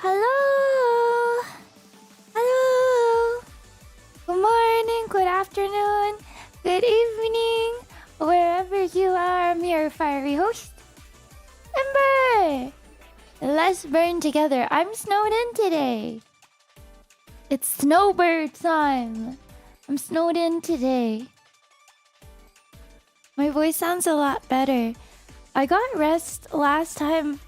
Hello! Hello! Good morning, good afternoon, good evening, wherever you are. I'm your fiery host, Ember! Let's burn together. I'm snowed in today. It's snowbird time. I'm snowed in today. My voice sounds a lot better. I got rest last time,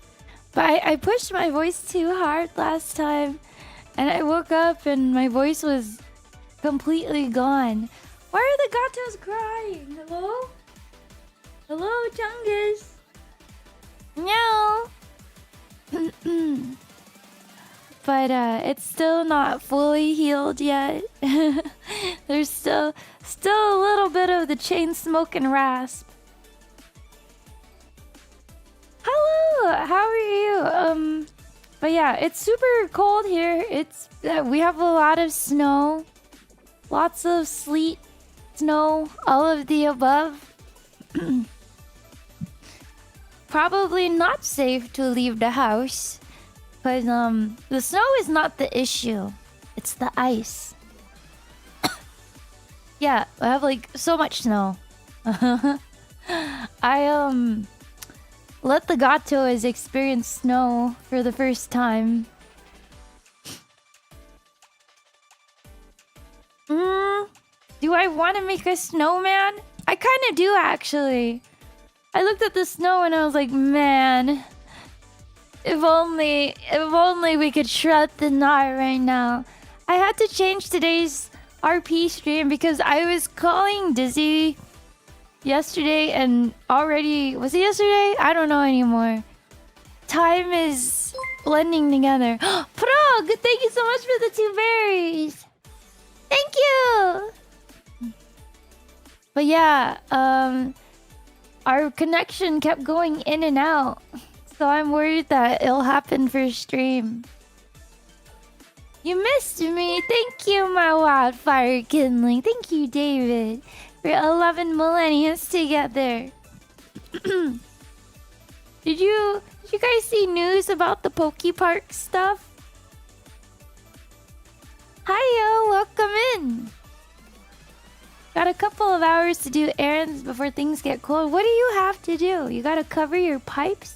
but I pushed my voice too hard last time, and I woke up and my voice was completely gone. Why are the gatos crying? Hello? Hello, Chungus? No. But it's still not fully healed yet. There's still a little bit of the chain smoke and rasp. Hello, how are you? But yeah, it's super cold here. We have a lot of snow, lots of sleet, snow, all of the above. Probably not safe to leave the house, because the snow is not the issue. It's the ice. Yeah, I have like so much snow. I let the gatos experience snow for the first time. Do I want to make a snowman? I kind of do, actually. I looked at the snow and I was like, man, if only we could shred the knot right now. I had to change today's RP stream because I was calling Dizzy yesterday and already... Was it yesterday? I don't know anymore. Time is blending together. Prog, thank you so much for the 2 berries. Thank you. But yeah, our connection kept going in and out. So I'm worried that it'll happen for stream. You missed me. Thank you, my wildfire kindling. Thank you, David. We're 11 millennia together. Did you guys see news about the Pokepark stuff? Hiyo, welcome in. Got a couple of hours to do errands before things get cold. What do you have to do? You gotta cover your pipes?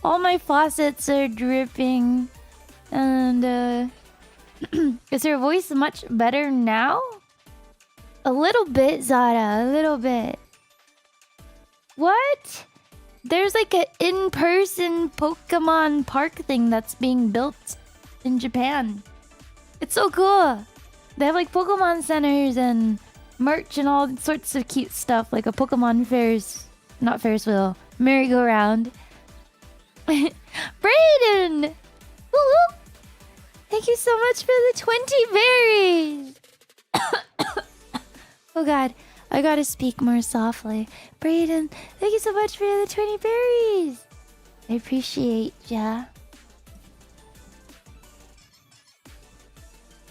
All my faucets are dripping. And, is her voice much better now? A little bit, Zara. A little bit. What? There's like an in-person Pokemon park thing that's being built in Japan. It's so cool. They have like Pokemon centers and merch and all sorts of cute stuff, like a Pokemon not Ferris wheel, merry-go-round. Brayden! Woo-woo! Thank you so much for the 20 berries! Oh god, I gotta speak more softly. Brayden, thank you so much for the 20 berries! I appreciate ya.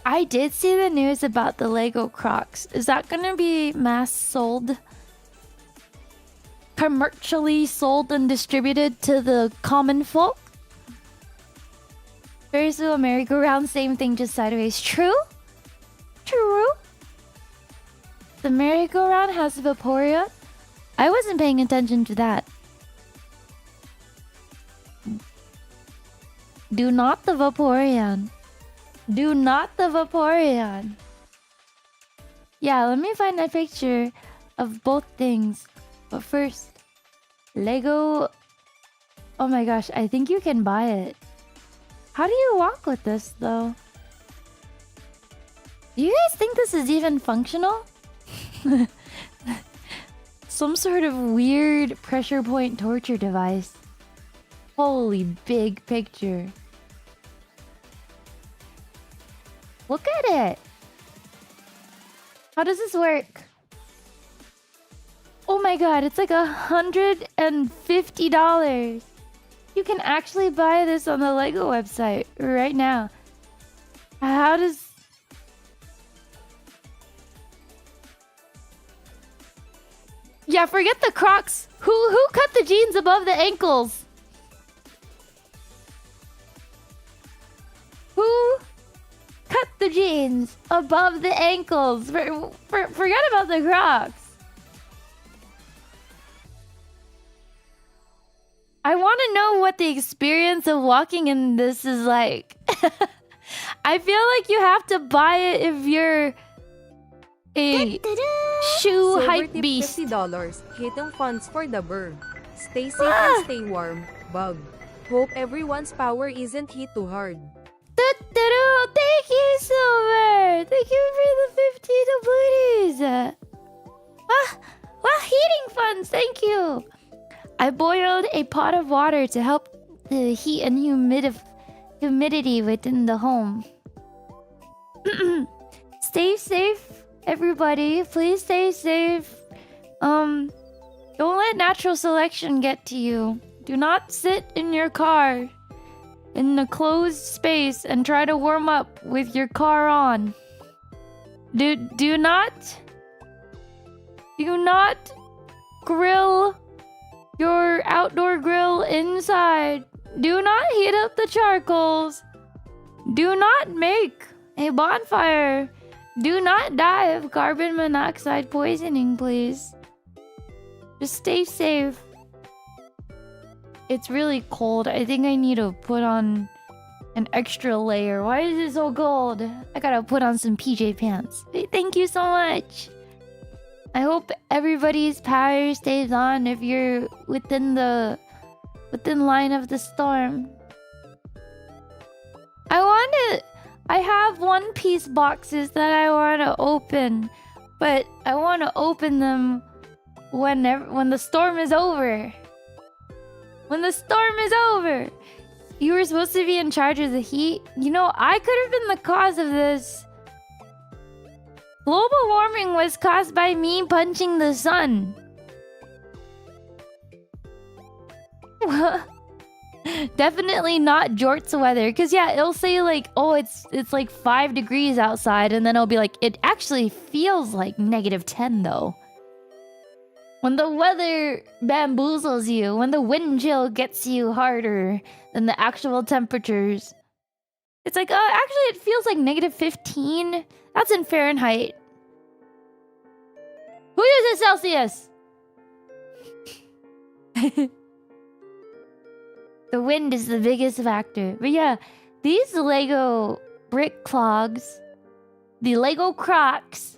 I did see the news about the Lego Crocs. Is that gonna be mass sold? Commercially sold and distributed to the common folk? Ferris wheel, merry-go-round, same thing, just sideways. True? True? The merry-go-round has Vaporeon? I wasn't paying attention to that. Do not the Vaporeon. Do not the Vaporeon. Yeah, let me find a picture of both things. But first, Lego... Oh my gosh, I think you can buy it. How do you walk with this, though? Do you guys think this is even functional? Some sort of weird pressure point torture device. Holy big picture. Look at it. How does this work? Oh my god, it's like $150. You can actually buy this on the Lego website right now. How does... Yeah, forget the Crocs. Who cut the jeans above the ankles? Who cut the jeans above the ankles? Forget about the Crocs. I want to know what the experience of walking in this is like. I feel like you have to buy it if you're a shoe hype beast. $50. Hitting funds for the burr. Stay safe and stay warm. Bug. Hope everyone's power isn't hit too hard. Thank you, Silver. Ember, thank you for the 15 booties. Heating funds, thank you. I boiled a pot of water to help the heat and humidity within the home. Stay safe, everybody. Please stay safe. Don't let natural selection get to you. Do not sit in your car in a closed space and try to warm up with your car on. Do not grill your outdoor grill inside. Do not heat up the charcoals. Do not make a bonfire. Do not die of carbon monoxide poisoning, please. Just stay safe. It's really cold. I think I need to put on an extra layer. Why is it so cold? I gotta put on some PJ pants. Thank you so much. I hope everybody's power stays on if you're within line of the storm. I have One Piece boxes that I want to open, but I want to open them when the storm is over. When the storm is over. You were supposed to be in charge of the heat. You know, I could have been the cause of this. Global warming was caused by me punching the sun. Definitely not jorts weather. Because yeah, it'll say like, oh, it's like 5 degrees outside. And then it'll be like, it actually feels like -10 though. When the weather bamboozles you, when the wind chill gets you harder than the actual temperatures. It's like, oh, actually it feels like -15. That's in Fahrenheit. Who uses Celsius? The wind is the biggest factor. But yeah, these Lego brick clogs, the Lego Crocs,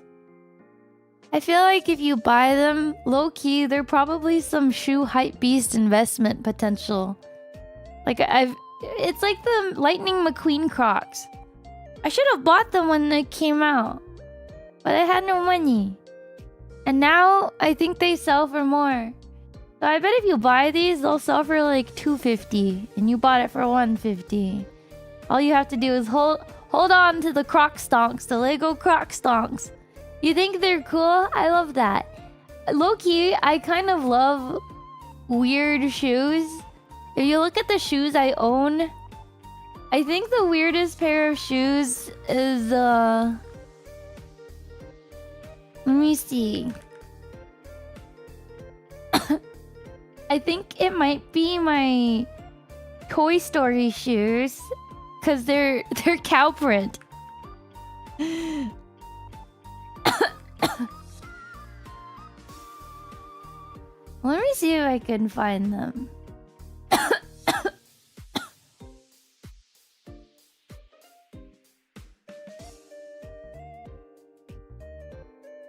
I feel like if you buy them, low-key, they're probably some shoe hype beast investment potential. Like, it's like the Lightning McQueen Crocs. I should have bought them when they came out, but I had no money. And now, I think they sell for more. So I bet if you buy these, they'll sell for like $250, and you bought it for $150. All you have to do is hold on to the Croc Stonks, the Lego Croc Stonks. You think they're cool? I love that. Low-key, I kind of love weird shoes. If you look at the shoes I own, I think the weirdest pair of shoes is, let me see. I think it might be my Toy Story shoes, because they're cow print. Let me see if I can find them.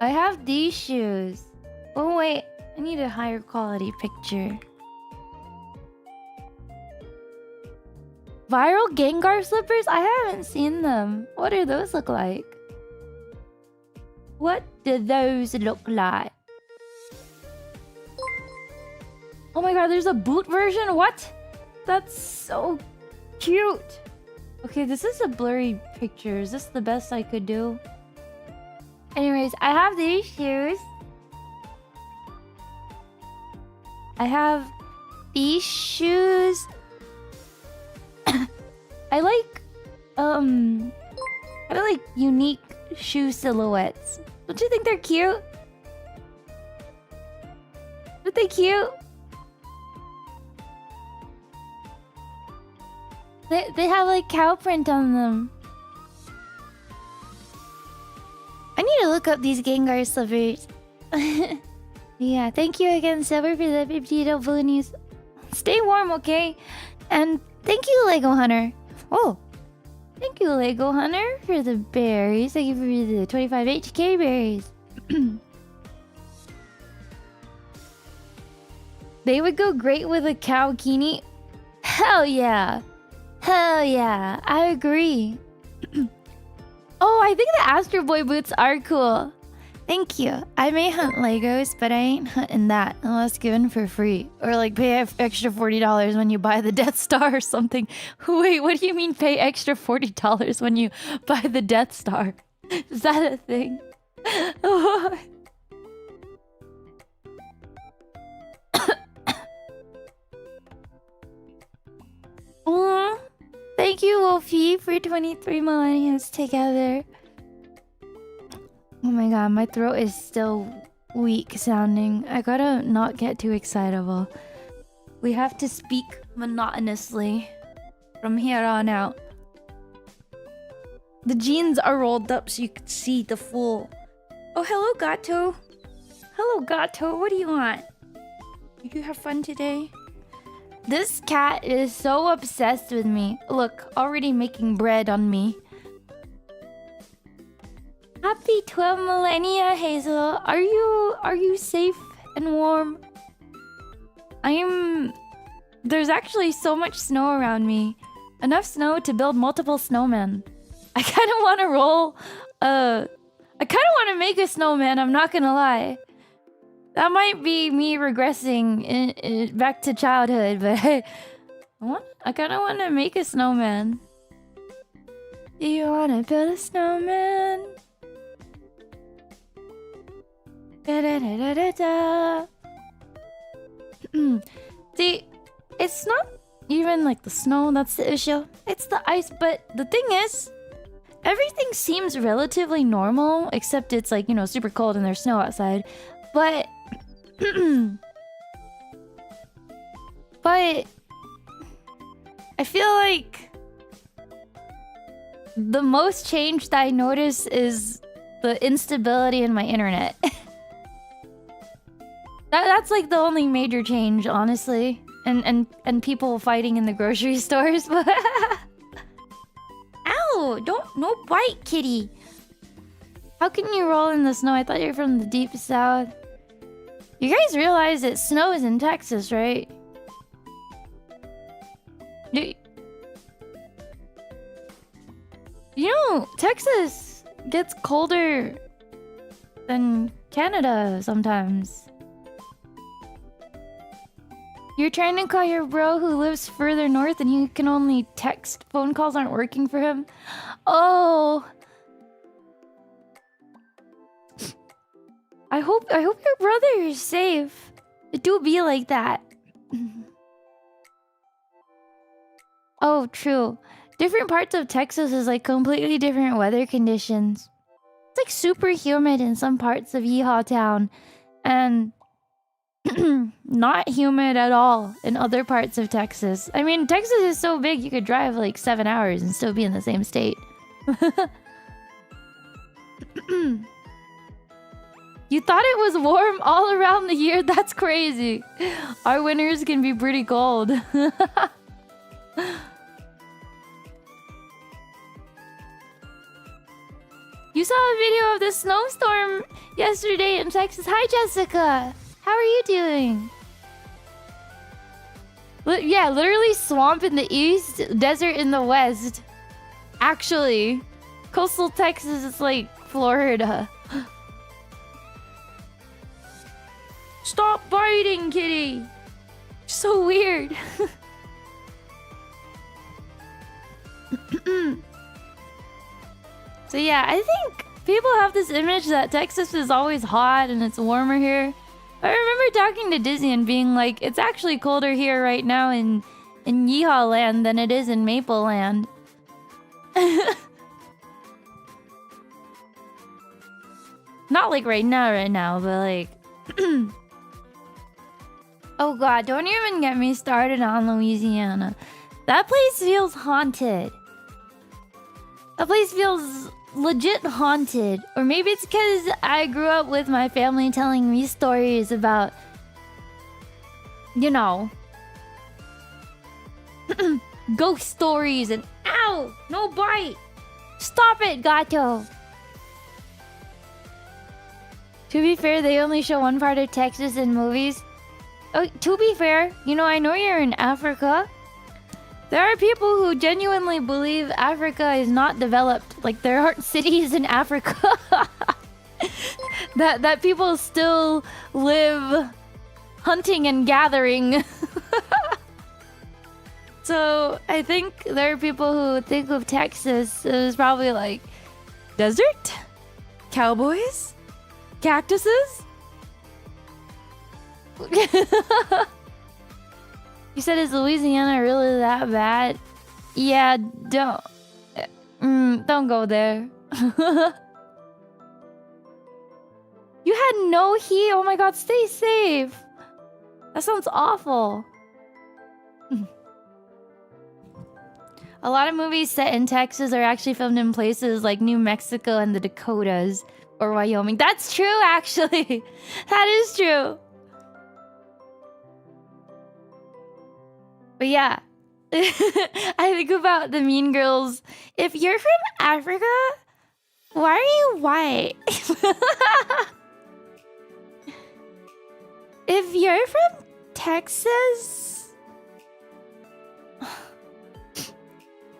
I have these shoes. Oh wait, I need a higher quality picture. Viral Gengar slippers? I haven't seen them. What do those look like? What do those look like? Oh my god, there's a boot version? What? That's so cute. Okay, this is a blurry picture. Is this the best I could do? Anyways, I have these shoes. I have these shoes. I like unique shoe silhouettes. Don't you think they're cute? Aren't they cute? They have like cow print on them. I need to look up these Gengar slippers. Yeah, thank you again, Silver, for the 50 balloonies. Stay warm, okay? And thank you, Lego Hunter. Oh, thank you, Lego Hunter, for the berries. Thank you for the 25 HK berries. They would go great with a cow kini. Hell yeah. Hell yeah. I agree. Oh, I think the Astro Boy boots are cool. Thank you. I may hunt Legos, but I ain't hunting that unless given for free. Or like pay extra $40 when you buy the Death Star or something. Wait, what do you mean pay extra $40 when you buy the Death Star? Is that a thing? Oh, thank you, Wolfie, for 23 millennia together. Oh my god, my throat is still weak sounding. I gotta not get too excitable. We have to speak monotonously from here on out. The jeans are rolled up so you can see the full... Oh, hello, Gato. Hello, Gato. What do you want? Did you have fun today? This cat is so obsessed with me. Look, already making bread on me. Happy 12 millennia, Hazel. Are you safe and warm? There's actually so much snow around me. Enough snow to build multiple snowmen. I kind of want to roll. I kind of want to make a snowman. I'm not gonna lie. That might be me regressing back to childhood, but I kind of want to make a snowman. Do you want to build a snowman? Da da da da da da. See, it's not even like the snow that's the issue. It's the ice, but the thing is, everything seems relatively normal, except it's like, you know, super cold and there's snow outside. But... but... I feel like... the most change that I notice is the instability in my internet. That's like the only major change, honestly. And people fighting in the grocery stores. Ow! No bite, kitty! How can you roll in the snow? I thought you were from the deep south. You guys realize that snow is in Texas, right? You know, Texas gets colder than Canada sometimes. You're trying to call your bro who lives further north and he can only text. Phone calls aren't working for him. Oh. I hope your brother is safe. It do be like that. Oh, true. Different parts of Texas is like completely different weather conditions. It's like super humid in some parts of Yeehaw Town and not humid at all in other parts of Texas. I mean, Texas is so big you could drive like 7 hours and still be in the same state. You thought it was warm all around the year? That's crazy. Our winters can be pretty cold. You saw a video of the snowstorm yesterday in Texas. Hi, Jessica. How are you doing? Yeah, literally swamp in the east, desert in the west. Actually, coastal Texas is like Florida. Stop biting, kitty. So weird. So yeah, I think people have this image that Texas is always hot and it's warmer here. I remember talking to Dizzy and being like, it's actually colder here right now in Yeehaw Land than it is in Maple Land. Not like right now, but like... Oh god, don't even get me started on Louisiana. That place feels haunted. That place feels legit haunted. Or maybe it's because I grew up with my family telling me stories about, you know, ghost stories and ow, no bite. Stop it, Gato. To be fair, they only show one part of Texas in movies. Oh, to be fair, you know, I know you're in Africa. There are people who genuinely believe Africa is not developed. Like, there aren't cities in Africa. that people still live hunting and gathering. So I think there are people who think of Texas as probably like desert, cowboys, cactuses. You said, is Louisiana really that bad? Yeah, don't go there. You had no heat? Oh my god, stay safe. That sounds awful. A lot of movies set in Texas are actually filmed in places like New Mexico and the Dakotas or Wyoming. That's true, actually. That is true. But yeah, I think about the Mean Girls. If you're from Africa, why are you white? If you're from Texas...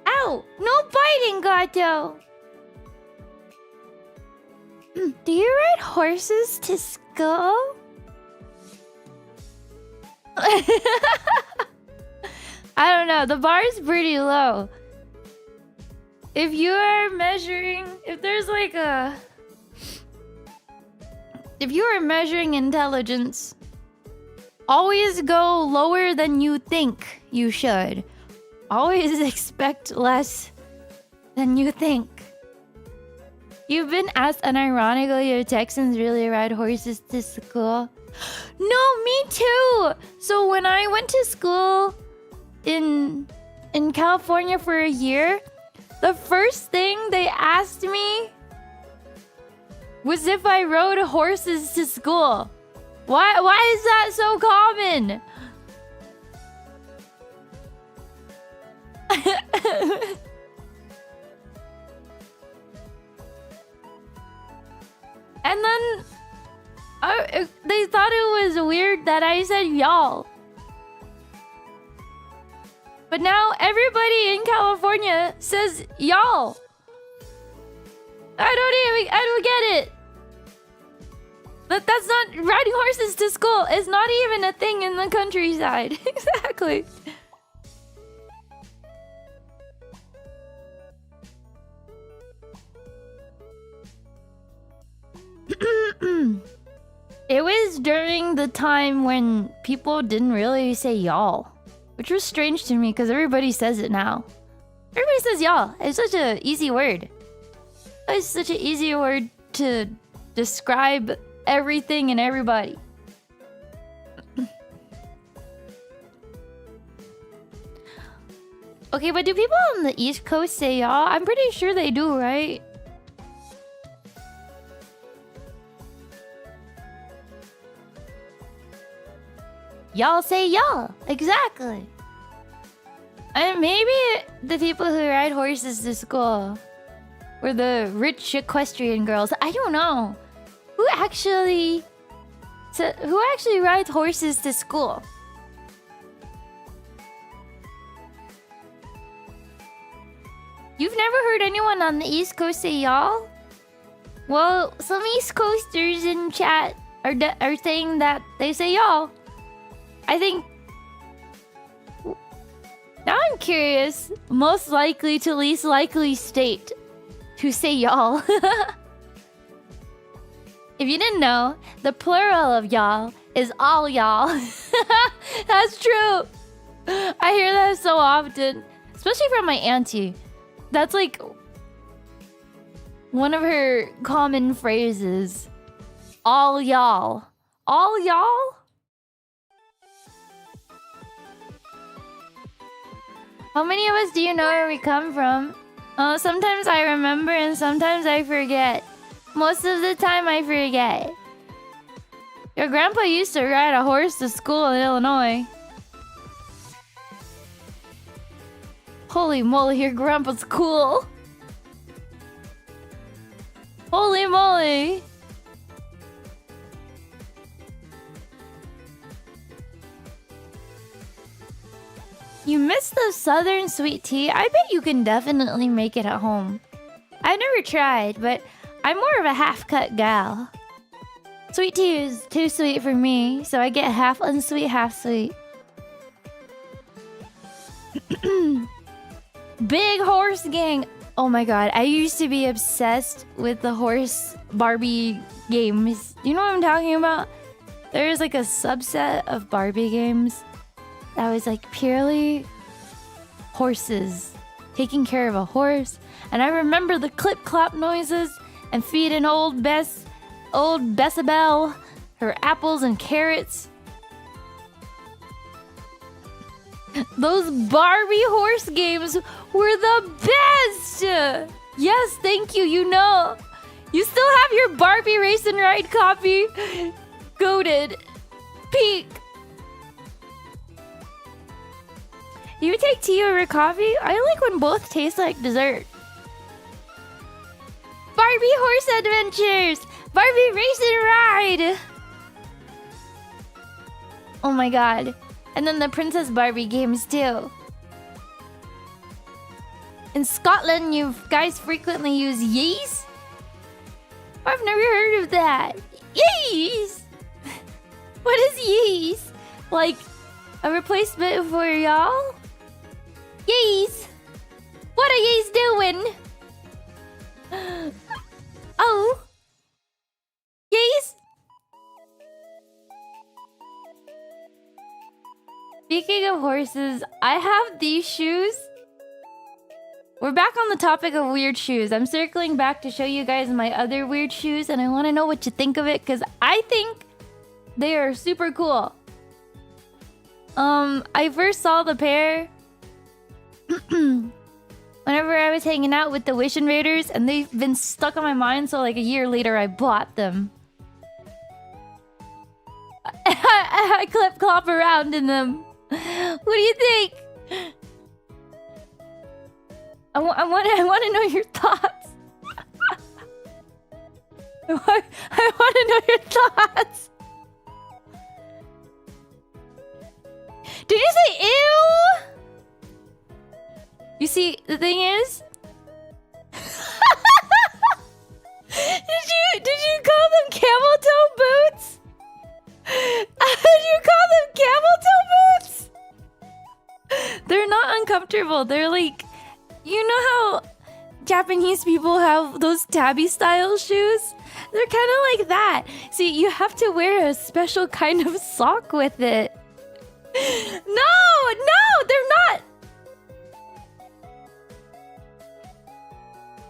Ow! No biting, Gato! Do you ride horses to school? I don't know. The bar is pretty low. If you are measuring... If there's like a... If you are measuring intelligence, always go lower than you think you should. Always expect less than you think. You've been asked unironically if Texans really ride horses to school. No, me too! So when I went to school in California for a year, the first thing they asked me was if I rode horses to school. Why is that so common? And then they thought it was weird that I said y'all. But now everybody in California says y'all. I don't get it. That's not riding horses to school. It's not even a thing in the countryside. Exactly. It was during the time when people didn't really say y'all, which was strange to me because everybody says it now. Everybody says y'all. It's such an easy word. It's such an easy word to describe everything and everybody. Okay, but do people on the East Coast say y'all? I'm pretty sure they do, right? Y'all say y'all. Exactly. And maybe the people who ride horses to school were the rich equestrian girls. I don't know. Who actually rides horses to school? You've never heard anyone on the East Coast say y'all? Well, some East Coasters in chat are saying that they say y'all. I think... Now I'm curious. Most likely to least likely state to say y'all. If you didn't know, the plural of y'all is all y'all. That's true. I hear that so often. Especially from my auntie. That's like one of her common phrases. All y'all. All y'all? How many of us do you know where we come from? Sometimes I remember and sometimes I forget. Most of the time I forget. Your grandpa used to ride a horse to school in Illinois. Holy moly, your grandpa's cool. Holy moly. You missed the southern sweet tea? I bet you can definitely make it at home. I've never tried, but I'm more of a half-cut gal. Sweet tea is too sweet for me, so I get half unsweet, half sweet. Big horse gang. Oh my god, I used to be obsessed with the horse Barbie games. You know what I'm talking about? There's like a subset of Barbie games that was like purely horses. Taking care of a horse. And I remember the clip-clop noises and feeding old Bessabelle her apples and carrots. Those Barbie horse games were the best! Yes, thank you, you know. You still have your Barbie Race and Ride copy? Goated. Peak. You take tea over coffee? I like when both taste like dessert. Barbie Horse Adventures! Barbie Race and Ride! Oh my god. And then the Princess Barbie games too. In Scotland, you guys frequently use yeast? I've never heard of that. Yeast! What is yeast? Like a replacement for y'all? Yeast! What are yeast doing? Oh. Yeast? Speaking of horses, I have these shoes. We're back on the topic of weird shoes. I'm circling back to show you guys my other weird shoes, and I want to know what you think of it, because I think they are super cool. I first saw the pair whenever I was hanging out with the Wish Invaders, and they've been stuck on my mind, so like a year later I bought them. I clip-clop around in them. What do you think? I want to know your thoughts. I want to know your thoughts. Did you say ew? You see, the thing is, did you call them camel toe boots? Did you call them camel toe boots? They're not uncomfortable. They're like, you know how Japanese people have those tabby style shoes? They're kind of like that. See, you have to wear a special kind of sock with it. No, they're not.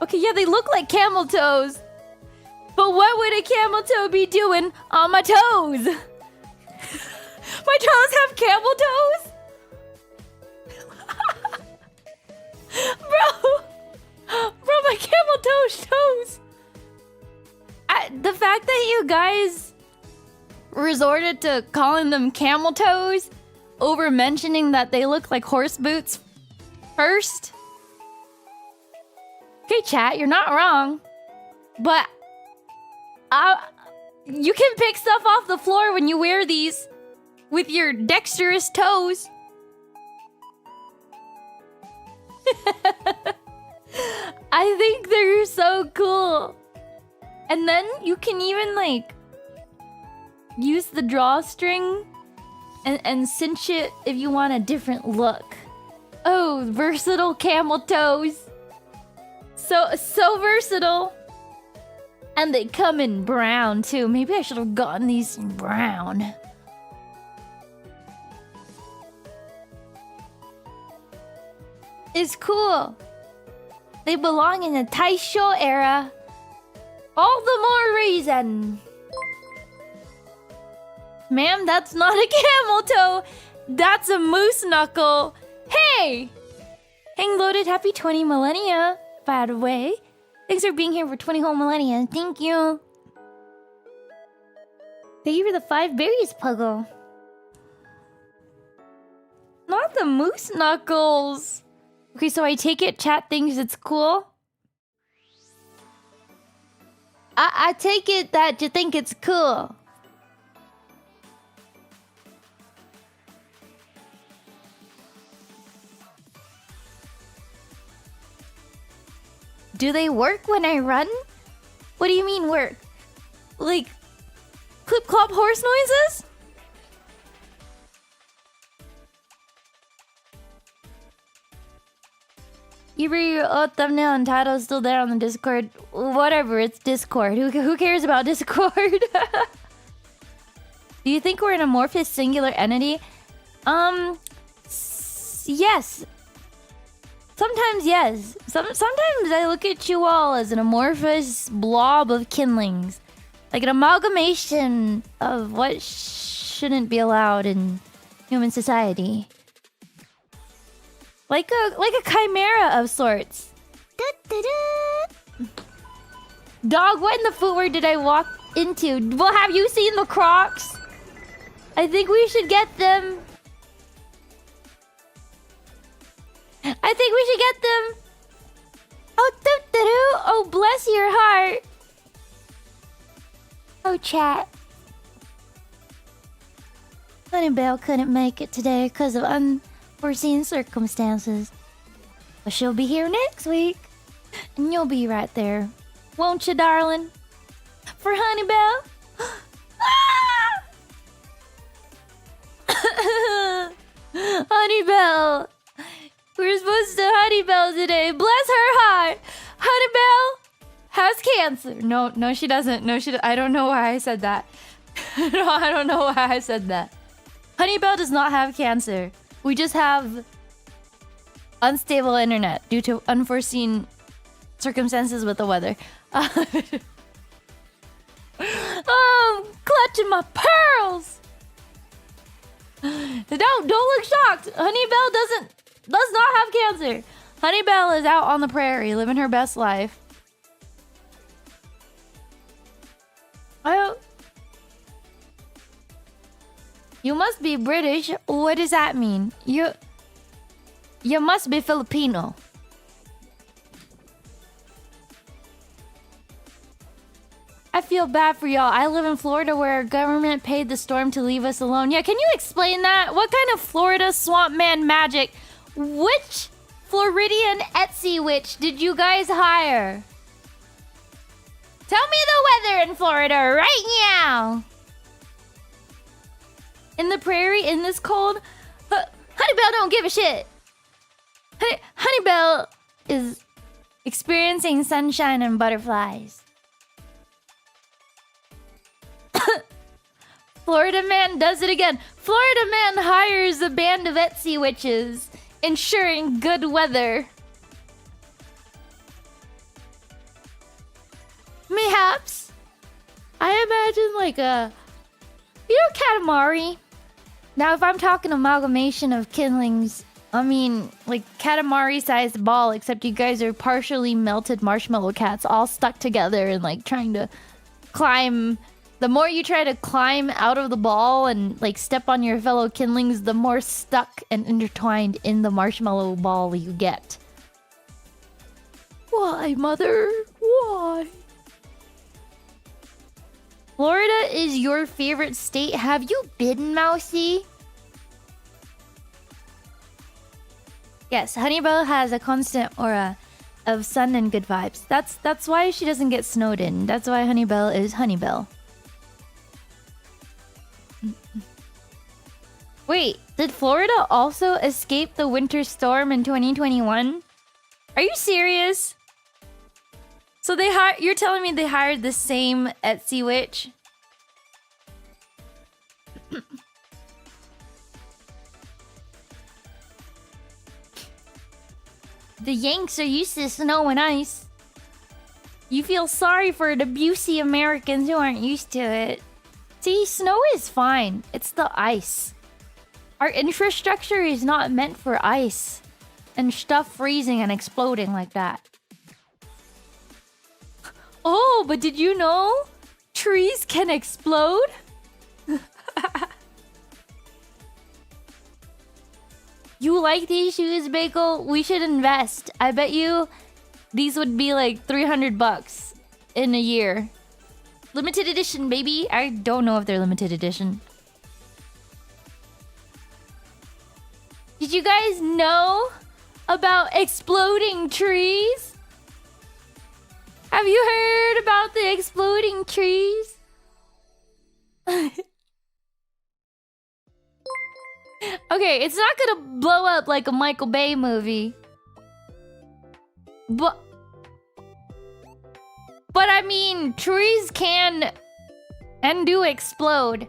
Okay, yeah, they look like camel toes. But what would a camel toe be doing on my toes? My toes have camel toes? Bro, my camel toes. The fact that you guys resorted to calling them camel toes over mentioning that they look like horse boots first. Okay, chat, you're not wrong. But you can pick stuff off the floor when you wear these with your dexterous toes. I think they're so cool. And then you can even like use the drawstring and cinch it if you want a different look. Oh, versatile camel toes. So versatile. And they come in brown too. Maybe I should have gotten these in brown. It's cool. They belong in the Taisho era. All the more reason. Ma'am, that's not a camel toe. That's a moose knuckle. Hey! Hang loaded, happy 20 millennia, by the way. Thanks for being here for 20 whole millennia. Thank you. Thank you for the 5 berries, Puggle. Not the moose knuckles. Okay, so I take it chat thinks it's cool. I take it that you think it's cool. Do they work when I run? What do you mean work? Like, clip clop horse noises? Your thumbnail and title is still there on the Discord. Whatever, it's Discord. Who cares about Discord? Do you think we're an amorphous singular entity? Yes. Sometimes yes. Sometimes I look at you all as an amorphous blob of kindlings. Like an amalgamation of what shouldn't be allowed in human society. Like a chimera of sorts. Dog, what in the footwear did I walk into? Well, have you seen the Crocs? I think we should get them. I think we should get them. Oh, oh, bless your heart. Oh, chat. Honeybell couldn't make it today because of unforeseen circumstances. But she'll be here next week. And you'll be right there. Won't you, darling? For Honeybell? Honeybell. We're supposed to Honeybell today. Bless her heart. Honeybell has cancer. No, she doesn't. I don't know why I said that. No, I don't know why I said that. Honeybell does not have cancer. We just have unstable internet due to unforeseen circumstances with the weather. Oh, I'm clutching my pearls. Don't look shocked. Honeybell does not have cancer. Honeybell is out on the prairie living her best life. You must be British. What does that mean? You must be Filipino. I feel bad for y'all. I live in Florida where our government paid the storm to leave us alone. Yeah, can you explain that? What kind of Florida swamp man magic? Which Floridian Etsy witch did you guys hire? Tell me the weather in Florida right now. In the prairie, in this cold, Honeybell don't give a shit. Honeybell is experiencing sunshine and butterflies. Florida man does it again. Florida man hires a band of Etsy witches, ensuring good weather. Mayhaps. I imagine like a... You know Katamari? Now if I'm talking amalgamation of kindlings, I mean like Katamari-sized ball, except you guys are partially melted marshmallow cats all stuck together and like trying to climb... The more you try to climb out of the ball and like step on your fellow kindlings, the more stuck and intertwined in the marshmallow ball you get. Why, mother? Why? Florida is your favorite state. Have you been, Mousy? Yes, Honeybell has a constant aura of sun and good vibes. That's why she doesn't get snowed in. That's why Honeybell is Honeybell. Wait, did Florida also escape the winter storm in 2021? Are you serious? So you're telling me they hired the same Etsy witch? The Yanks are used to snow and ice. You feel sorry for the Busey Americans who aren't used to it. See, snow is fine. It's the ice. Our infrastructure is not meant for ice and stuff freezing and exploding like that. Oh, but did you know trees can explode? You like these shoes, Bagel? We should invest. I bet you these would be like $300 in a year. Limited edition, baby. I don't know if they're limited edition. Did you guys know about exploding trees? Have you heard about the exploding trees? Okay, it's not gonna blow up like a Michael Bay movie. But I mean, trees can and do explode.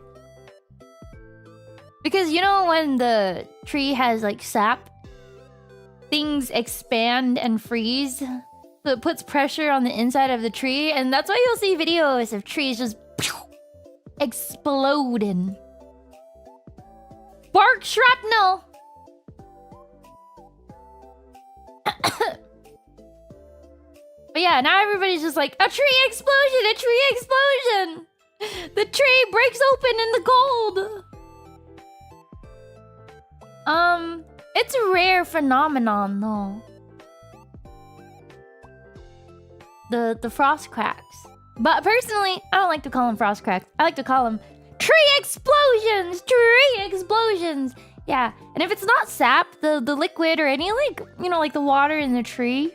Because you know when the tree has like sap, things expand and freeze. So it puts pressure on the inside of the tree, and that's why you'll see videos of trees just exploding. Bark shrapnel! But yeah, now everybody's just like, a tree explosion! A tree explosion! The tree breaks open in the cold! It's a rare phenomenon, though. The frost cracks. But personally, I don't like to call them frost cracks. I like to call them tree explosions! Tree explosions! Yeah, and if it's not sap, the liquid or any like, you know, like the water in the tree,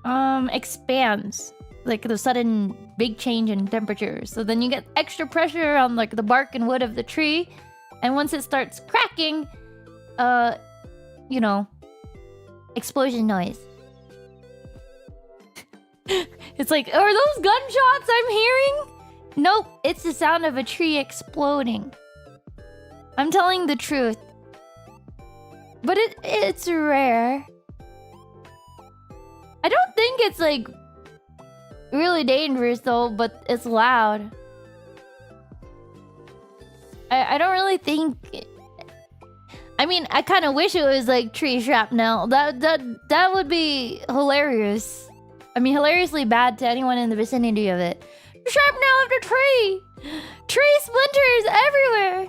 expands. Like the sudden big change in temperature. So then you get extra pressure on like the bark and wood of the tree. And once it starts cracking, you know, explosion noise. It's like, are those gunshots I'm hearing? Nope, it's the sound of a tree exploding. I'm telling the truth. But it's rare. I don't think it's like really dangerous though, but it's loud. I don't really think... I mean, I kind of wish it was like tree shrapnel. That would be hilarious. I mean, hilariously bad to anyone in the vicinity of it. Shrapnel of the tree! Tree splinters everywhere!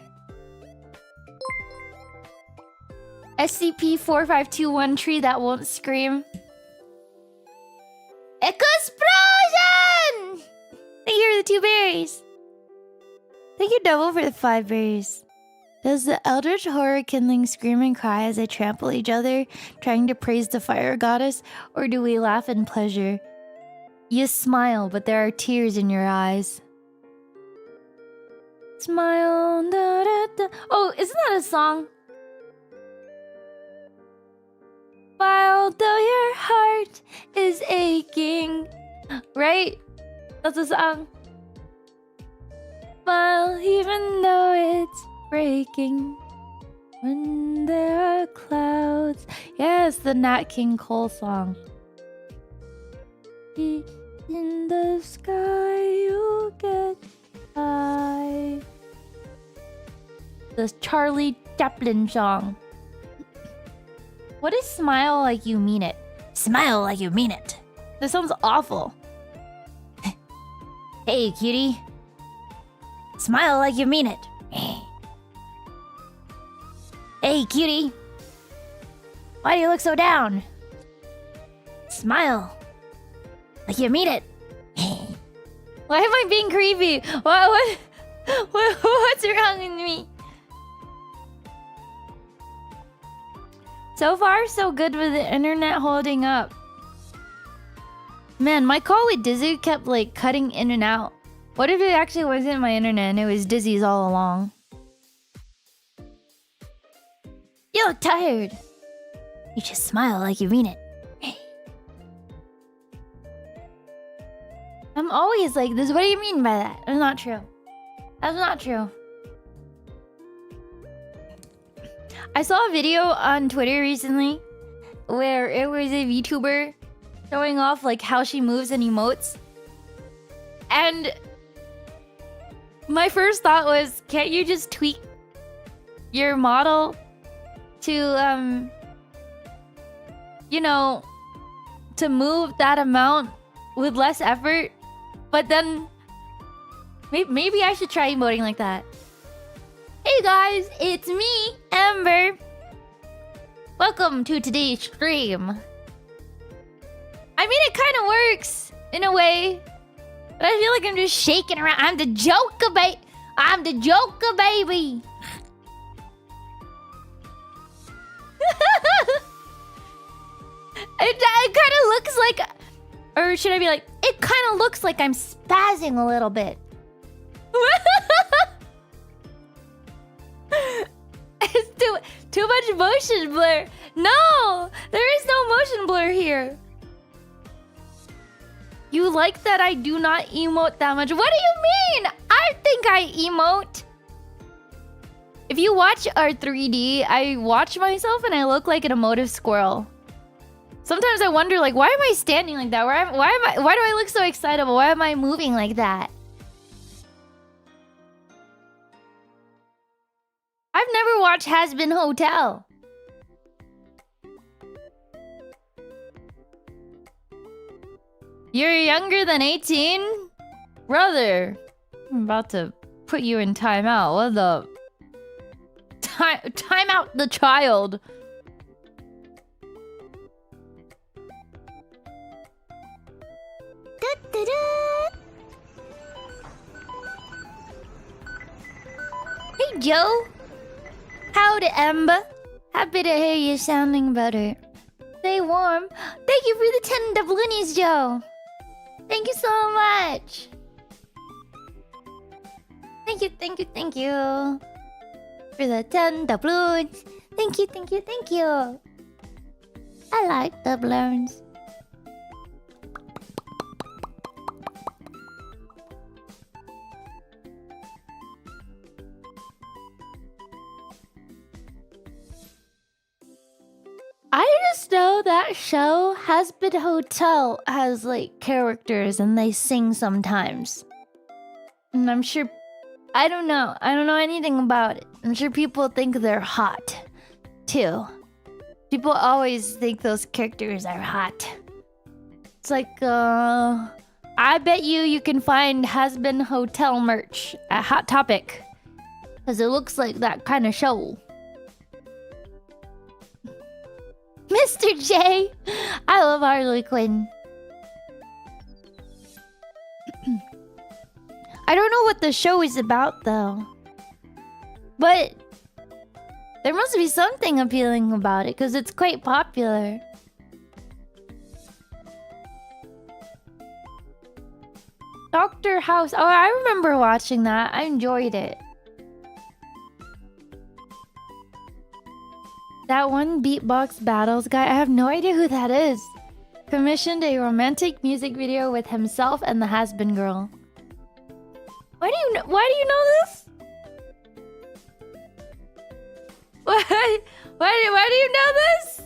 SCP-4521 tree that won't scream. Explosion! Thank you for the 2 berries. Thank you, Double, for the 5 berries. Does the eldritch horror kindling scream and cry as they trample each other, trying to praise the fire goddess, or do we laugh in pleasure? You smile, but there are tears in your eyes. Smile, da, da, da. Oh, isn't that a song? While though your heart is aching, right? That's a song. Well, even though it's breaking, when there are clouds. Yes, the Nat King Cole song. In the sky you get high. The Charlie Chaplin song. What is smile like you mean it? Smile like you mean it. This sounds awful. Hey, cutie. Smile like you mean it. Hey, cutie. Why do you look so down? Smile like you mean it. Why am I being creepy? What's wrong with me? So far, so good with the internet holding up. Man, my call with Dizzy kept like cutting in and out. What if it actually wasn't my internet and it was Dizzy's all along? You look tired. You just smile like you mean it. I'm always like this. What do you mean by that? That's not true. That's not true. I saw a video on Twitter recently where it was a VTuber showing off like how she moves and emotes. And my first thought was, can't you just tweak your model to, you know, to move that amount with less effort? But then maybe I should try emoting like that. Hey guys, it's me, Ember. Welcome to today's stream. I mean, it kind of works in a way, but I feel like I'm just shaking around. I'm the Joker, baby. I'm the Joker, baby. It kind of looks like Or should I be like, it kind of looks like I'm spazzing a little bit. It's too much motion blur. No, there is no motion blur here. You like that I do not emote that much? What do you mean? I think I emote. If you watch our 3D, I watch myself and I look like an emotive squirrel. Sometimes I wonder, like, why am I standing like that? Why do I look so excitable? Why am I moving like that? I've never watched Has Been Hotel. You're younger than 18? Brother, I'm about to put you in timeout. What the... Time out the child. Hey, Joe. Howdy, Ember. Happy to hear you sounding better. Stay warm. Thank you for the 10 Dabloonies, Joe. Thank you so much. Thank you, thank you, thank you. For the 10 Dabloons. Thank you, thank you, thank you. I like Dabloons. I just know that show, Has Been Hotel, has like characters and they sing sometimes. And I'm sure... I don't know anything about it. I'm sure people think they're hot, too. People always think those characters are hot. It's like, I bet you can find Has Been Hotel merch at Hot Topic. Because it looks like that kind of show. Mr. J! I love Harley Quinn. I don't know what the show is about, though. But there must be something appealing about it, because it's quite popular. Dr. House. Oh, I remember watching that. I enjoyed it. That one Beatbox Battles guy, I have no idea who that is. Commissioned a romantic music video with himself and the has-been girl. Why do you know this? Why do you know this?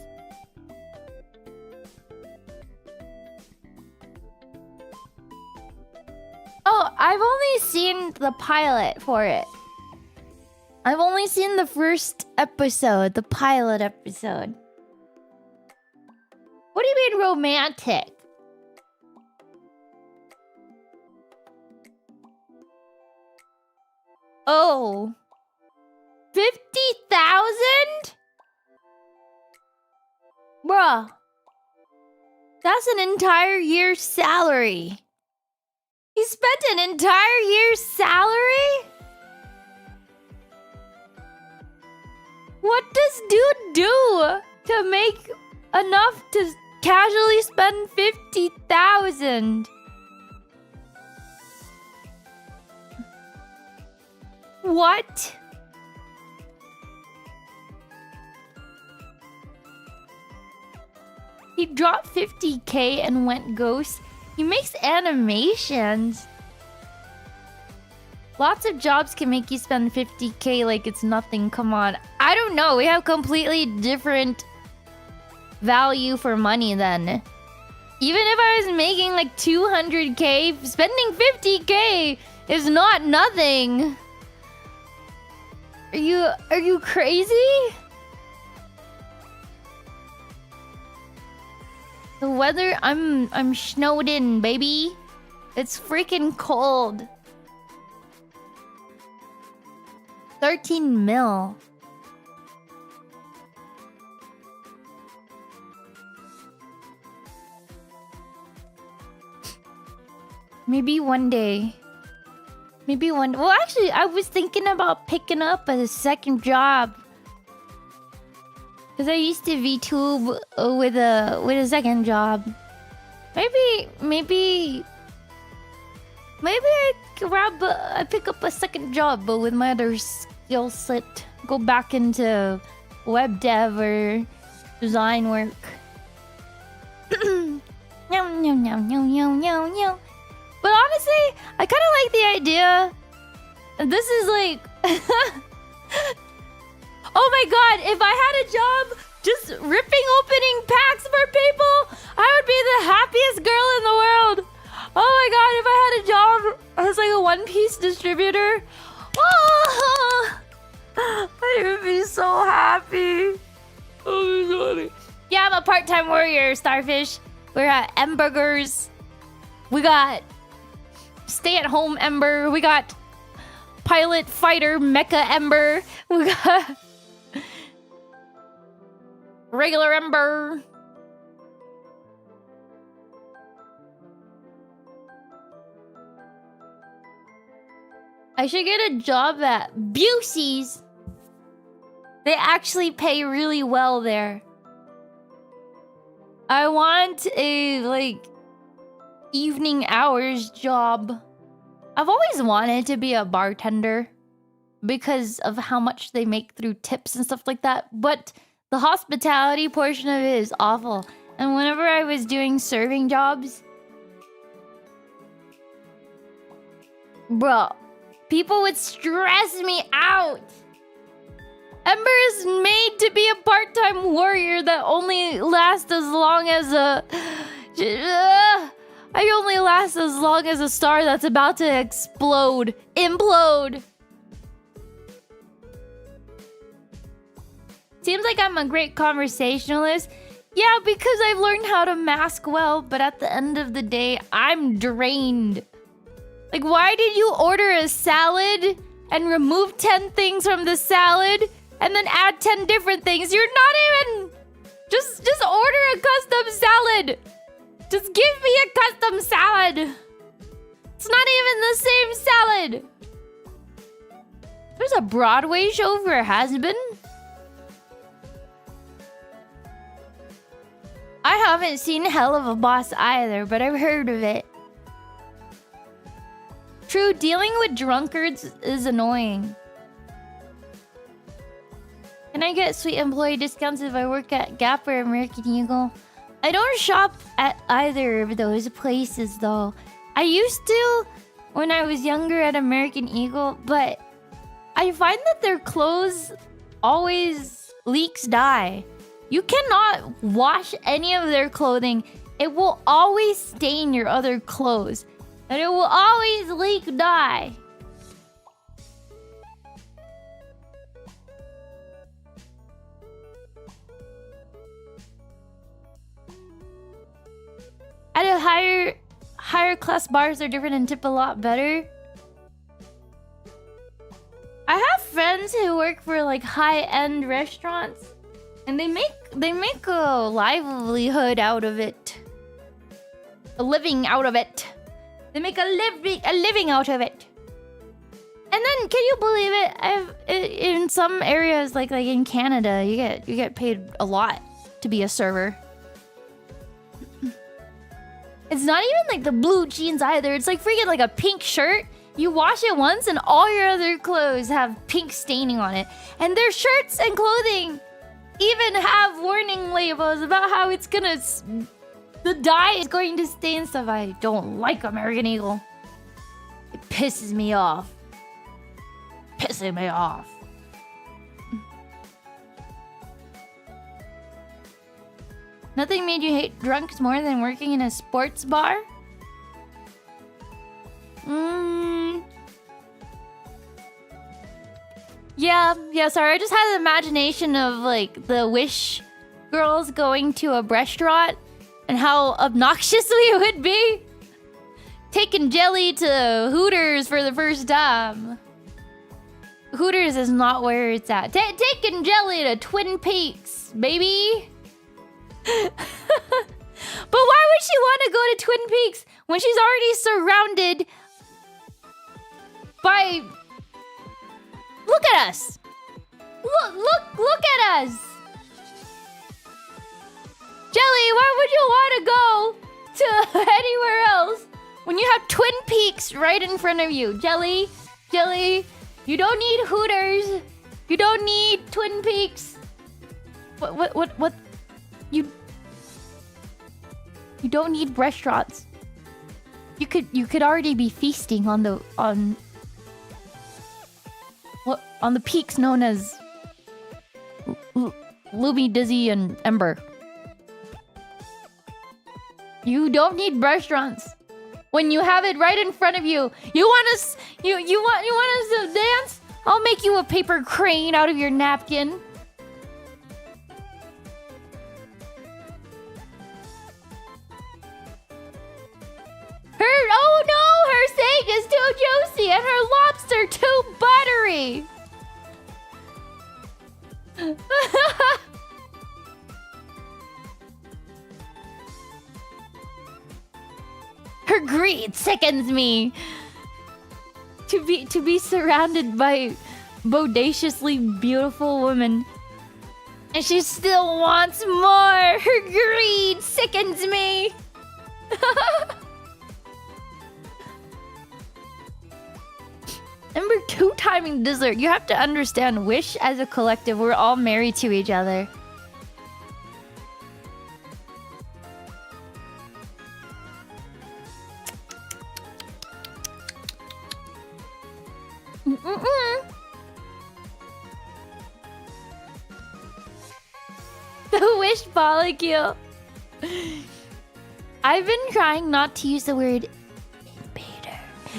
Oh, I've only seen the pilot for it. I've only seen the first episode, the pilot episode. What do you mean romantic? Oh. 50,000? Bruh. That's an entire year's salary. He spent an entire year's salary? What does dude do to make enough to casually spend 50,000? What? He dropped 50K and went ghost. He makes animations. Lots of jobs can make you spend 50K like it's nothing. Come on. I don't know. We have completely different value for money then. Even if I was making like 200K, spending 50K is not nothing. Are you crazy? The weather, I'm snowed in, baby. It's freaking cold. 13 mil. Maybe one day. Well, actually, I was thinking about picking up a second job. Because I used to VTube with a second job. Maybe I pick up a second job, but with my other skill set, go back into web dev or design work. But honestly, I kind of like the idea. This is like, oh my god! If I had a job just ripping opening packs for people, I would be the happiest girl in the world. Oh my god! If I had a job as like a One Piece distributor, oh, I would be so happy. Oh my god! Yeah, I'm a part-time warrior, Starfish. We're at Embergers. We got stay-at-home Ember. We got pilot fighter mecha Ember. We got regular Ember. I should get a job at Busey's. They actually pay really well there. I want a, like, evening hours job. I've always wanted to be a bartender because of how much they make through tips and stuff like that. But the hospitality portion of it is awful. And whenever I was doing serving jobs, bro, people would stress me out. Ember is made to be a part-time warrior that only lasts as long as a... I only last as long as a star that's about to explode. Implode. Seems like I'm a great conversationalist. Yeah, because I've learned how to mask well, but at the end of the day, I'm drained. Like, why did you order a salad and remove 10 things from the salad and then add 10 different things? You're not even... Just order a custom salad. Just give me a custom salad. It's not even the same salad. There's a Broadway show for a has-been? I haven't seen Hell of a Boss either, but I've heard of it. True, dealing with drunkards is annoying. Can I get sweet employee discounts if I work at Gap or American Eagle? I don't shop at either of those places, though. I used to when I was younger at American Eagle, but I find that their clothes always leaks dye. You cannot wash any of their clothing. It will always stain your other clothes. And it will always leak dye. At a higher class bars are different and tip a lot better. I have friends who work for like high-end restaurants, and they make a livelihood out of it. A living out of it. They make a living out of it. And then, can you believe it? In some areas, like in Canada, you get paid a lot to be a server. It's not even like the blue jeans either. It's like freaking like a pink shirt. You wash it once and all your other clothes have pink staining on it. And their shirts and clothing even have warning labels about how it's gonna... The dye is going to stain stuff. I don't like American Eagle. It pisses me off. Pissing me off. Nothing made you hate drunks more than working in a sports bar? Yeah, sorry. I just had the imagination of like the Wish girls going to a restaurant and how obnoxious we would be. Taking Jelly to Hooters for the first time. Hooters is not where it's at. Taking Jelly to Twin Peaks, baby. But why would she want to go to Twin Peaks when she's already surrounded by... Look at us! Look at us! Jelly, why would you want to go to anywhere else when you have Twin Peaks right in front of you. Jelly, you don't need Hooters. You don't need Twin Peaks. What? You don't need restaurants. You could already be feasting on the peaks known as Luby, Dizzy, and Ember. You don't need restaurants when you have it right in front of you. You want us to dance? I'll make you a paper crane out of your napkin. Her steak is too juicy and her lobster too buttery. Her greed sickens me. To be surrounded by bodaciously beautiful women, and she still wants more. Her greed sickens me. Ember, two-timing dessert. You have to understand, Wish as a collective, we're all married to each other. The Wish molecule. I've been trying not to use the word invader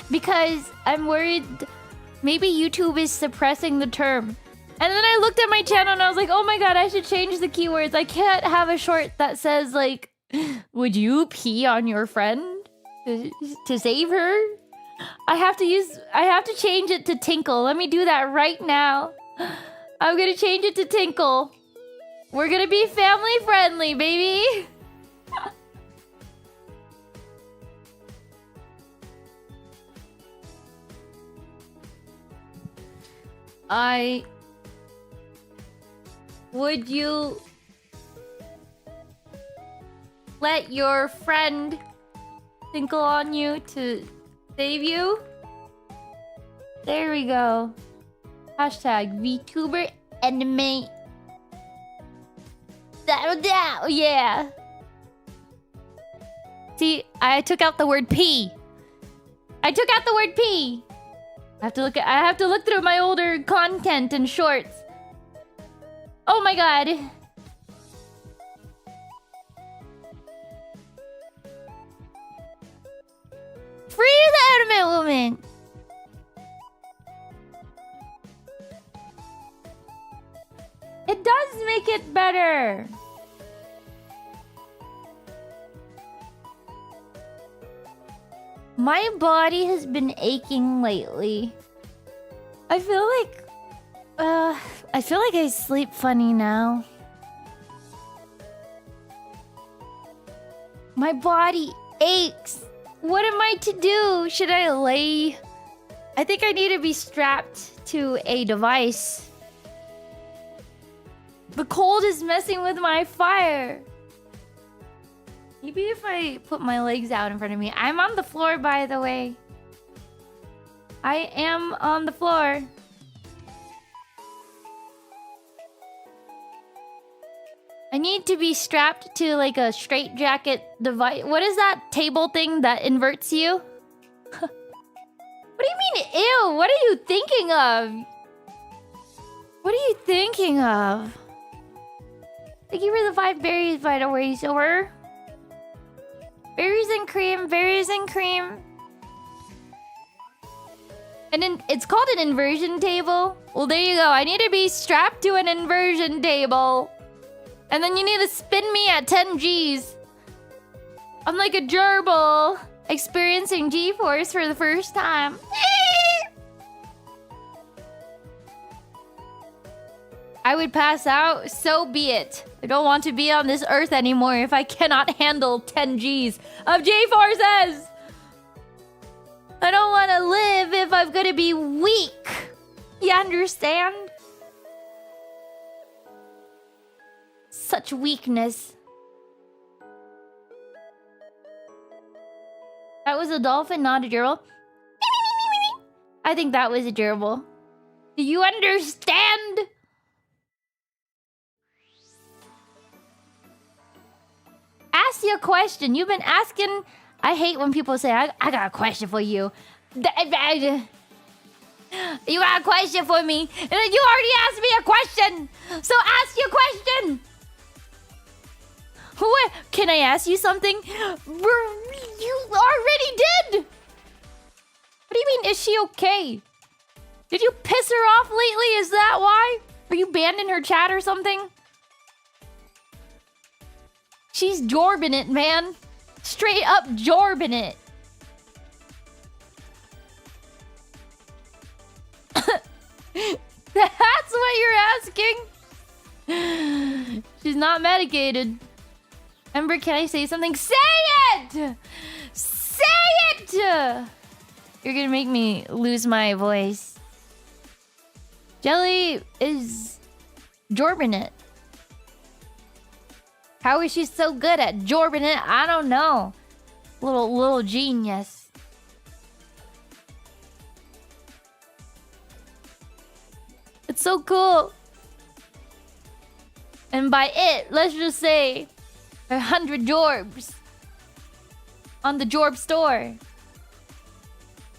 because I'm worried maybe YouTube is suppressing the term. And then I looked at my channel and I was like, oh my god, I should change the keywords. I can't have a short that says like, would you pee on your friend to save her? I have to change it to Tinkle. Let me do that right now. I'm gonna change it to Tinkle. We're gonna be family friendly, baby. Would you let your friend tinkle on you to save you? There we go. Hashtag VTuber anime. Yeah. See, I took out the word P. I have to look through my older content and shorts. Oh my god. Free the anime woman. It does make it better. My body has been aching lately. I feel like I sleep funny now. My body aches. What am I to do? Should I lay? I think I need to be strapped to a device. The cold is messing with my fire. Maybe if I put my legs out in front of me. I'm on the floor, by the way. I am on the floor. I need to be strapped to like a straitjacket device. What is that table thing that inverts you? What do you mean, ew? What are you thinking of? What are you thinking of? Thank you for the 5 berries, by the way, Silver. Berries and cream, berries and cream. And then it's called an inversion table. Well, there you go. I need to be strapped to an inversion table. And then you need to spin me at 10 Gs. I'm like a gerbil experiencing G-force for the first time. I would pass out, so be it. I don't want to be on this earth anymore if I cannot handle 10 Gs of G-forces. I don't want to live if I'm gonna be weak. You understand? Such weakness. Was a dolphin not a gerbil? I think that was a gerbil. Do you understand? Ask you a question. You've been asking. I hate when people say, I got a question for you. You got a question for me. You already asked me a question. So ask your question. What? Can I ask you something? You already did. What do you mean, is she okay? Did you piss her off lately? Is that why? Are you banned in her chat or something? She's jorbing it, man. Straight up jorbing it. That's what you're asking? She's not medicated. Ember, can I say something? Say it! Say it! You're gonna make me lose my voice. Jelly is jorbing it. How is she so good at jorbing it? I don't know. Little genius. It's so cool. And by it, let's just say 100 jorbs on the jorb store.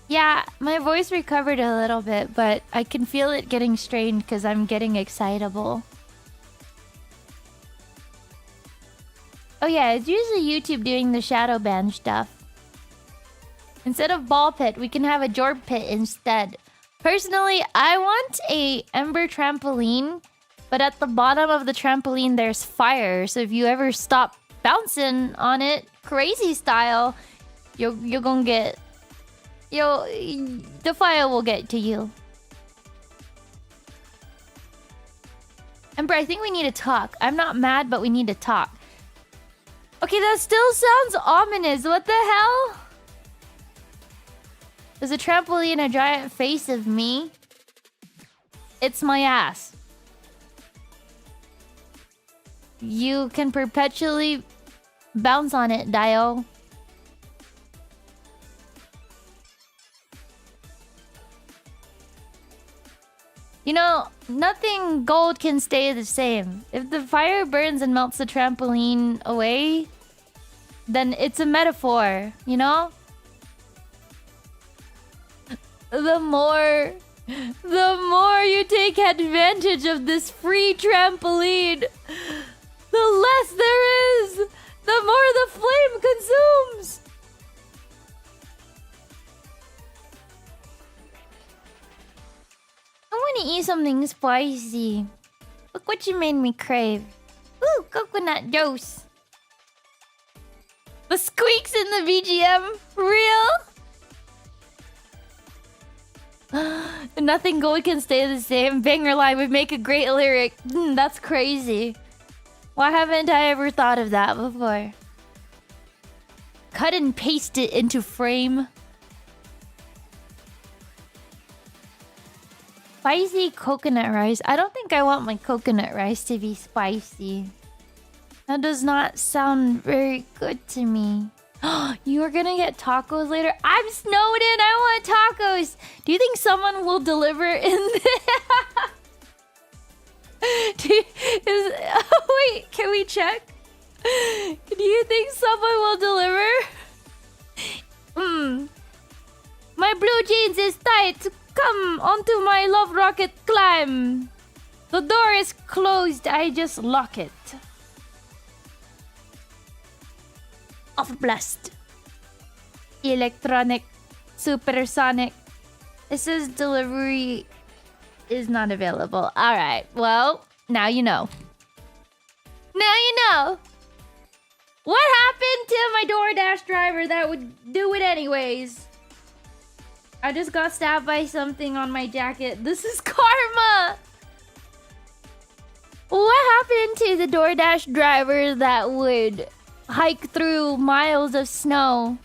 Yeah, my voice recovered a little bit, but I can feel it getting strained because I'm getting excitable. Oh yeah, it's usually YouTube doing the shadow ban stuff. Instead of ball pit, we can have a jorb pit instead. Personally, I want a Ember trampoline, but at the bottom of the trampoline there's fire. So if you ever stop bouncing on it, crazy style, you're gonna get... the fire will get to you. Ember, I think we need to talk. I'm not mad, but we need to talk. Okay, that still sounds ominous. What the hell? There's a trampoline, a giant face of me. It's my ass. You can perpetually bounce on it, Dio. You know, nothing gold can stay the same. If the fire burns and melts the trampoline away, then it's a metaphor, you know? The more you take advantage of this free trampoline, the less there is, the more the flame consumes. I want to eat something spicy. Look what you made me crave. Ooh, coconut juice. The squeaks in the BGM, real? Nothing gold can stay the same. Banger line would make a great lyric. That's crazy. Why haven't I ever thought of that before? Cut and paste it into frame. Spicy coconut rice. I don't think I want my coconut rice to be spicy. That does not sound very good to me. You are gonna get tacos later? I'm snowed in. I want tacos. Do you think someone will deliver in wait, can we check? Do you think someone will deliver? My blue jeans is tight. Come onto my love rocket climb. The door is closed. I just lock it. Off blast. Electronic. Supersonic. It says delivery is not available. Alright, well, now you know. Now you know. What happened to my DoorDash driver that would do it anyways? I just got stabbed by something on my jacket. This is karma! What happened to the DoorDash driver that would hike through miles of snow?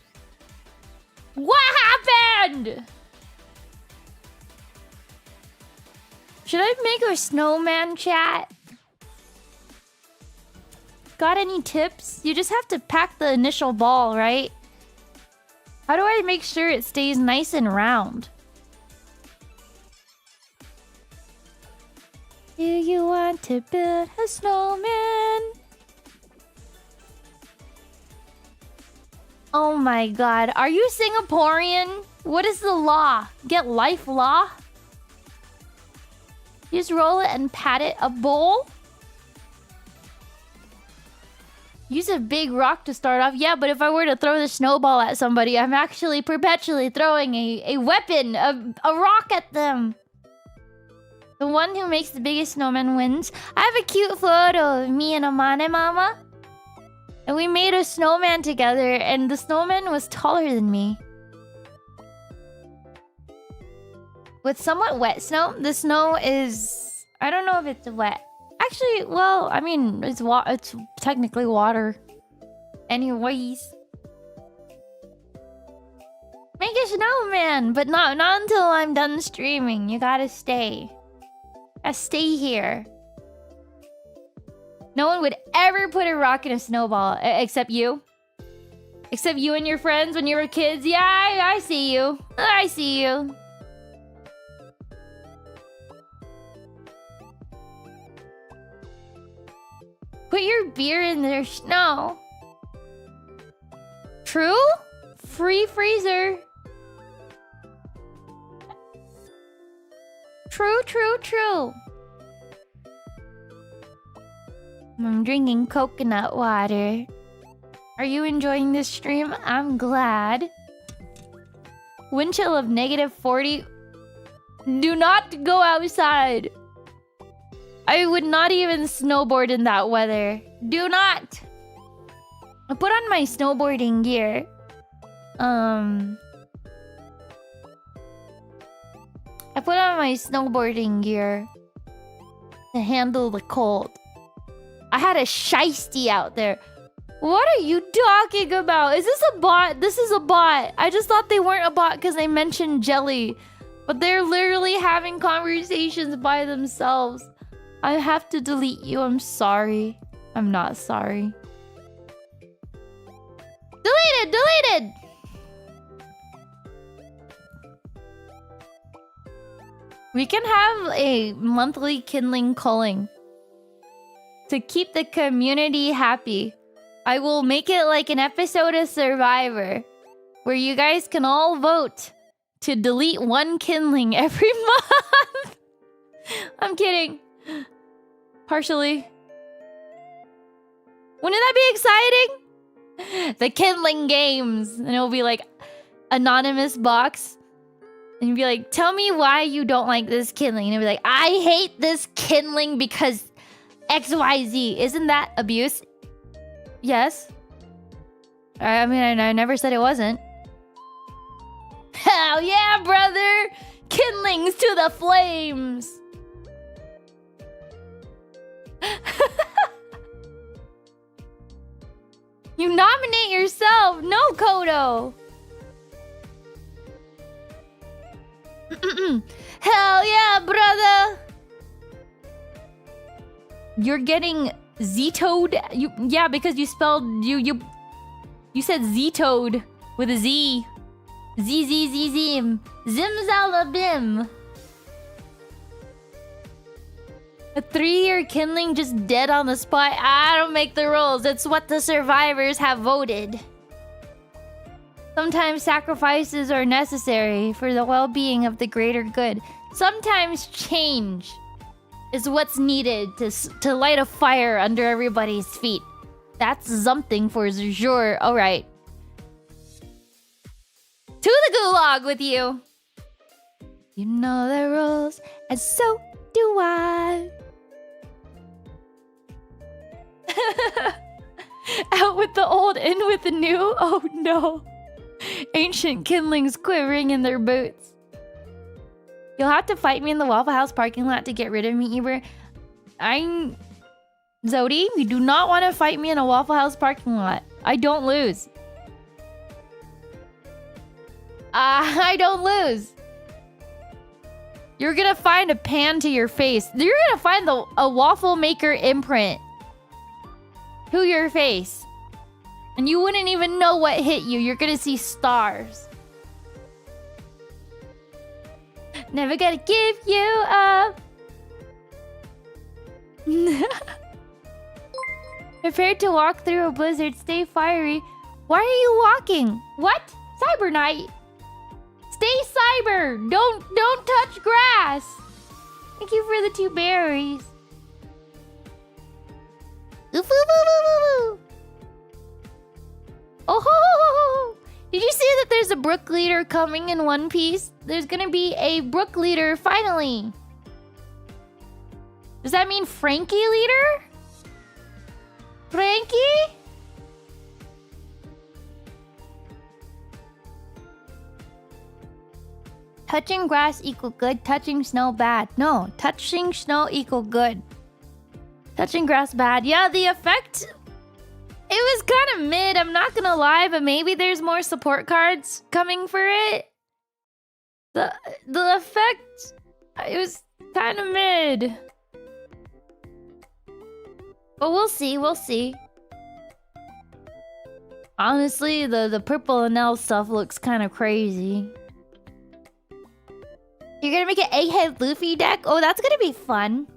What happened? Should I make a snowman chat? Got any tips? You just have to pack the initial ball, right? How do I make sure it stays nice and round? Do you want to build a snowman? Oh my god. Are you Singaporean? What is the law? Get life law? You just roll it and pat it. A bowl? Use a big rock to start off. Yeah, but if I were to throw the snowball at somebody, I'm actually perpetually throwing a weapon, a rock at them. The one who makes the biggest snowman wins. I have a cute photo of me and Amane Mama. And we made a snowman together, and the snowman was taller than me. With somewhat wet snow, the snow is... I don't know if it's wet. Actually, well, I mean, it's technically water. Anyways. Make a snowman, but not until I'm done streaming. You gotta stay. Stay here. No one would ever put a rock in a snowball, except you. Except you and your friends when you were kids. Yeah, I see you. I see you. Put your beer in their snow. True? Free freezer. True, true, true. I'm drinking coconut water. Are you enjoying this stream? I'm glad. Wind chill of -40. Do not go outside. I would not even snowboard in that weather. Do not. I put on my snowboarding gear. I put on my snowboarding gear to handle the cold. I had a shiesty out there. What are you talking about? Is this a bot? This is a bot. I just thought they weren't a bot because they mentioned jelly. But they're literally having conversations by themselves. I have to delete you. I'm sorry. I'm not sorry. Deleted! Deleted! We can have a monthly kindling culling to keep the community happy. I will make it like an episode of Survivor where you guys can all vote to delete one kindling every month. I'm kidding. Partially. Wouldn't that be exciting? The kindling games. And it'll be like anonymous box. And you'd be like, tell me why you don't like this kindling. And it'd be like, I hate this kindling because XYZ. Isn't that abuse? Yes. I mean, I never said it wasn't. Hell yeah, brother! Kindlings to the flames! You nominate yourself! No, Kodo! Hell yeah, brother! You're getting Z-toed? Yeah, because you spelled... You said Z-toed with a Z. Z-Z-Z-Zim. Zimzalabim. A 3-year kindling just dead on the spot. I don't make the rules. It's what the survivors have voted. Sometimes sacrifices are necessary for the well-being of the greater good. Sometimes change is what's needed to light a fire under everybody's feet. That's something for sure. All right. To the gulag with you. You know the rules, and so do I. Out with the old, in with the new. Oh no. Ancient kindlings quivering in their boots. You'll have to fight me in the Waffle House parking lot to get rid of me, Eber. Zodi, you do not want to fight me in a Waffle House parking lot. I don't lose. I don't lose. You're gonna find a pan to your face. You're gonna find a waffle maker imprint to your face. And you wouldn't even know what hit you. You're gonna see stars. Never gonna give you up. Prepare to walk through a blizzard. Stay fiery. Why are you walking? What? Cyber Knight. Stay cyber. Don't touch grass. Thank you for the 2 berries. Oof, oof, oof, oof, oof. Oh ho, ho, ho, ho. Did you see that there's a Brook leader coming in One Piece? There's gonna be a Brook leader finally. Does that mean Frankie leader? Frankie? Touching grass equal good, touching snow bad. No, touching snow equal good. Touching grass bad. Yeah, the effect... It was kind of mid, I'm not gonna lie, but maybe there's more support cards coming for it. The effect... It was kind of mid. But we'll see, we'll see. Honestly, the purple Enel stuff looks kind of crazy. You're gonna make an Egghead Luffy deck? Oh, that's gonna be fun.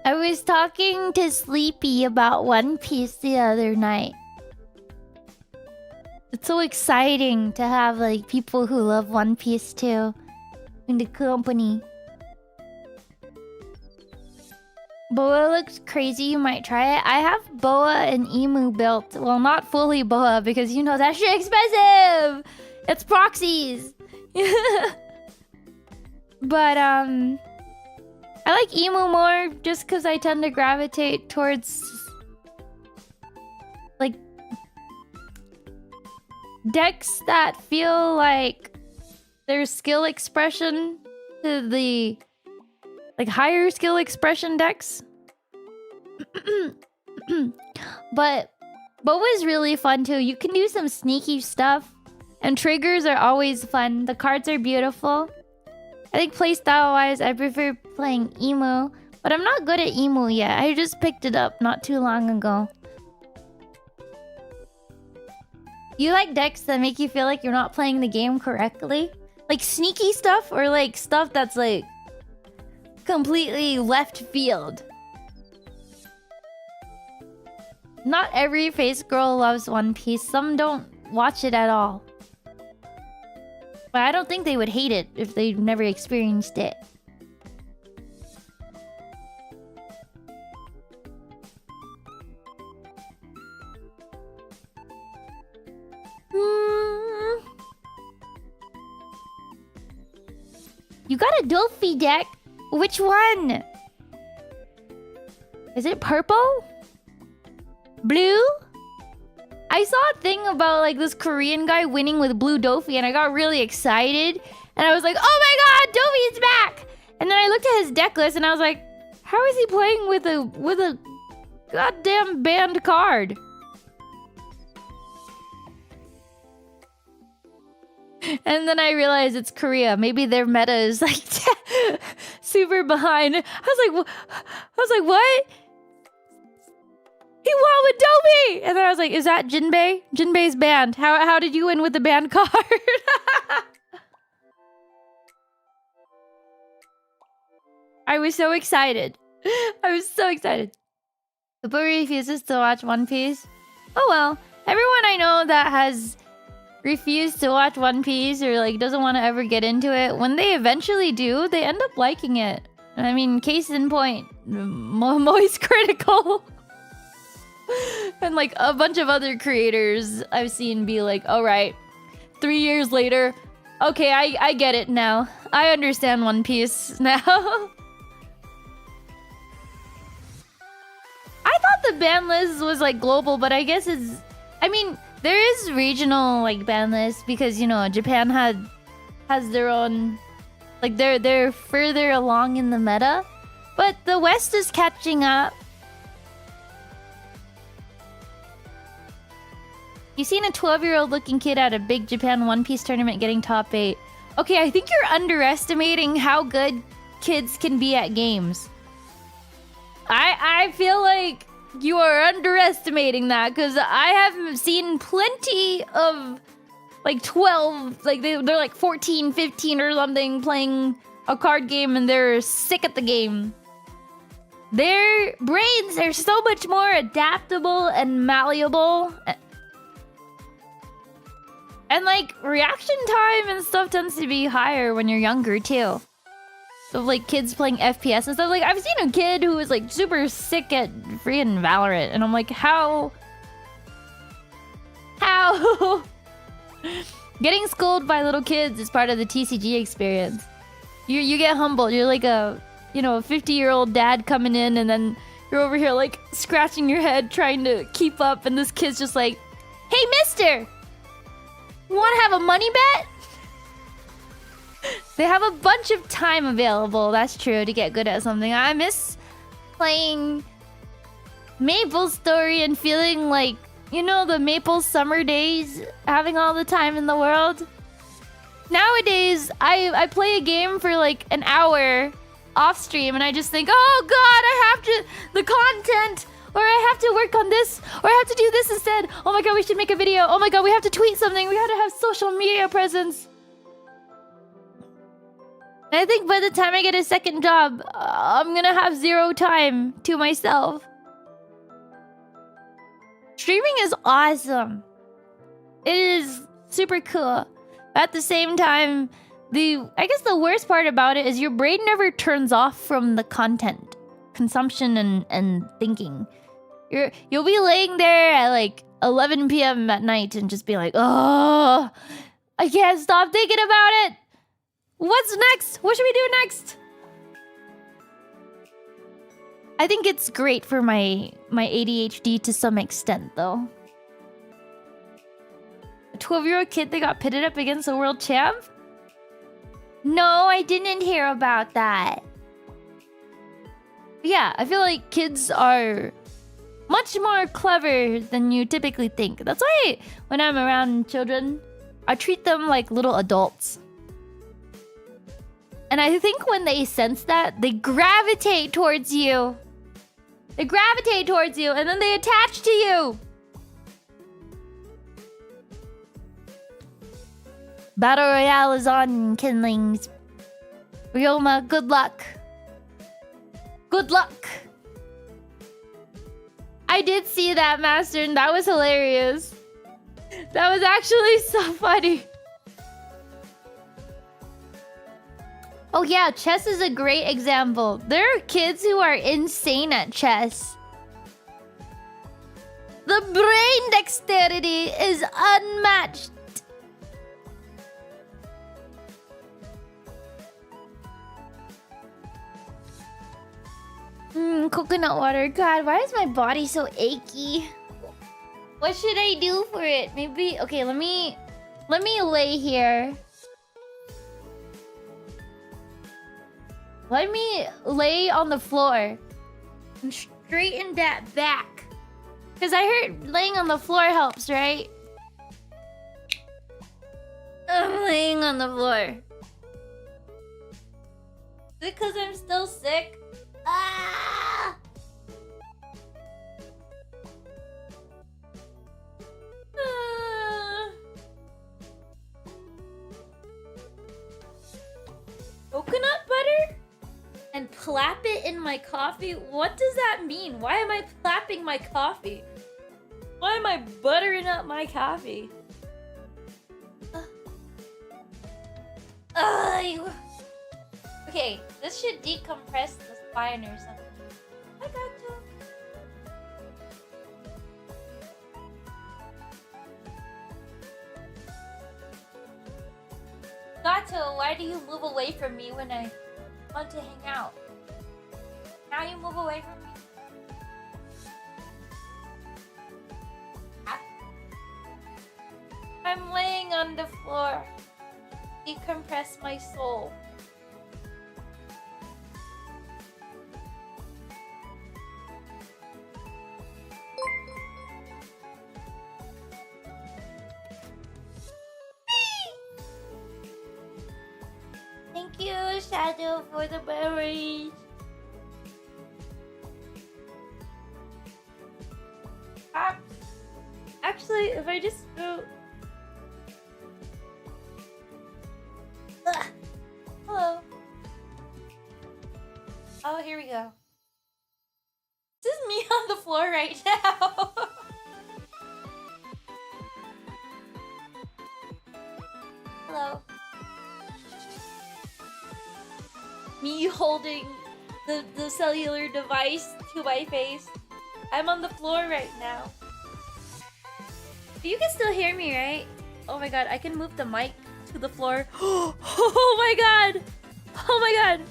I was talking to Sleepy about One Piece the other night. It's so exciting to have like people who love One Piece too in the company. Boa looks crazy, you might try it. I have Boa and Emu built. Well, not fully Boa because you know that shit expensive! It's proxies! But I like Emu more just because I tend to gravitate towards like decks that feel like there's skill expression to the like higher skill expression decks. But Boa's really fun too. You can do some sneaky stuff. And triggers are always fun. The cards are beautiful. I think playstyle wise, I prefer playing Emu. But I'm not good at Emu yet. I just picked it up not too long ago. You like decks that make you feel like you're not playing the game correctly? Like sneaky stuff or like stuff that's like completely left field? Not every face girl loves One Piece. Some don't watch it at all. But I don't think they would hate it if they've never experienced it. You got a Dolphy deck? Which one? Is it purple? Blue? I saw a thing about like this Korean guy winning with blue Dolphy and I got really excited. And I was like, oh my god, Dolphy is back! And then I looked at his deck list and I was like, how is he playing with a goddamn banned card? And then I realized it's Korea. Maybe their meta is like super behind. I was like, what? He won with Dolphy! And then I was like, is that Jinbei? Jinbei's banned. How did you win with the banned card? I was so excited. I was so excited. The boy refuses to watch One Piece. Oh well. Everyone I know that has refused to watch One Piece or like doesn't want to ever get into it, when they eventually do, they end up liking it. I mean, case in point, Moist Critical. And like a bunch of other creators I've seen be like, all right, 3 years later, okay, I get it now. I understand One Piece now. I thought the ban list was like global, but I guess it's... I mean, there is regional like ban lists because, you know, Japan has their own... Like they're further along in the meta. But the West is catching up. You seen a 12-year-old looking kid at a big Japan One Piece tournament getting top 8. Okay, I think you're underestimating how good kids can be at games. I feel like You are underestimating that, because I have seen plenty of like 12, like they're like 14, 15 or something playing a card game and they're sick at the game. Their brains are so much more adaptable and malleable. And like reaction time and stuff tends to be higher when you're younger too. So like kids playing FPS and stuff. Like I've seen a kid who was like super sick at freaking Valorant, and I'm like, how? Getting schooled by little kids is part of the TCG experience. You get humbled. You're like a 50-year-old dad coming in, and then you're over here like scratching your head trying to keep up, and this kid's just like, "Hey, mister, want to have a money bet?" They have a bunch of time available, that's true, to get good at something. I miss playing Maple Story and feeling like, the Maple summer days, having all the time in the world. Nowadays, I play a game for like an hour off stream and I just think, oh god, I have to, the content, or I have to work on this, or I have to do this instead. Oh my god, we should make a video. Oh my god, we have to tweet something. We have to have social media presence. And I think by the time I get a second job, I'm gonna have zero time to myself. Streaming is awesome. It is super cool. At the same time, I guess the worst part about it is your brain never turns off from the content consumption and thinking. You'll be laying there at like 11 p.m. at night and just be like, oh, I can't stop thinking about it. What's next? What should we do next? I think it's great for my ADHD to some extent, though. A 12-year-old kid that got pitted up against a world champ? No, I didn't hear about that. Yeah, I feel like kids are much more clever than you typically think. That's why when I'm around children, I treat them like little adults. And I think when they sense that, they gravitate towards you. They gravitate towards you, and then they attach to you. Battle Royale is on, Kinlings. Ryoma, good luck. Good luck. I did see that, Master, and that was hilarious. That was actually so funny. Oh yeah, chess is a great example. There are kids who are insane at chess. The brain dexterity is unmatched. Coconut water. God, why is my body so achy? What should I do for it? Maybe... Okay, let me lay here. Let me lay on the floor and straighten that back. Because I heard laying on the floor helps, right? I'm laying on the floor. Is it because I'm still sick? Ah! Coconut butter? And plap it in my coffee? What does that mean? Why am I plapping my coffee? Why am I buttering up my coffee? Okay, this should decompress the spine or something. I got you. Gato, why do you move away from me when I want to hang out? Now you move away from me. I'm laying on the floor. Decompress my soul. Thank you, Shadow, for the berries. Actually, if I just go... Ugh. Hello. Oh, here we go. This is me on the floor right now. Hello. Me holding the cellular device to my face. I'm on the floor right now. You can still hear me, right? Oh my god, I can move the mic to the floor. Oh my god! Oh my god!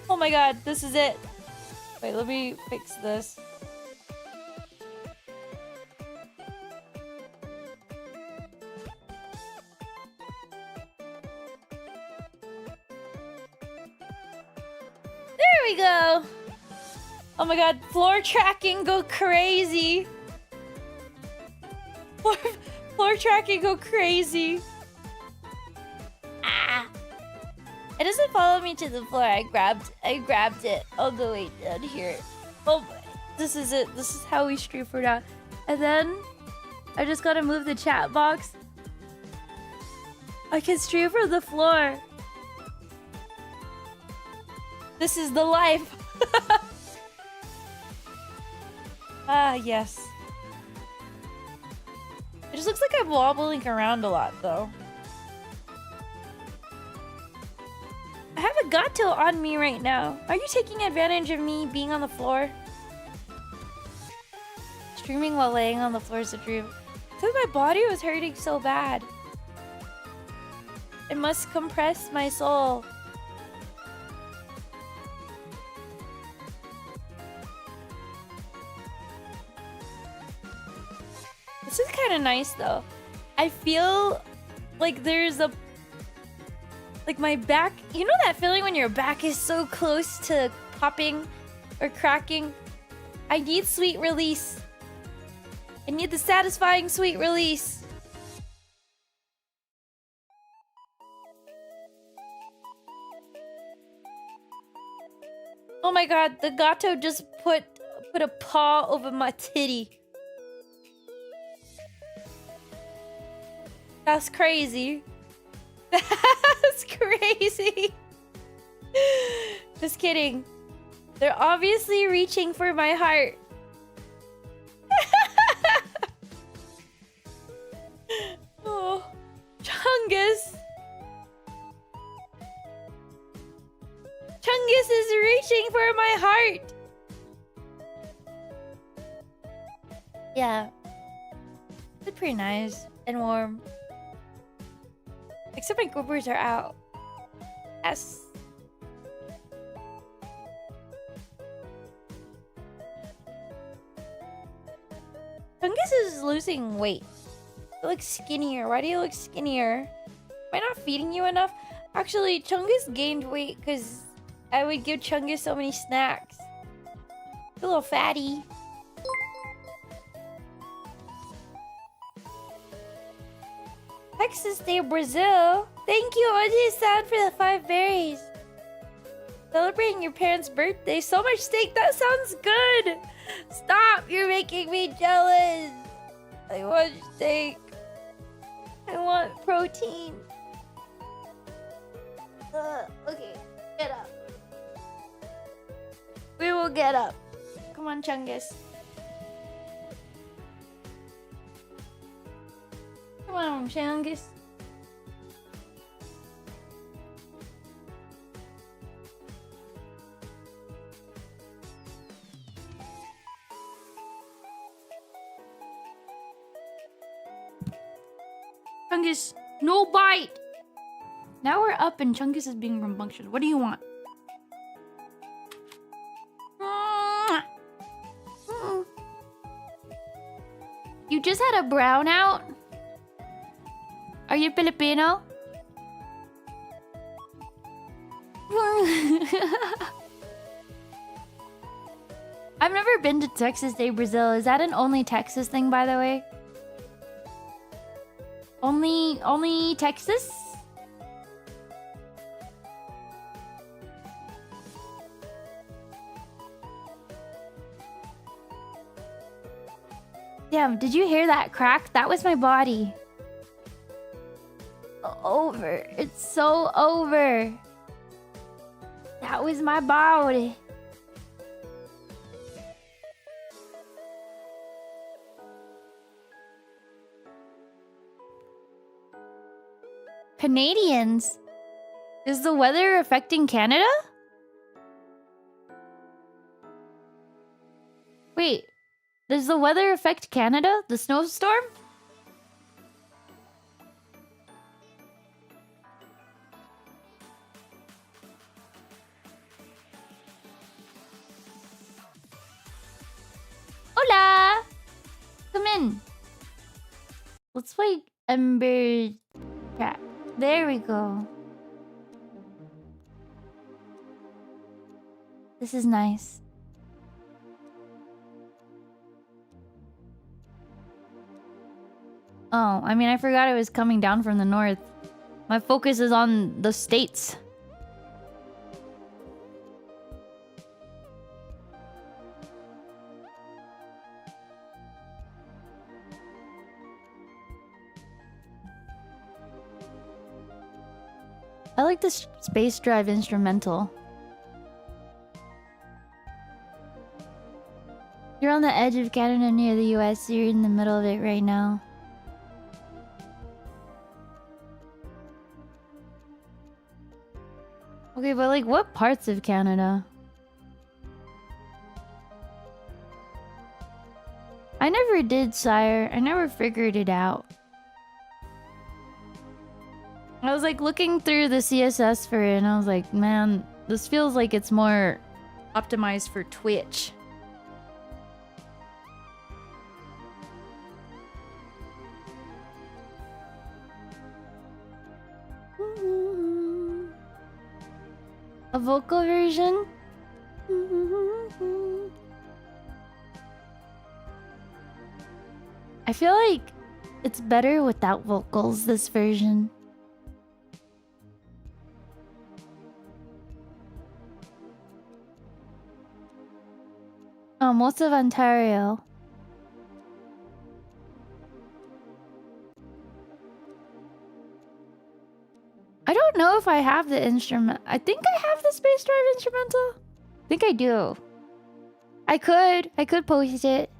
Oh my god, this is it. Wait, let me fix this. There we go! Oh my god, floor tracking go crazy! Floor tracking go crazy! Ah! It doesn't follow me to the floor. I grabbed it all the way down here. Oh, this is it. This is how we stream for now. And then I just gotta move the chat box. I can stream from the floor. This is the life. Ah, yes. It just looks like I'm wobbling around a lot, though. I have a gato on me right now. Are you taking advantage of me being on the floor? Streaming while laying on the floor is a dream. Because my body was hurting so bad. It must compress my soul. This is kind of nice though. I feel like there's a... Like my back... You know that feeling when your back is so close to popping or cracking? I need sweet release. I need the satisfying sweet release. Oh my god, the gato just put a paw over my titty. That's crazy. That's crazy. Just kidding. They're obviously reaching for my heart. Oh, Chungus. Chungus is reaching for my heart. Yeah. It's pretty nice and warm. Except my goobers are out. Yes. Chungus is losing weight. He looks skinnier. Why do you look skinnier? Am I not feeding you enough? Actually, Chungus gained weight because I would give Chungus so many snacks. A little fatty. Texas Day, Brazil. Thank you, Oji-san, for the 5 berries. Celebrating your parents' birthday. So much steak. That sounds good. Stop. You're making me jealous. I want steak. I want protein. Okay. Get up. We will get up. Come on, Chungus. Come on, Chungus. Chungus, no bite! Now we're up and Chungus is being rambunctious. What do you want? You just had a brownout? Are you Filipino? I've never been to Texas Day, Brazil. Is that an only Texas thing, by the way? Only Texas? Damn, did you hear that crack? That was my body. Over. It's so over. That was my body. Canadians? Is the weather affecting Canada? Wait, does the weather affect Canada? The snowstorm? Hola! Come in. Let's play Ember chat. There we go. This is nice. Oh, I mean, I forgot it was coming down from the north. My focus is on the states. I like this space drive instrumental. You're on the edge of Canada near the US. You're in the middle of it right now. Okay, but like what parts of Canada? I never did, sire. I never figured it out. I was like looking through the CSS for it and I was like, man, this feels like it's more optimized for Twitch. A vocal version? I feel like it's better without vocals, this version. Oh, most of Ontario. I don't know if I have the instrument. I think I have the space drive instrumental. I think I do. I could post it.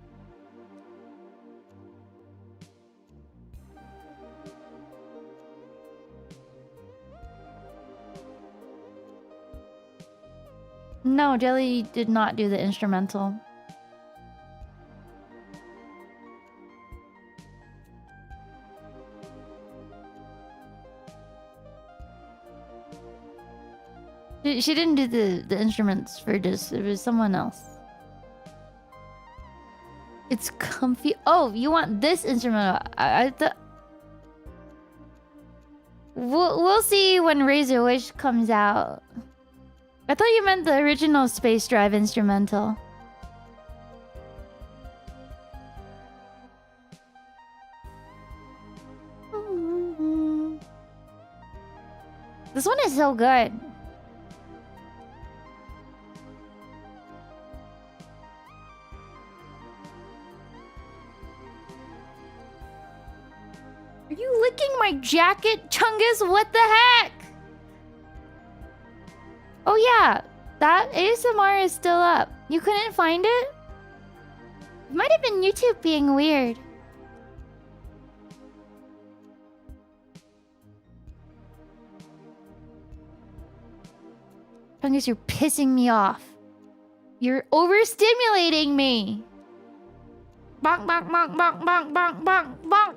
No, Jelly did not do the instrumental. She didn't do the instruments for this. It was someone else. It's comfy. Oh, you want this instrument? I thought... We'll see when Razor Wish comes out. I thought you meant the original space drive instrumental. This one is so good. Are you licking my jacket, Chungus? What the heck? Oh yeah, that ASMR is still up. You couldn't find it? It might have been YouTube being weird. Chungus, you're pissing me off. You're overstimulating me. Bonk, bonk, bonk, bonk, bonk, bonk, bonk, bonk.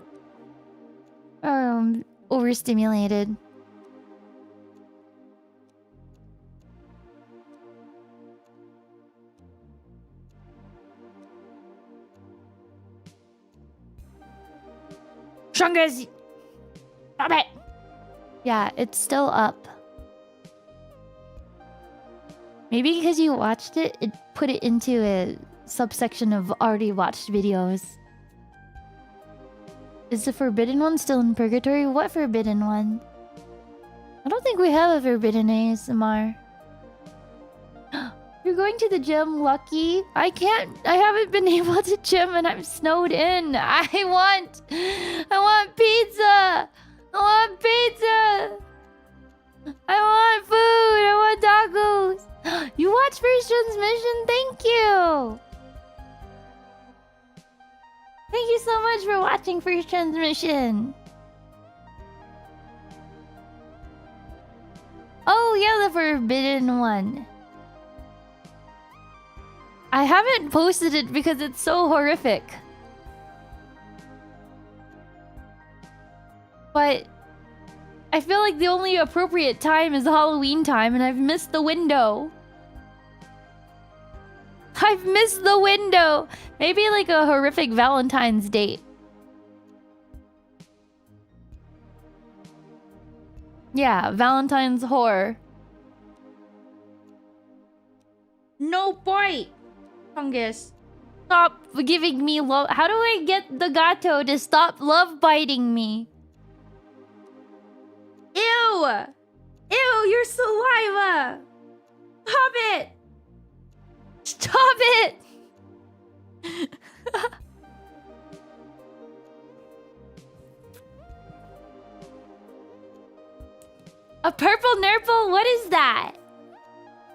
Overstimulated. Chungus! Stop it! Yeah, it's still up. Maybe because you watched it, it put it into a subsection of already watched videos. Is the forbidden one still in purgatory? What forbidden one? I don't think we have a forbidden ASMR. You're going to the gym, Lucky? I haven't been able to gym and I'm snowed in. I want pizza. I want pizza. I want food. I want tacos. You watched first transmission? Thank you. Thank you so much for watching first transmission. Oh yeah, the forbidden one. I haven't posted it because it's so horrific. But I feel like the only appropriate time is Halloween time and I've missed the window. I've missed the window. Maybe like a horrific Valentine's date. Yeah, Valentine's horror. No bite. Fungus. Stop giving me love. How do I get the gato to stop love biting me? Ew! Ew, your saliva! Stop it! Stop it! A purple nurple? What is that?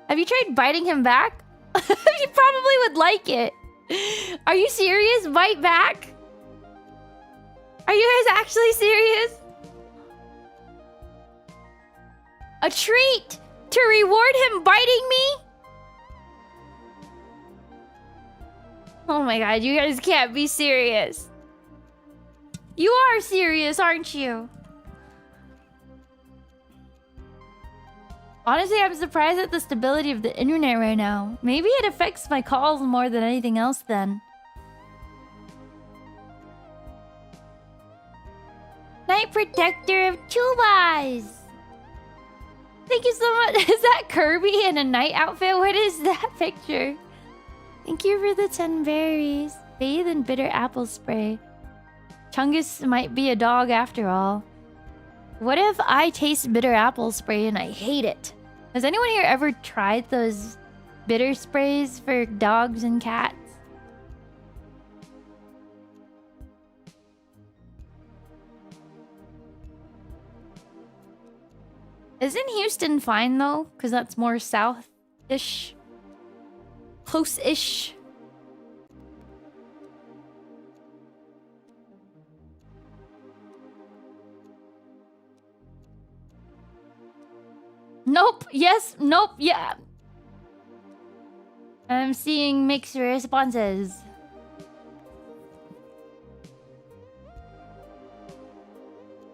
Have you tried biting him back? You probably would like it. Are you serious? Bite back? Are you guys actually serious? A treat to reward him biting me? Oh my god, you guys can't be serious. You are serious, aren't you? Honestly, I'm surprised at the stability of the internet right now. Maybe it affects my calls more than anything else then. Night Protector of Chubas! Thank you so much. Is that Kirby in a night outfit? What is that picture? Thank you for the 10 berries. Bathe in bitter apple spray. Chungus might be a dog after all. What if I taste bitter apple spray and I hate it? Has anyone here ever tried those bitter sprays for dogs and cats? Isn't Houston fine though? Because that's more south-ish. Close-ish. Nope. Yes. Nope. Yeah. I'm seeing mixed responses.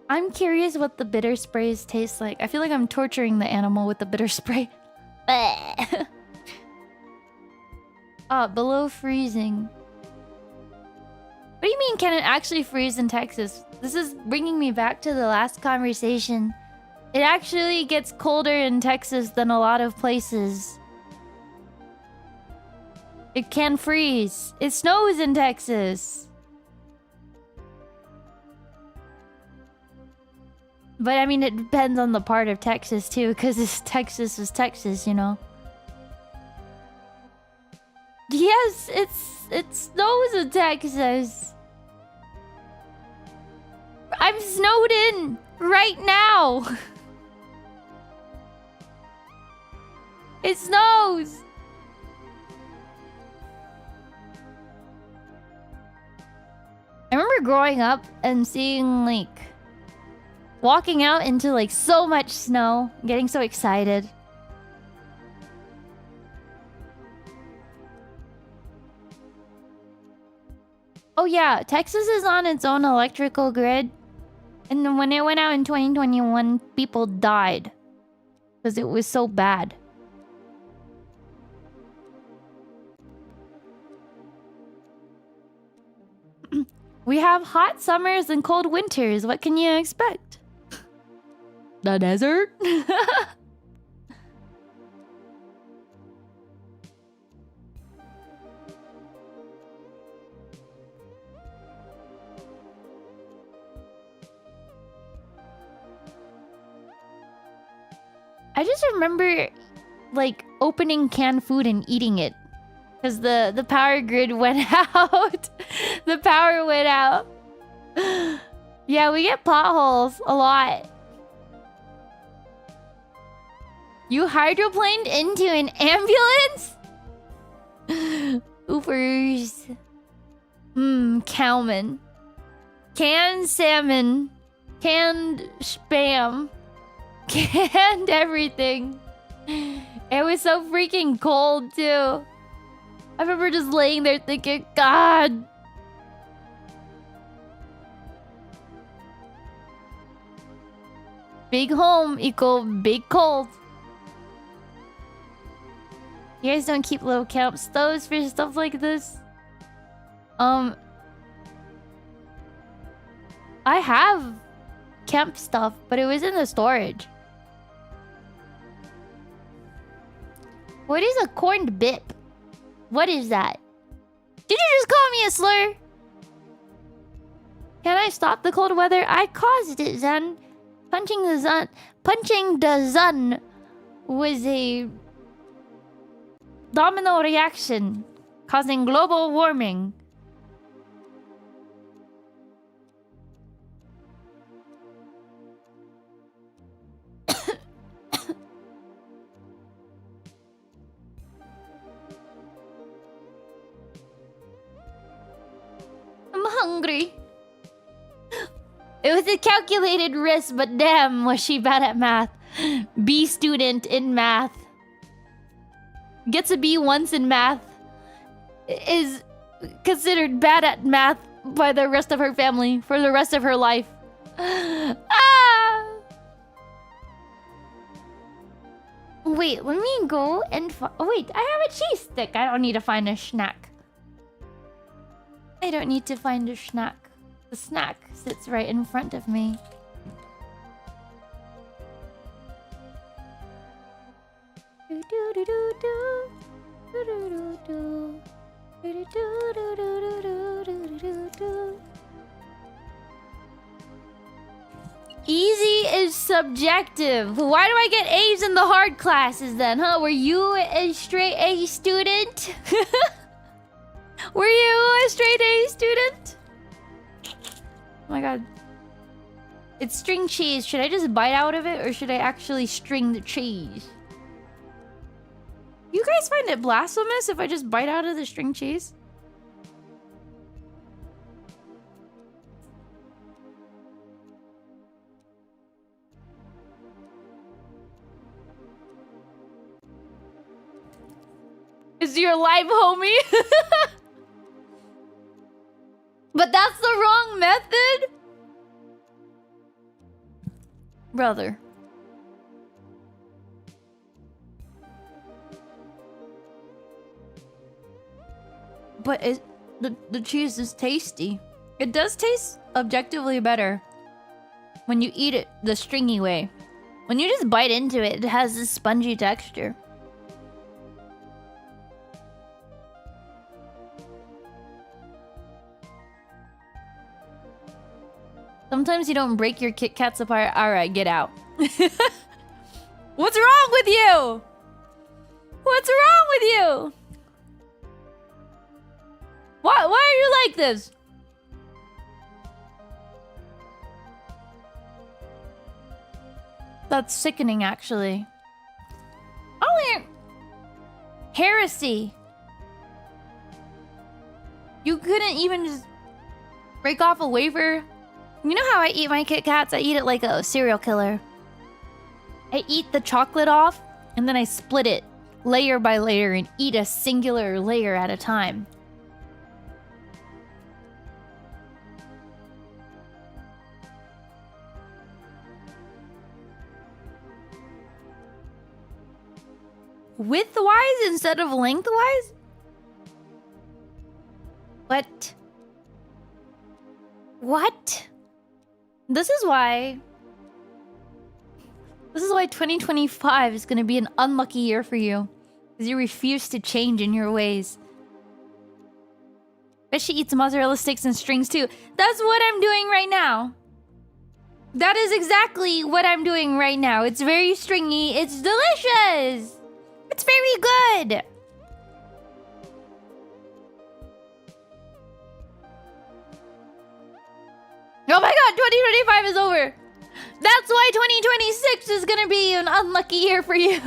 I'm curious what the bitter sprays taste like. I feel like I'm torturing the animal with the bitter spray. Below freezing. What do you mean, can it actually freeze in Texas? This is bringing me back to the last conversation. It actually gets colder in Texas than a lot of places. It can freeze. It snows in Texas. But I mean, it depends on the part of Texas too, because Texas is Texas, you know. Yes, it snows in Texas. I'm snowed in right now. It snows. I remember growing up and seeing like walking out into like so much snow, getting so excited. Oh yeah, Texas is on its own electrical grid. And then when it went out in 2021, people died. Because it was so bad. We have hot summers and cold winters. What can you expect? The desert? I just remember like opening canned food and eating it. Because the power grid went out. The power went out. Yeah, we get potholes a lot. You hydroplaned into an ambulance? Oopers. Cowman. Canned salmon. Canned spam. Canned everything. It was so freaking cold, too. I remember just laying there thinking, God. Big home equal big cold. You guys don't keep little camp stoves for stuff like this? I have camp stuff, but it was in the storage. What is a corned bip? What is that? Did you just call me a slur? Can I stop the cold weather? I caused it, Zen. Punching the sun was a domino reaction, causing global warming. I'm hungry. It was a calculated risk, but damn, was she bad at math. B student in math. Gets a B once in math. Is considered bad at math by the rest of her family for the rest of her life. Ah! Wait, let me go and oh, wait, I have a cheese stick. I don't need to find a snack. I don't need to find a snack. The snack sits right in front of me. Easy is subjective. Why do I get A's in the hard classes then, huh? Were you a straight A student? Were you a straight A student? Oh my god. It's string cheese. Should I just bite out of it or should I actually string the cheese? You guys find it blasphemous if I just bite out of the string cheese? Is your life, homie? But that's the wrong method? Brother. But the cheese is tasty. It does taste objectively better when you eat it the stringy way. When you just bite into it, it has this spongy texture. Sometimes you don't break your Kit Kats apart. Alright, get out. What's wrong with you? What's wrong with you? Why are you like this? That's sickening, actually. Oh, heresy. You couldn't even just break off a wafer. You know how I eat my Kit Kats? I eat it like a serial killer. I eat the chocolate off, and then I split it layer by layer and eat a singular layer at a time. Widthwise instead of lengthwise? What? What? This is why 2025 is going to be an unlucky year for you. Because you refuse to change in your ways. Bet she eats mozzarella sticks and strings too. That's what I'm doing right now. That is exactly what I'm doing right now. It's very stringy. It's delicious. It's very good. Oh my god, 2025 is over. That's why 2026 is gonna be an unlucky year for you.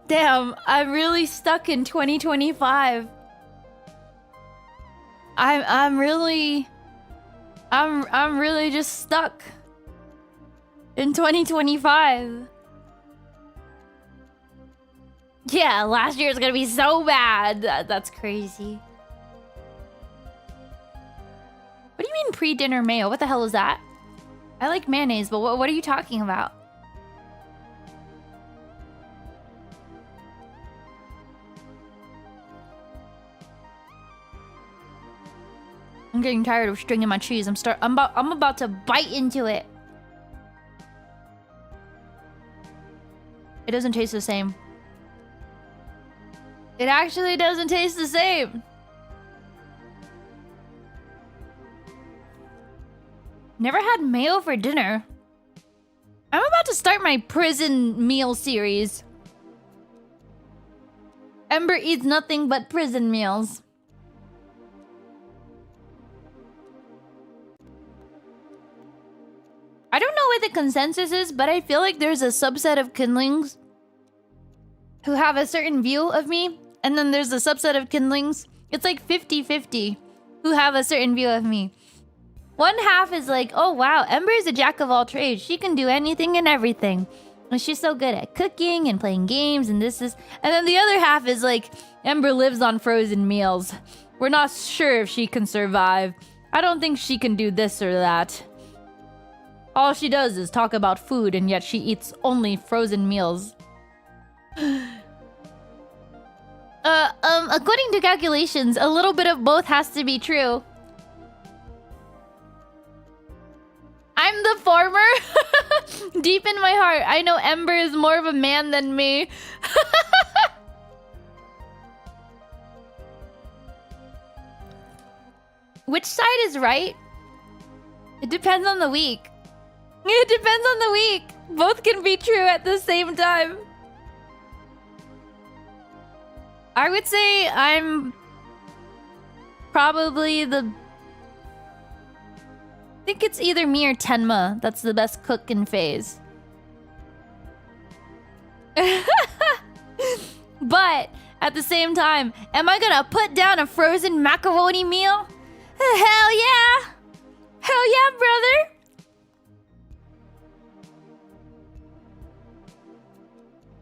Damn, I'm really stuck in 2025. I'm really just stuck in 2025. Yeah, last year is gonna be so bad. That's crazy. What do you mean pre-dinner mayo? What the hell is that? I like mayonnaise, but what are you talking about? I'm getting tired of stringing my cheese. I'm about to bite into it. It doesn't taste the same. It actually doesn't taste the same. Never had mayo for dinner. I'm about to start my prison meal series. Ember eats nothing but prison meals. I don't know what the consensus is, but I feel like there's a subset of kindlings who have a certain view of me, and then there's a subset of kindlings. It's like 50-50 who have a certain view of me. One half is like, oh wow, Ember is a jack of all trades. She can do anything and everything. And she's so good at cooking and playing games and this is... And then the other half is like, Ember lives on frozen meals. We're not sure if she can survive. I don't think she can do this or that. All she does is talk about food, and yet she eats only frozen meals. According to calculations, a little bit of both has to be true. I'm the former. Deep in my heart, I know Ember is more of a man than me. Which side is right? It depends on the week. It depends on the week. Both can be true at the same time. I would say I'm probably the... I think it's either me or Tenma that's the best cook in phase. But at the same time, am I gonna put down a frozen macaroni meal? Hell yeah! Hell yeah, brother!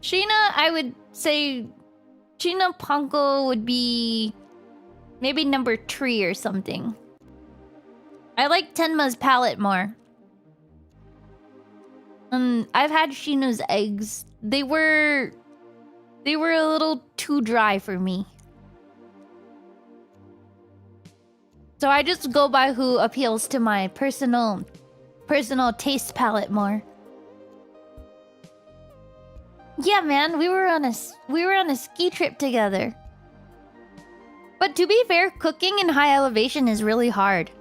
Sheena, I would say... Sheena Panko would be... maybe number 3 or something. I like Tenma's palette more. I've had Sheena's eggs. They were a little too dry for me. So I just go by who appeals to my personal taste palette more. Yeah, man, we were on a ski trip together. But to be fair, cooking in high elevation is really hard.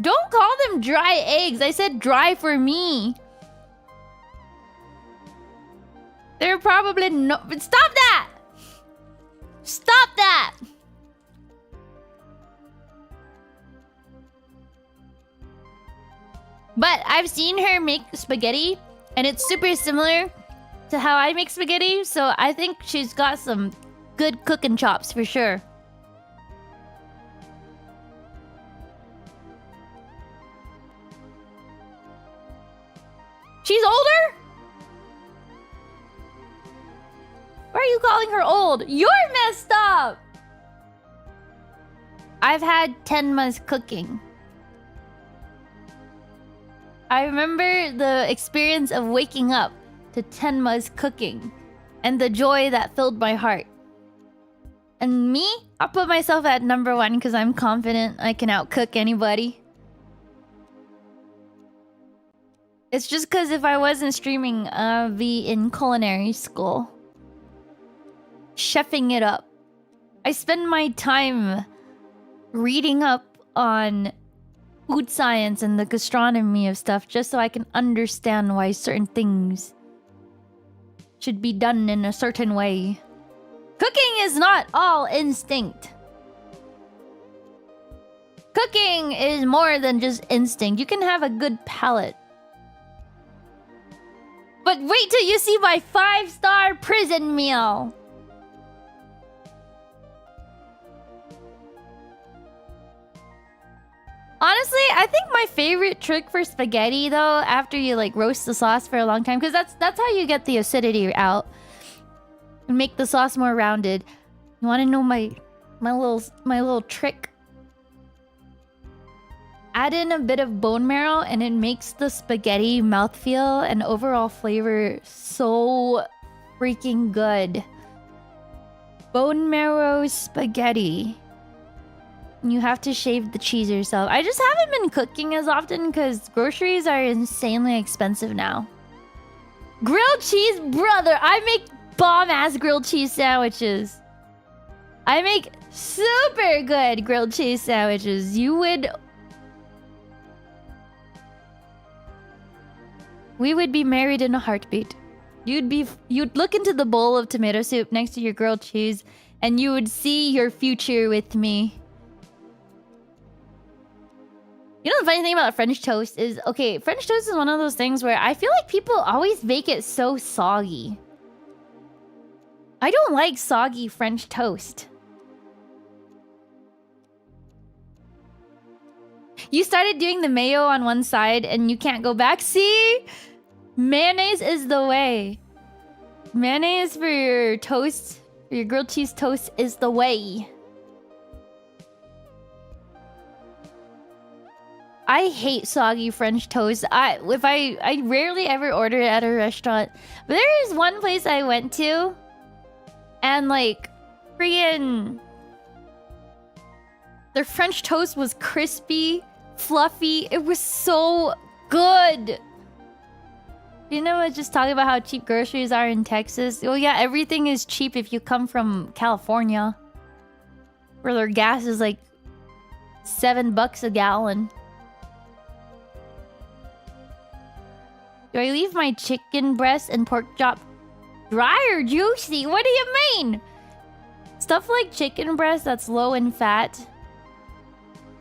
Don't call them dry eggs. I said dry for me. They're probably no... Stop that! Stop that! But I've seen her make spaghetti, and it's super similar to how I make spaghetti, so I think she's got some good cooking chops for sure. She's older? Why are you calling her old? You're messed up! I've had Tenma's cooking. I remember the experience of waking up to Tenma's cooking and the joy that filled my heart. And me, I'll put myself at number 1 because I'm confident I can outcook anybody. It's just because if I wasn't streaming, I'd be in culinary school. Chefing it up. I spend my time reading up on food science and the gastronomy of stuff just so I can understand why certain things should be done in a certain way. Cooking is not all instinct. Cooking is more than just instinct. You can have a good palate. But wait till you see my 5-star prison meal. Honestly, I think my favorite trick for spaghetti, though, after you like roast the sauce for a long time, because that's how you get the acidity out and make the sauce more rounded. You want to know my little trick? Add in a bit of bone marrow, and it makes the spaghetti mouthfeel and overall flavor so freaking good. Bone marrow spaghetti. You have to shave the cheese yourself. I just haven't been cooking as often because groceries are insanely expensive now. Grilled cheese, brother! I make bomb-ass grilled cheese sandwiches. I make super good grilled cheese sandwiches. You would... We would be married in a heartbeat. You'd look into the bowl of tomato soup next to your grilled cheese, and you would see your future with me. You know the funny thing about French toast is, okay, French toast is one of those things where I feel like people always make it so soggy. I don't like soggy French toast. You started doing the mayo on one side and you can't go back. See? Mayonnaise is the way. Mayonnaise for your toast, for your grilled cheese toast is the way. I hate soggy French toast. I rarely ever order it at a restaurant. But there is one place I went to, and like, freaking, their French toast was crispy, fluffy. It was so good. You know, I was just talking about how cheap groceries are in Texas. Oh yeah, everything is cheap if you come from California, where their gas is like $7 a gallon. Do I leave my chicken breast and pork chop dry or juicy? What do you mean? Stuff like chicken breast that's low in fat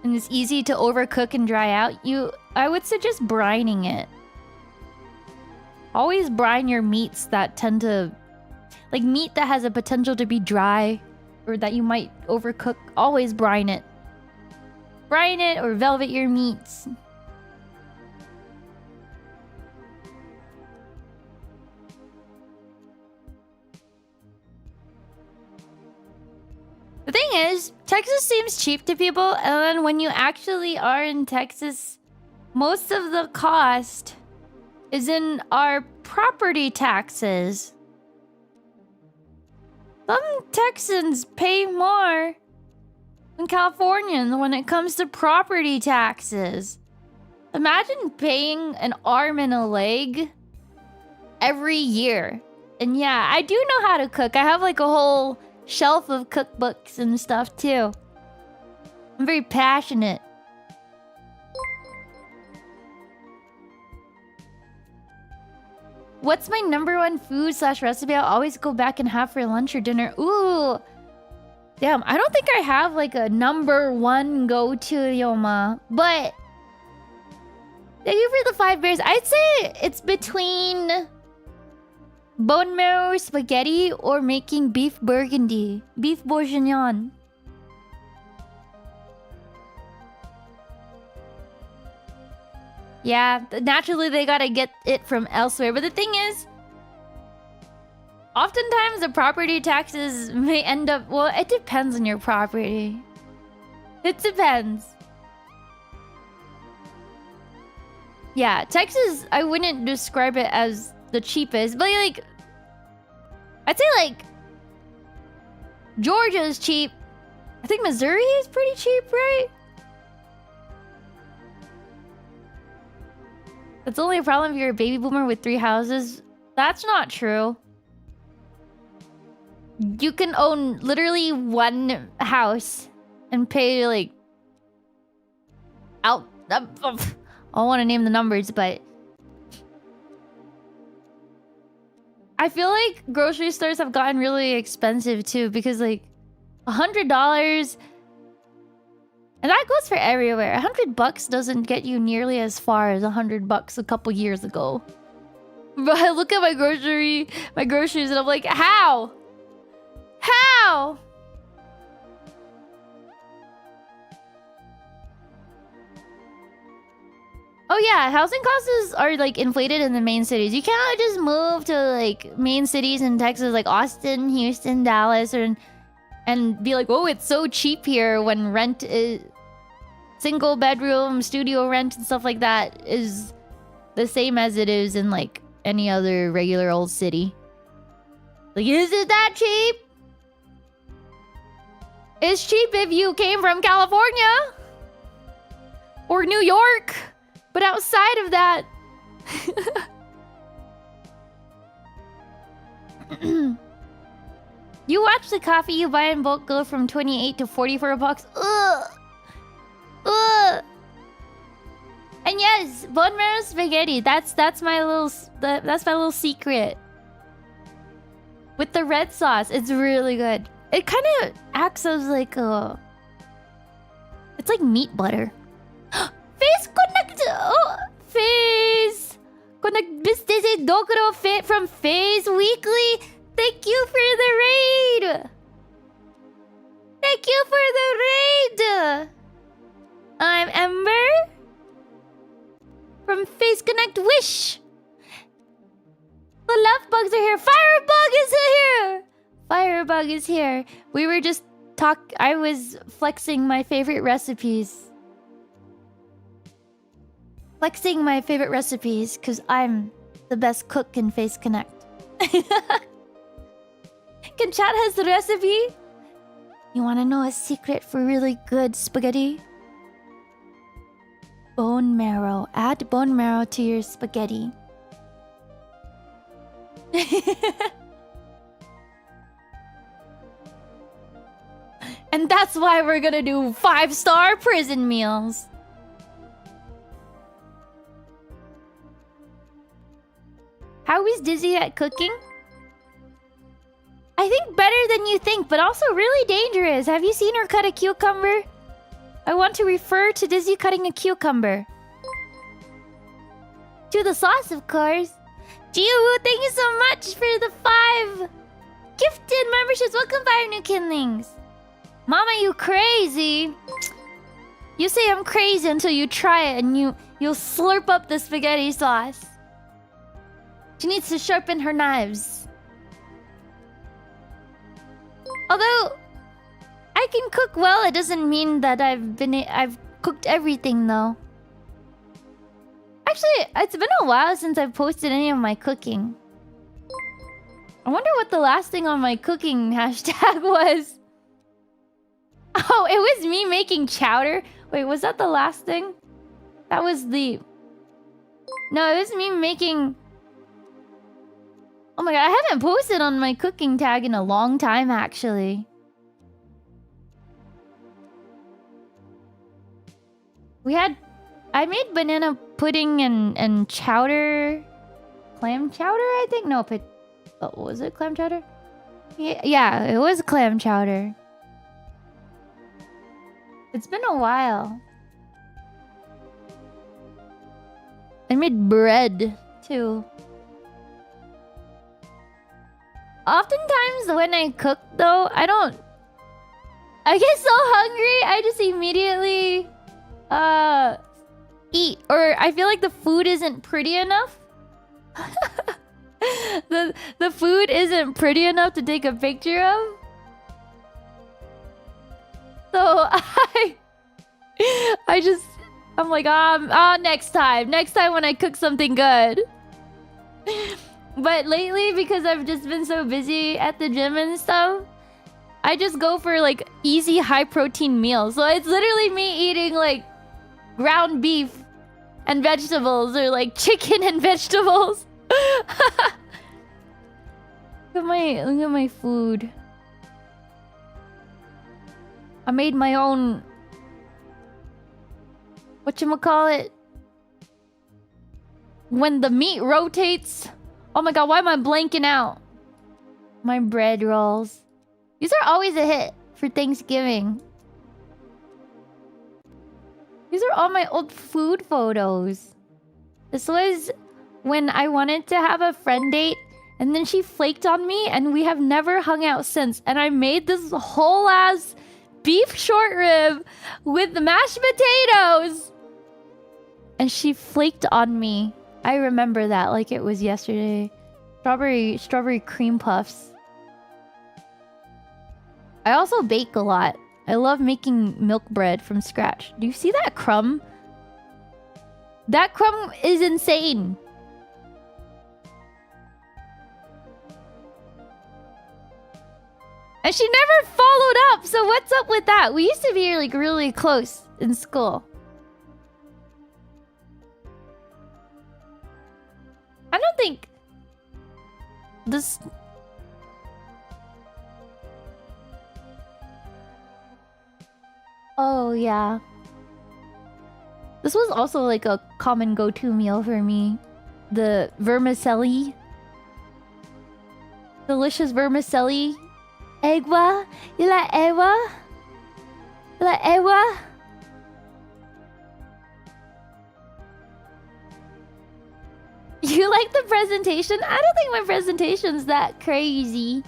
and is easy to overcook and dry out, I would suggest brining it. Always brine your meats that tend to... Like meat that has a potential to be dry or that you might overcook. Always brine it. Brine it or velvet your meats. The thing is, Texas seems cheap to people, and then when you actually are in Texas, most of the cost is in our property taxes. Some Texans pay more than Californians when it comes to property taxes. Imagine paying an arm and a leg every year. And yeah, I do know how to cook. I have like a whole shelf of cookbooks and stuff too. I'm very passionate. What's my #1 food/recipe I'll always go back and have for lunch or dinner? Ooh. Damn, I don't think I have like a #1 go-to, Yoma. But thank you for the 5 bears. I'd say it's between bone marrow spaghetti or making beef burgundy. Beef bourguignon. Yeah, naturally they gotta get it from elsewhere. But the thing is, oftentimes the property taxes may end up... Well, it depends on your property. It depends. Yeah, Texas, I wouldn't describe it as the cheapest, but like, I'd say like Georgia is cheap. I think Missouri is pretty cheap, right? It's only a problem if you're a baby boomer with 3 houses. That's not true. You can own literally 1 house and pay like out. I don't want to name the numbers, but I feel like grocery stores have gotten really expensive too, because like $100, and that goes for everywhere. $100 doesn't get you nearly as far as $100 a couple years ago. But I look at my groceries and I'm like, how? How? Oh yeah, housing costs are like inflated in the main cities. You cannot just move to like main cities in Texas like Austin, Houston, Dallas, and be like, oh, it's so cheap here when rent is single bedroom, studio rent and stuff like that is the same as it is in like any other regular old city. Like, is it that cheap? It's cheap if you came from California or New York. But outside of that... You watch the coffee you buy in bulk go from 28 to 40 for a box. Ugh! Ugh! And yes, bone marrow spaghetti. That's my little secret. With the red sauce, it's really good. It kind of acts as like a... It's like meat butter. Face connect. Oh, Face connect. This is Dokuro Fit from Face Weekly. Thank you for the raid. Thank you for the raid. I'm Ember from Face Connect Wish. The love bugs are here. Firebug is here. Firebug is here. We were just I was flexing my favorite recipes. Flexing my favorite recipes because I'm the best cook in Face Connect. Can chat has the recipe? You want to know a secret for really good spaghetti? Bone marrow. Add bone marrow to your spaghetti. And that's why we're gonna do 5-star prison meals. How is Dizzy at cooking? I think better than you think, but also really dangerous. Have you seen her cut a cucumber? I want to refer to Dizzy cutting a cucumber. To the sauce, of course. Jiwoo, thank you so much for the 5 gifted memberships. Welcome, 5 new kindlings. Mama, you crazy. You say I'm crazy until you try it and you'll slurp up the spaghetti sauce. She needs to sharpen her knives. Although I can cook well, it doesn't mean that I've cooked everything though. Actually, it's been a while since I've posted any of my cooking. I wonder what the last thing on my cooking hashtag was. Oh, it was me making chowder. Wait, was that the last thing? That was the... No, it was me making... Oh my god, I haven't posted on my cooking tag in a long time, actually. I made banana pudding and chowder... Clam chowder, I think? No, was it clam chowder? Yeah, it was clam chowder. It's been a while. I made bread, too. Oftentimes, when I cook, though, I get so hungry, I just immediately... eat. Or I feel like the food isn't pretty enough. The food isn't pretty enough to take a picture of. So I'm like, next time when I cook something good. But lately, because I've just been so busy at the gym and stuff, I just go for like easy high protein meals. So it's literally me eating like ground beef and vegetables, or like chicken and vegetables. Look at my food. I made my own whatchamacallit, when the meat rotates. Oh my god, why am I blanking out? My bread rolls. These are always a hit for Thanksgiving. These are all my old food photos. This was when I wanted to have a friend date, and then she flaked on me, and we have never hung out since. And I made this whole ass beef short rib with the mashed potatoes, and she flaked on me. I remember that like it was yesterday. Strawberry cream puffs. I also bake a lot. I love making milk bread from scratch. Do you see that crumb? That crumb is insane. And she never followed up, so what's up with that? We used to be like really close in school. I don't think this... Oh, yeah. This was also like a common go-to meal for me. The vermicelli. Delicious vermicelli. Egwa? You like egwa? You like egwa? You like the presentation? I don't think my presentation's that crazy.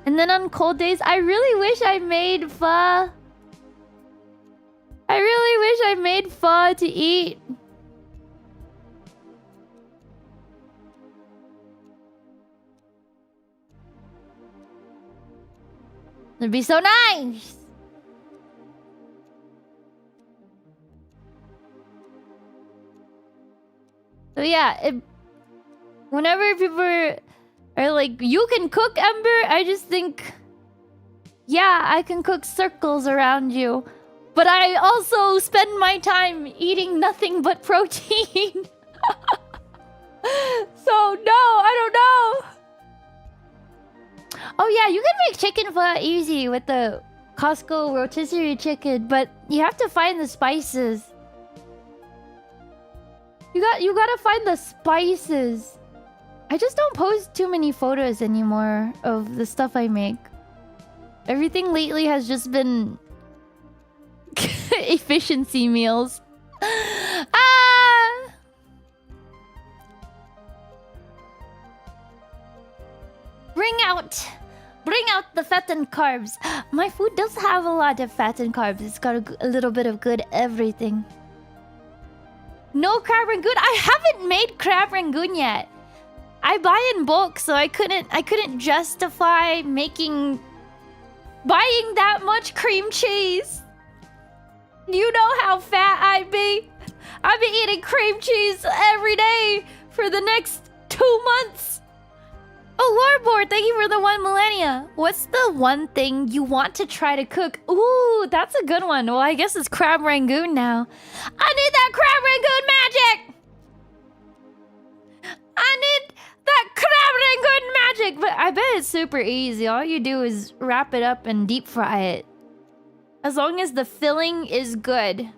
And then on cold days, I really wish I made pho. I really wish I made pho to eat. It'd be so nice. So yeah, whenever people are like, you can cook, Ember, I just think, yeah, I can cook circles around you. But I also spend my time eating nothing but protein. So no, I don't know. Oh yeah, you can make chicken pho easy with the Costco rotisserie chicken, but you have to find the spices. You gotta find the spices. I just don't post too many photos anymore of the stuff I make. Everything lately has just been efficiency meals. Ah! Bring out the fat and carbs. My food does have a lot of fat and carbs. It's got a little bit of good everything. No crab rangoon. I haven't made crab rangoon yet. I buy in bulk, so I couldn't justify buying that much cream cheese. You know how fat I'd be. I'd be eating cream cheese every day for the next 2 months. Oh, Lordboard, thank you for the 1 millennia. What's the one thing you want to try to cook? Ooh, that's a good one. Well, I guess it's crab rangoon now. I need that crab rangoon magic! I need that crab rangoon magic! But I bet it's super easy. All you do is wrap it up and deep fry it. As long as the filling is good.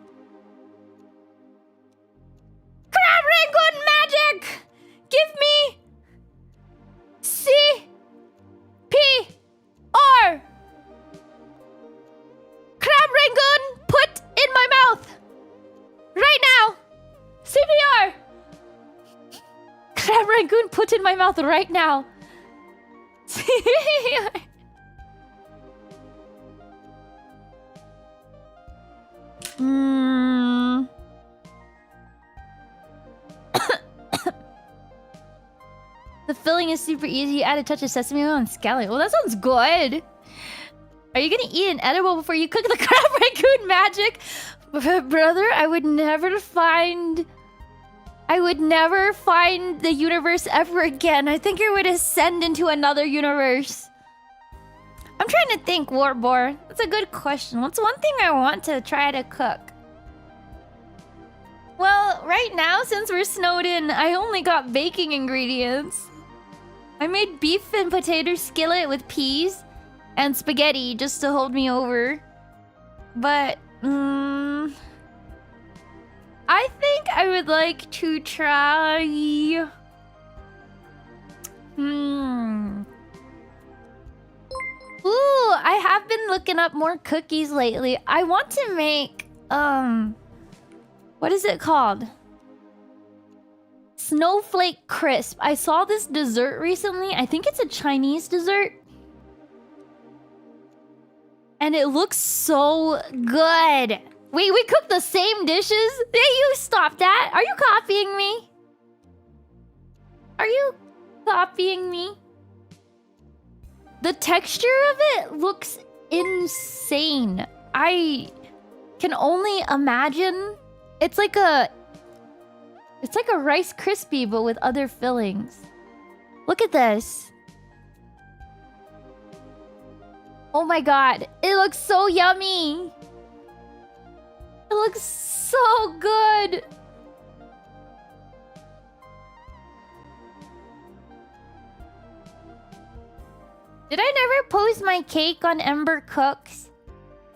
Crab rangoon magic! Give me... CPR! Crab rangoon, put in my mouth! Right now! CPR! Crab rangoon, put in my mouth right now! The filling is super easy. You add a touch of sesame oil and scallion. Well, that sounds good. Are you gonna eat an edible before you cook the crab rangoon magic? Brother, I would never find the universe ever again. I think it would ascend into another universe. I'm trying to think, Warbor. That's a good question. What's one thing I want to try to cook? Well, right now, since we're snowed in, I only got baking ingredients. I made beef and potato skillet with peas and spaghetti just to hold me over. But I think I would like to try... Ooh, I have been looking up more cookies lately. I want to make, what is it called? Snowflake crisp. I saw this dessert recently. I think it's a Chinese dessert. And it looks so good. Wait, we cooked the same dishes? Hey, you stop that. Are you copying me? Are you copying me? The texture of it looks insane. I can only imagine. It's like a Rice Krispie, but with other fillings. Look at this. Oh my god. It looks so yummy. It looks so good. Did I never post my cake on Ember Cooks?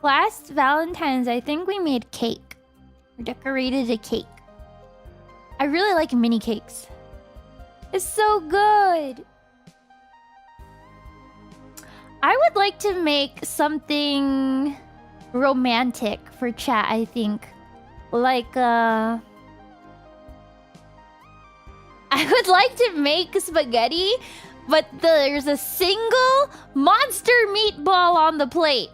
Last Valentine's, I think we made cake. We decorated a cake. I really like mini cakes. It's so good. I would like to make something romantic for chat, I think. Like, I would like to make spaghetti, but there's a single monster meatball on the plate.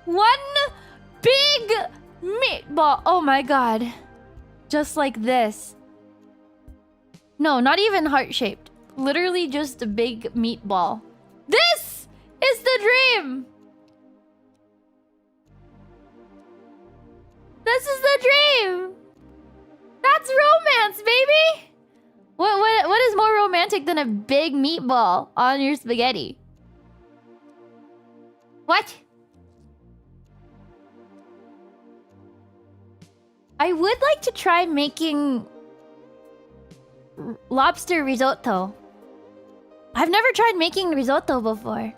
One big meatball. Oh my god. Just like this. No, not even heart-shaped. Literally just a big meatball. This is the dream. This is the dream. That's romance, baby. What is more romantic than a big meatball on your spaghetti? What? I would like to try making lobster risotto. I've never tried making risotto before.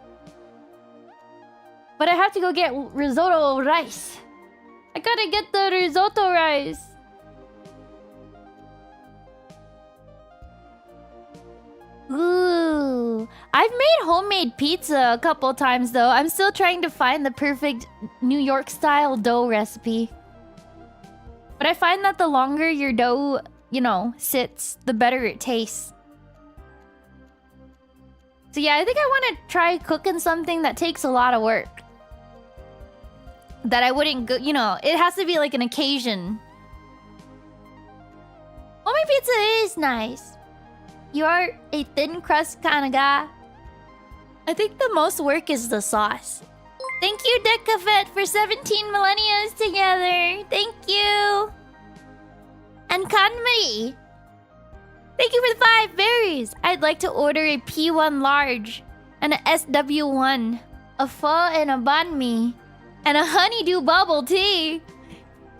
But I have to go get risotto rice. I gotta get the risotto rice. Ooh. I've made homemade pizza a couple times though. I'm still trying to find the perfect New York style dough recipe. But I find that the longer your dough, you know, sits, the better it tastes. So yeah, I think I want to try cooking something that takes a lot of work. That I wouldn't go, you know, it has to be like an occasion. Homemade pizza is nice. You're a thin crust kind of guy. I think the most work is the sauce. Thank you, Decafet, for 17 millennias together. Thank you. And Kanmari. Thank you for the 5 berries. I'd like to order a P1 large and a SW1, a pho and a banh mi, and a honeydew bubble tea.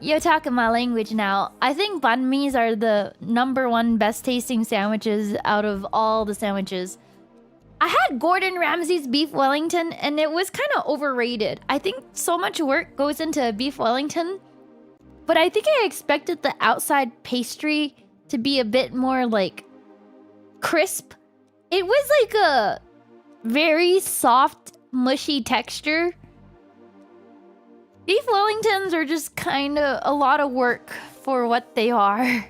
You're talking my language now. I think banh mi's are the #1 best tasting sandwiches out of all the sandwiches. I had Gordon Ramsay's beef Wellington and it was kind of overrated. I think so much work goes into a beef Wellington, but I think I expected the outside pastry to be a bit more like crisp. It was like a very soft, mushy texture. Beef Wellingtons are just kind of a lot of work for what they are.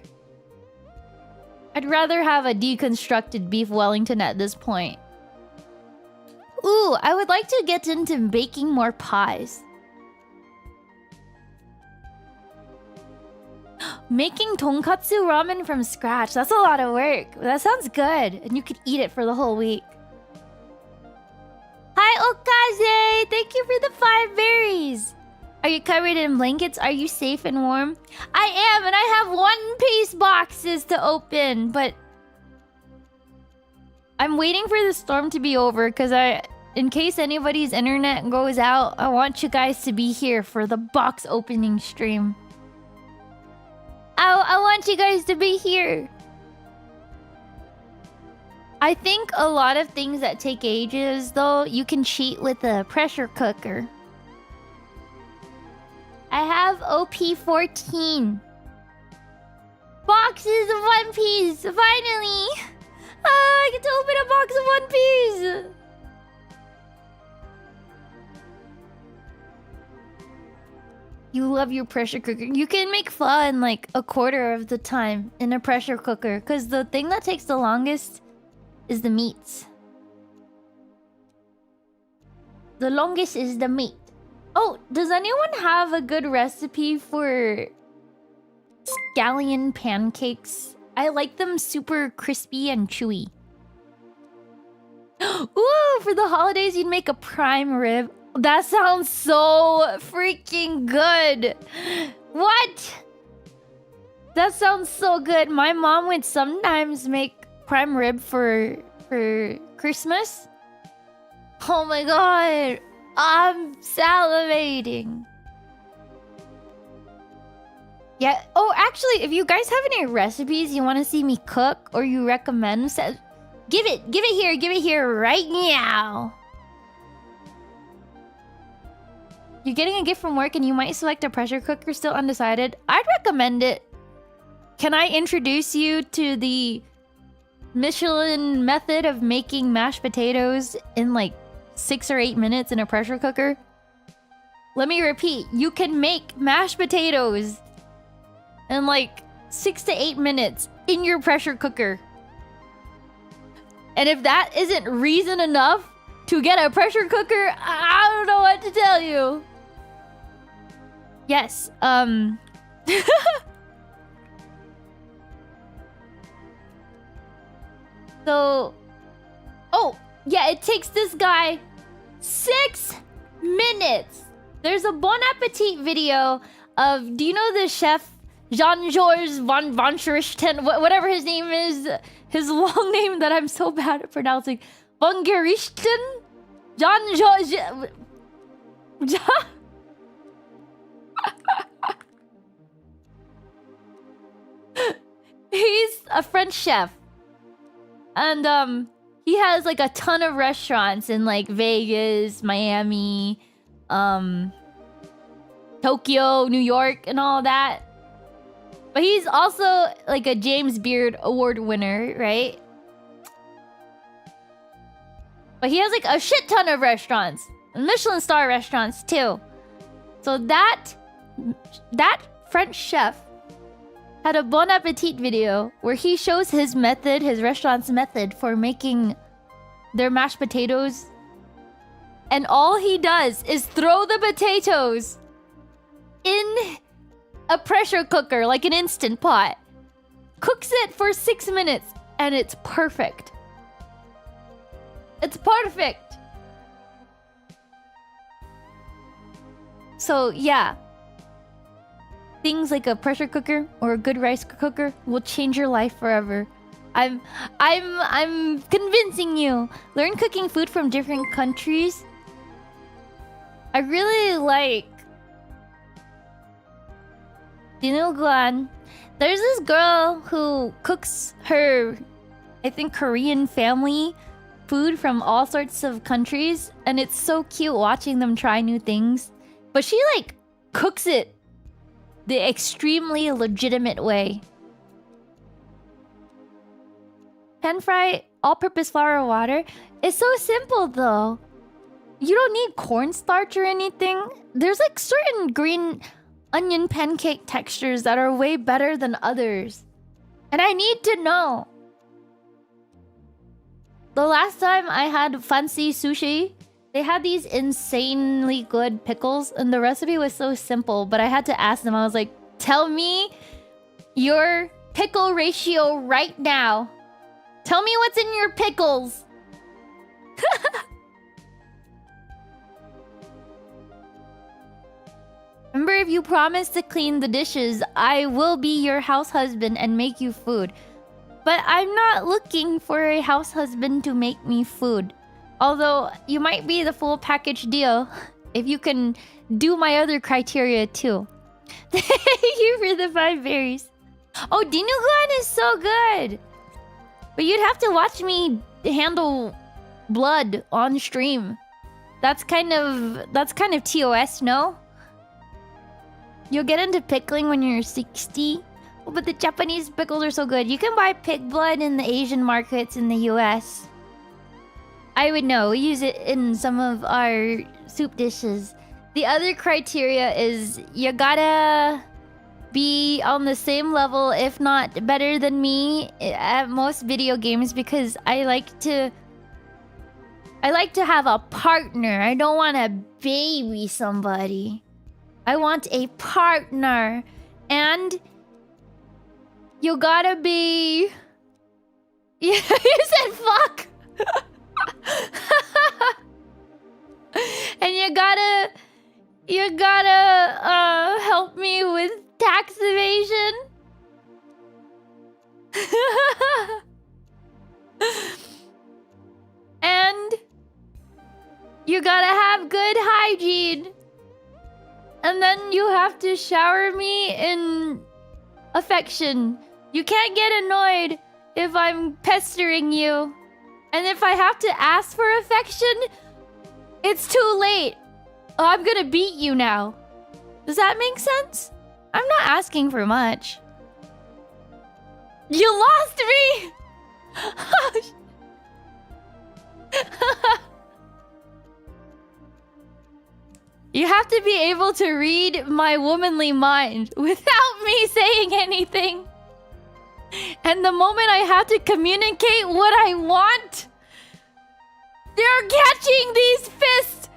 I'd rather have a deconstructed beef Wellington at this point. Ooh, I would like to get into baking more pies. Making tonkatsu ramen from scratch. That's a lot of work. That sounds good. And you could eat it for the whole week. Hi, Okaze! Thank you for the 5 berries. Are you covered in blankets? Are you safe and warm? I am, and I have one-piece boxes to open, but I'm waiting for the storm to be over because in case anybody's internet goes out, I want you guys to be here for the box opening stream. I want you guys to be here. I think a lot of things that take ages, though, you can cheat with a pressure cooker. I have OP14. Boxes of One Piece! Finally! I get to open a box of One Piece! You love your pressure cooker. You can make pho in like a quarter of the time in a pressure cooker. Because the thing that takes the longest is the meats. The longest is the meat. Oh, does anyone have a good recipe for scallion pancakes? I like them super crispy and chewy. Ooh, for the holidays, you'd make a prime rib. That sounds so freaking good. What? That sounds so good. My mom would sometimes make prime rib for Christmas. Oh my god. I'm salivating. Yeah. Oh, actually, if you guys have any recipes you want to see me cook or you recommend, give it here right now. You're getting a gift from work and you might select a pressure cooker, still undecided. I'd recommend it. Can I introduce you to the Michelin method of making mashed potatoes in like 6 or 8 minutes in a pressure cooker? Let me repeat. You can make mashed potatoes in like 6 to 8 minutes in your pressure cooker. And if that isn't reason enough to get a pressure cooker, I don't know what to tell you. Yes, So... Oh, yeah, it takes this guy 6 minutes. There's a Bon Appetit video of... Do you know the chef Jean-Georges von Schrichten? Whatever his name is. His long name that I'm so bad at pronouncing. Von Gerichten? Jean-Georges... He's a French chef. And he has like a ton of restaurants in like Vegas, Miami, Tokyo, New York, and all that. But he's also like a James Beard Award winner, right? But he has like a shit ton of restaurants. Michelin star restaurants too. So that French chef had a Bon Appetit video where he shows his method, his restaurant's method for making their mashed potatoes. And all he does is throw the potatoes in a pressure cooker, like an Instant Pot. Cooks it for 6 minutes, and it's perfect. It's perfect. So, yeah. Things like a pressure cooker or a good rice cooker will change your life forever. I'm convincing you. Learn cooking food from different countries. I really like dinuguan. There's this girl who cooks her, I think, Korean family food from all sorts of countries, and it's so cute watching them try new things. But she like cooks it the extremely legitimate way. Pan fry all-purpose flour or water. It's so simple though. You don't need cornstarch or anything. There's like certain green onion pancake textures that are way better than others. And I need to know. The last time I had fancy sushi, they had these insanely good pickles, and the recipe was so simple, but I had to ask them. I was like, tell me your pickle ratio right now. Tell me what's in your pickles. Remember, if you promise to clean the dishes, I will be your house husband and make you food. But I'm not looking for a house husband to make me food. Although, you might be the full package deal if you can do my other criteria too. Thank you for the 5 berries. Oh, dinuguan is so good! But you'd have to watch me handle blood on stream. That's kind of TOS, no? You'll get into pickling when you're 60. Oh, but the Japanese pickles are so good. You can buy pig blood in the Asian markets in the US. I would know. We use it in some of our soup dishes. The other criteria is you gotta be on the same level, if not better than me, at most video games, because I like to have a partner. I don't want to baby somebody. I want a partner. And you gotta be... Yeah, you said fuck! And you gotta help me with tax evasion. And you gotta have good hygiene. And then you have to shower me in affection. You can't get annoyed if I'm pestering you. And if I have to ask for affection, it's too late. Oh, I'm gonna beat you now. Does that make sense? I'm not asking for much. You lost me! You have to be able to read my womanly mind without me saying anything. And the moment I have to communicate what I want, you're catching these fists!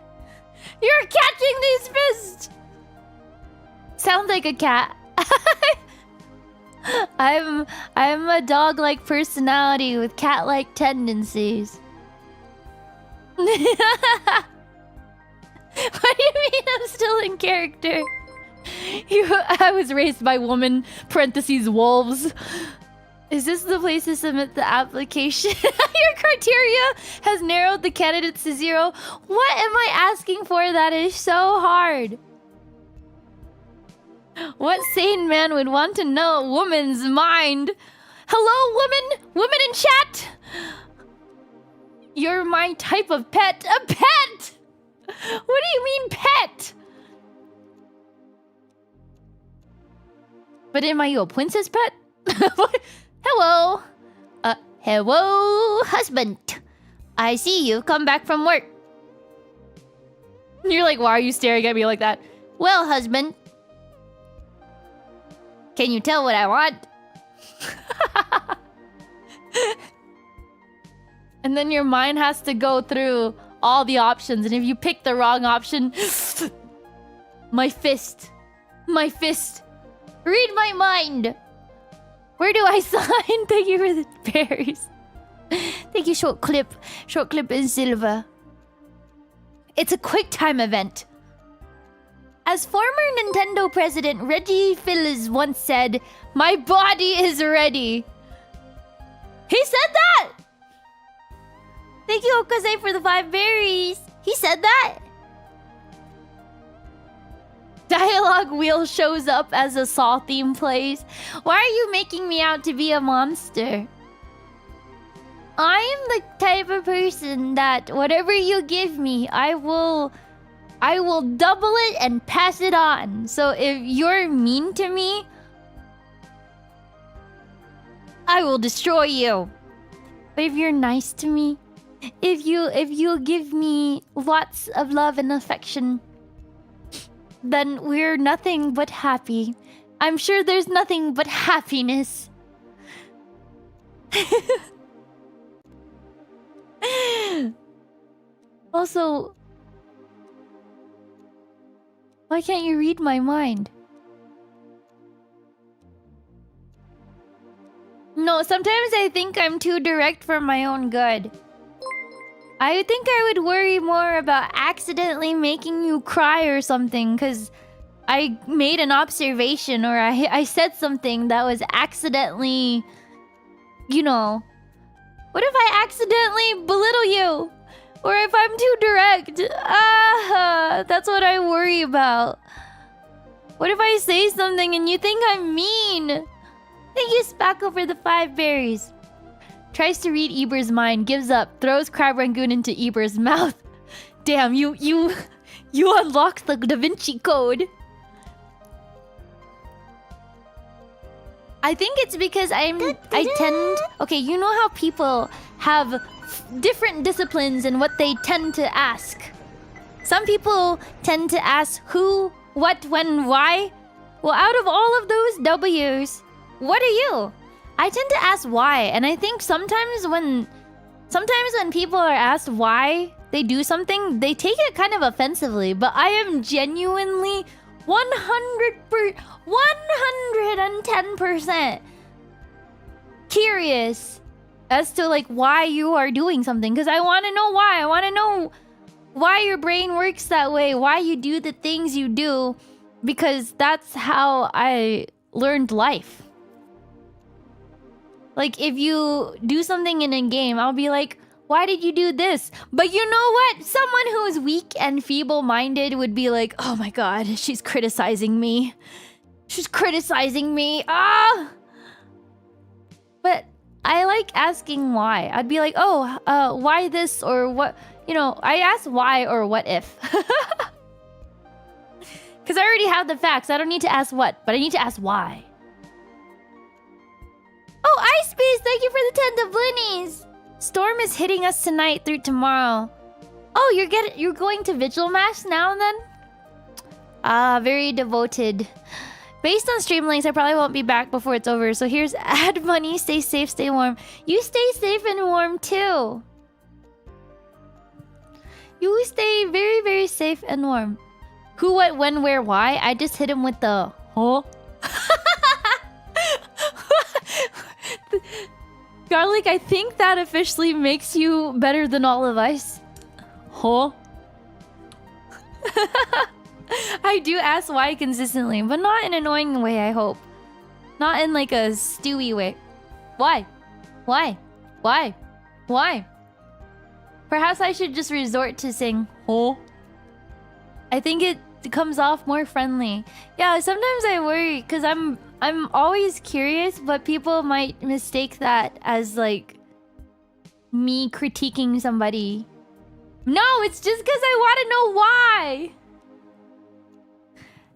You're catching these fists! Sounds like a cat. I'm a dog-like personality with cat-like tendencies. What do you mean I'm still in character? I was raised by woman, parentheses, wolves. Is this the place to submit the application? Your criteria has narrowed the candidates to 0. What am I asking for that is so hard? What sane man would want to know a woman's mind? Hello, woman? Woman in chat? You're my type of pet. A pet? What do you mean pet? But am I your princess pet? Hello. Hello, husband. I see you've come back from work. You're like, why are you staring at me like that? Well, husband. Can you tell what I want? And then your mind has to go through all the options. And if you pick the wrong option... My fist. My fist. Read my mind. Where do I sign? Thank you for the berries. Thank you, short clip. Short clip in silver. It's a quick time event. As former Nintendo president Reggie Fils once said, my body is ready. He said that! Thank you, Okaze, for the 5 berries. He said that. Dialogue wheel shows up as a Saw theme plays. Why are you making me out to be a monster? I am the type of person that whatever you give me, I will double it and pass it on. So if you're mean to me, I will destroy you. But if you're nice to me, if you give me lots of love and affection, then we're nothing but happy. I'm sure there's nothing but happiness. Also, why can't you read my mind? No, sometimes I think I'm too direct for my own good. I think I would worry more about accidentally making you cry or something, because I made an observation or I said something that was accidentally, you know. What if I accidentally belittle you? Or if I'm too direct? That's what I worry about. What if I say something and you think I'm mean? Thank you, Spackle, for the 5 berries. Tries to read Eber's mind, gives up, throws Crab Rangoon into Eber's mouth. Damn, you unlocked the Da Vinci Code. I think it's because I tend... Okay, you know how people have different disciplines and what they tend to ask. Some people tend to ask who, what, when, why. Well, out of all of those W's, what are you? I tend to ask why, and I think sometimes when people are asked why they do something, they take it kind of offensively, but I am genuinely 110% curious as to like why you are doing something, because I want to know why. I want to know why your brain works that way, why you do the things you do, because that's how I learned life. Like, if you do something in a game, I'll be like, why did you do this? But you know what? Someone who is weak and feeble-minded would be like, oh my god, she's criticizing me. She's criticizing me. Ah! But I like asking why. I'd be like, oh, why this or what? You know, I ask why or what if. Because I already have the facts. I don't need to ask what, but I need to ask why. Oh, Ice Space, thank you for the 10 doubloonies. Storm is hitting us tonight through tomorrow. Oh, you're going to Vigil Mass now and then? Ah, very devoted. Based on stream links, I probably won't be back before it's over. So here's ad money. Stay safe, stay warm. You stay safe and warm too. You stay very, very safe and warm. Who, what, when, where, why? I just hit him with the huh? Garlic, I think that officially makes you better than all of us. Huh? I do ask why consistently, but not in an annoying way, I hope. Not in like a stewy way. Why? Why? Why? Why? Perhaps I should just resort to saying, huh? I think it comes off more friendly. Yeah, sometimes I worry because I'm always curious, but people might mistake that as like me critiquing somebody. No, it's just because I want to know why.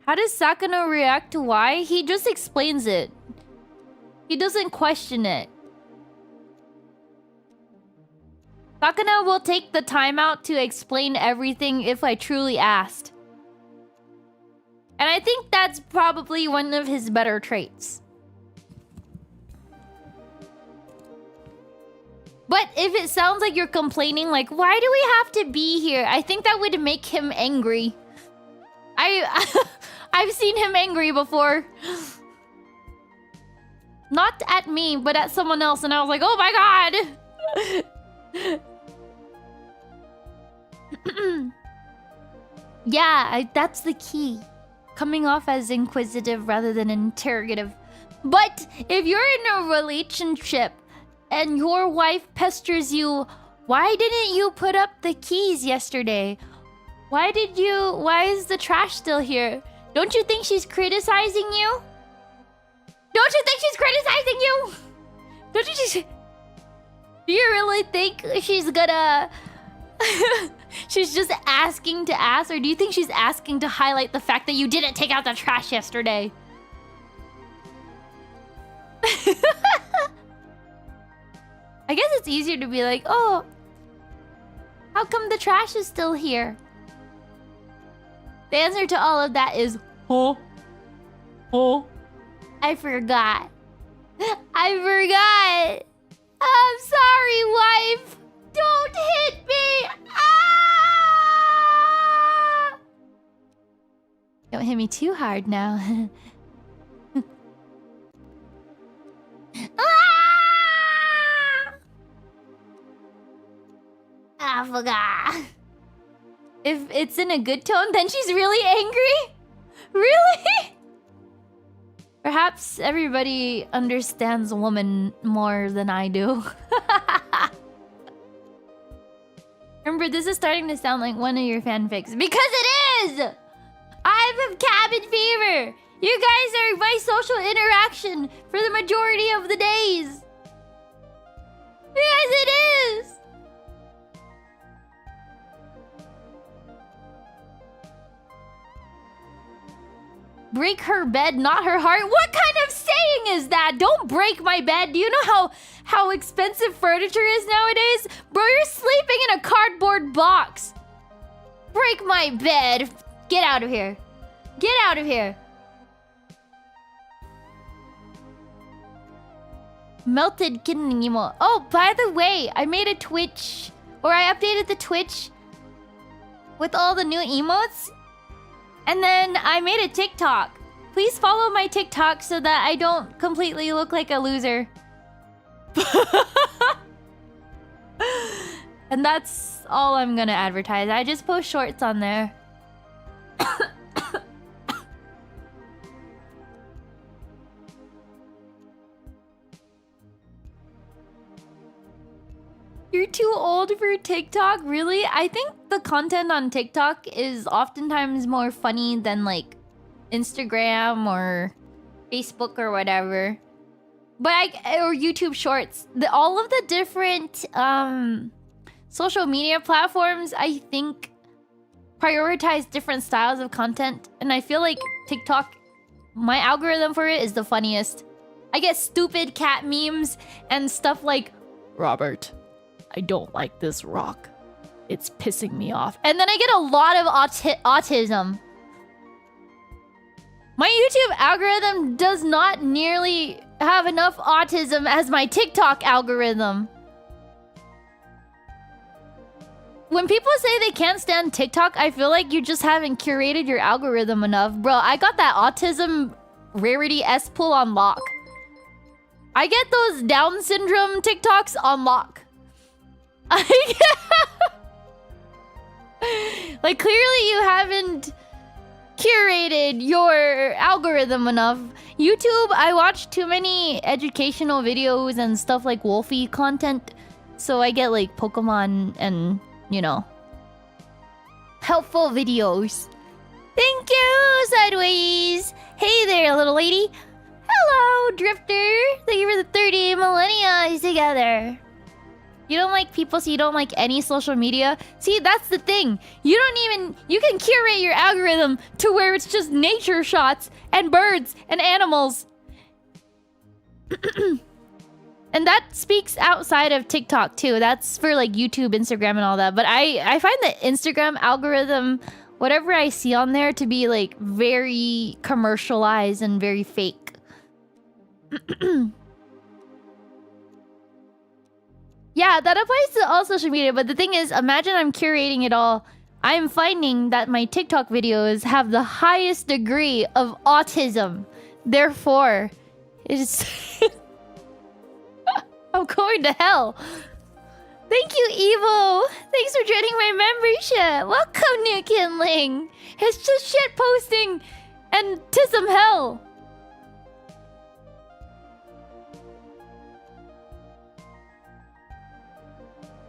How does Sakano react to why? He just explains it. He doesn't question it. Sakano will take the time out to explain everything if I truly asked. And I think that's probably one of his better traits. But if it sounds like you're complaining, like, why do we have to be here? I think that would make him angry. I've seen him angry before. Not at me, but at someone else. And I was like, oh my god! Yeah, that's the key. Coming off as inquisitive rather than interrogative. But if you're in a relationship and your wife pesters you, why didn't you put up the keys yesterday? Why is the trash still here? Don't you think she's criticizing you? Don't you think she's criticizing you? Don't you just... Do you really think she's gonna... She's just asking to ask, or do you think she's asking to highlight the fact that you didn't take out the trash yesterday? I guess it's easier to be like, oh, how come the trash is still here? The answer to all of that is, huh? Huh? I forgot. I forgot. I'm sorry, wife. Don't hit me! Ah! Don't hit me too hard now. Ah! I forgot. If it's in a good tone, then she's really angry? Really? Perhaps everybody understands a woman more than I do. Remember, this is starting to sound like one of your fanfics. Because it is! I have cabin fever! You guys are my social interaction for the majority of the days. Yes, it is! Break her bed, not her heart. What kind of saying is that? Don't break my bed. Do you know how expensive furniture is nowadays? Bro, you're sleeping in a cardboard box. Break my bed. Get out of here. Get out of here. Melted kitten emote. Oh, by the way, I made a Twitch, or I updated the Twitch with all the new emotes. And then I made a TikTok. Please follow my TikTok so that I don't completely look like a loser. And that's all I'm gonna advertise. I just post shorts on there. You're too old for TikTok? Really? I think the content on TikTok is oftentimes more funny than like Instagram or Facebook or whatever. But or YouTube Shorts. All of the different social media platforms, I think, prioritize different styles of content. And I feel like TikTok, my algorithm for it is the funniest. I get stupid cat memes and stuff like, Robert, I don't like this rock. It's pissing me off. And then I get a lot of autism. My YouTube algorithm does not nearly have enough autism as my TikTok algorithm. When people say they can't stand TikTok, I feel like you just haven't curated your algorithm enough. Bro, I got that autism rarity S pull on lock. I get those Down syndrome TikToks on lock. Like, clearly you haven't curated your algorithm enough. YouTube, I watch too many educational videos and stuff like Wolfie content, so I get like Pokemon and, you know, helpful videos. Thank you, Sideways. Hey there, little lady. Hello, Drifter. Thank you for the 30 millennia together. You don't like people, so you don't like any social media? See, that's the thing. You can curate your algorithm to where it's just nature shots and birds and animals. And that speaks outside of TikTok too. That's for like YouTube, Instagram, and all that. But I find the Instagram algorithm, whatever I see on there, to be like very commercialized and very fake. Yeah, that applies to all social media, but the thing is, imagine I'm curating it all. I'm finding that my TikTok videos have the highest degree of autism. Therefore, it's... I'm going to hell. Thank you, Evo. Thanks for joining my membership. Welcome, New Kindling. It's just shit posting and tism hell.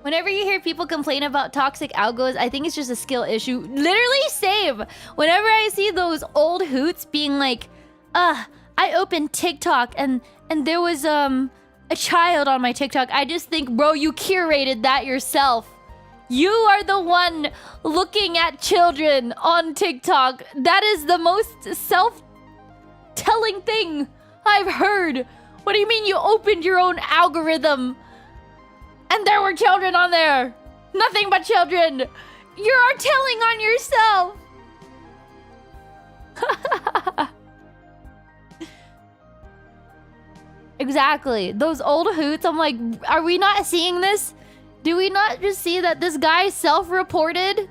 Whenever you hear people complain about toxic algos, I think it's just a skill issue. Literally same. Whenever I see those old hoots being like, I opened TikTok and there was a child on my TikTok, I just think, bro, you curated that yourself. You are the one looking at children on TikTok. That is the most self-telling thing I've heard. What do you mean you opened your own algorithm? And there were children on there. Nothing but children. You're telling on yourself. Exactly. Those old hoots, I'm like, are we not seeing this? Do we not just see that this guy self-reported?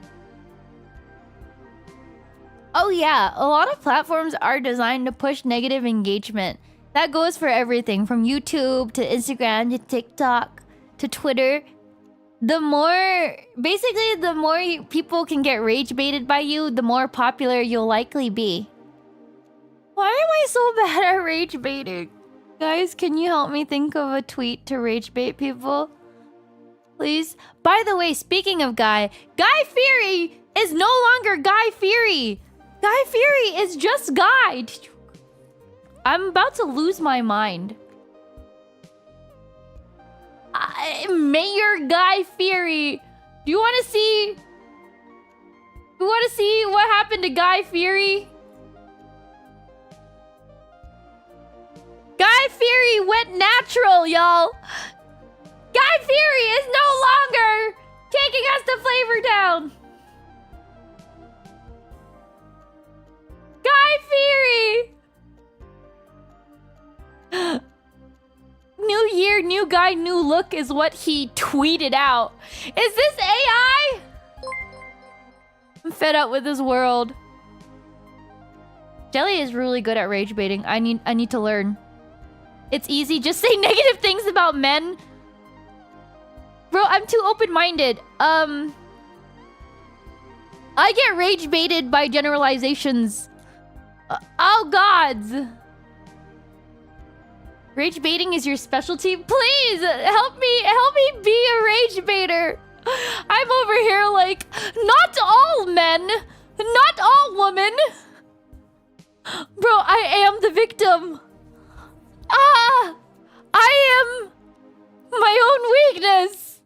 Oh yeah, a lot of platforms are designed to push negative engagement. That goes for everything from YouTube to Instagram to TikTok to Twitter. The more people can get rage baited by you, the more popular you'll likely be. Why am I so bad at rage baiting? Guys, can you help me think of a tweet to rage bait people? Please? By the way, speaking of Guy Fieri is no longer Guy Fieri. Guy Fieri is just Guy. I'm about to lose my mind. Mayor Guy Fieri. Do you want to see? You want to see what happened to Guy Fieri? Guy Fieri went natural, y'all. Guy Fieri is no longer taking us to Flavor Town. Guy Fieri. New year, new guy, new look is what he tweeted out. Is this AI? I'm fed up with this world. Jelly is really good at rage baiting. I need to learn. It's easy. Just say negative things about men. Bro, I'm too open-minded. I get rage baited by generalizations. Oh gods. Rage baiting is your specialty? Please help me be a rage baiter. I'm over here like, not all men, not all women. Bro, I am the victim. I am my own weakness.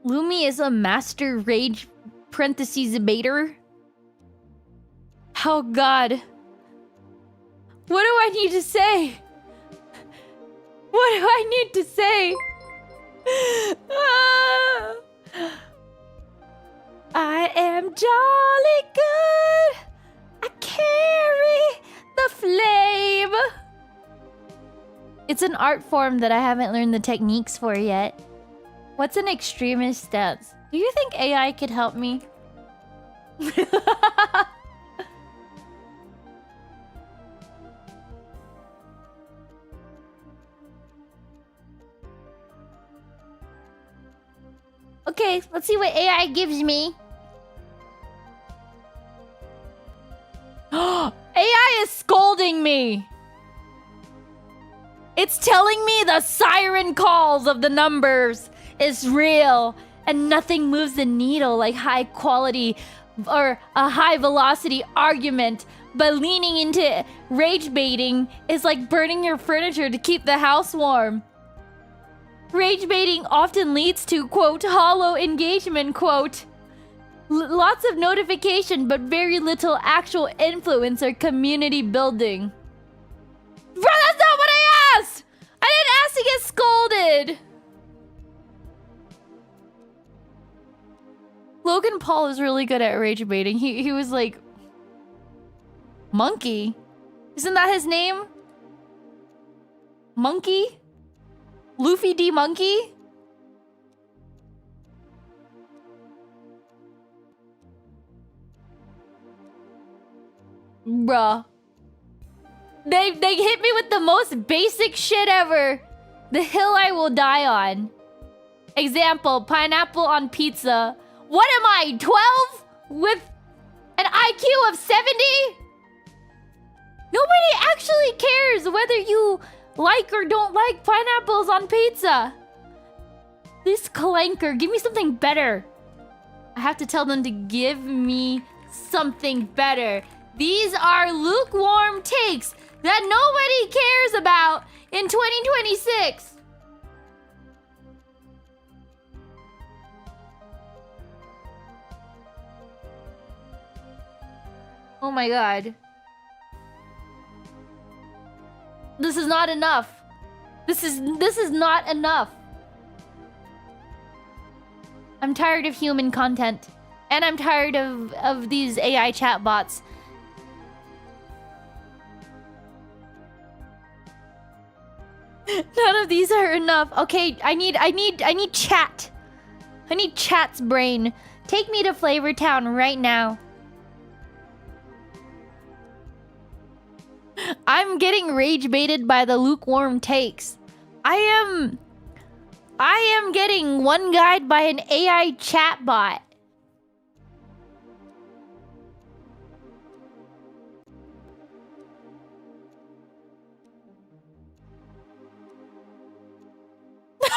Lumi is a master rage parentheses baiter. Oh god. What do I need to say? What do I need to say? I am jolly good. I carry the flame. It's an art form that I haven't learned the techniques for yet. What's an extremist stance? Do you think AI could help me? Okay, let's see what AI gives me. AI is scolding me. It's telling me the siren calls of the numbers is real and nothing moves the needle like high quality or a high velocity argument, but leaning into rage baiting is like burning your furniture to keep the house warm. Rage baiting often leads to, quote, hollow engagement, quote. Lots of notification, but very little actual influence or community building. Bro, that's not what I asked! I didn't ask to get scolded! Logan Paul is really good at rage baiting. He was like... Monkey? Isn't that his name? Monkey? Luffy D. Monkey? Bruh. They hit me with the most basic shit ever. The hill I will die on. Example, pineapple on pizza. What am I, 12? With an IQ of 70? Nobody actually cares whether you like or don't like pineapples on pizza. This clanker, give me something better. I have to tell them to give me something better. These are lukewarm takes that nobody cares about in 2026. Oh my god. This is not enough. This is not enough. I'm tired of human content. And I'm tired of these AI chatbots. None of these are enough. Okay, I need chat. I need chat's brain. Take me to Flavor Town right now. I'm getting rage baited by the lukewarm takes. I am getting one guide by an AI chatbot.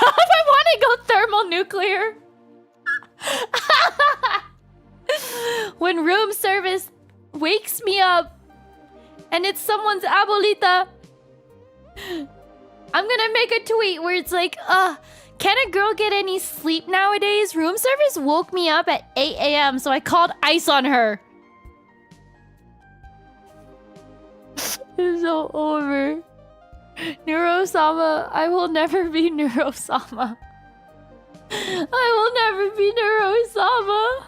I want to go thermonuclear. when room service wakes me up and it's someone's abuelita, I'm gonna make a tweet where it's like, can a girl get any sleep nowadays? Room service woke me up at 8 a.m. so I called ice on her. It's so over. Neurosama, I will never be Neurosama. I will never be Neurosama.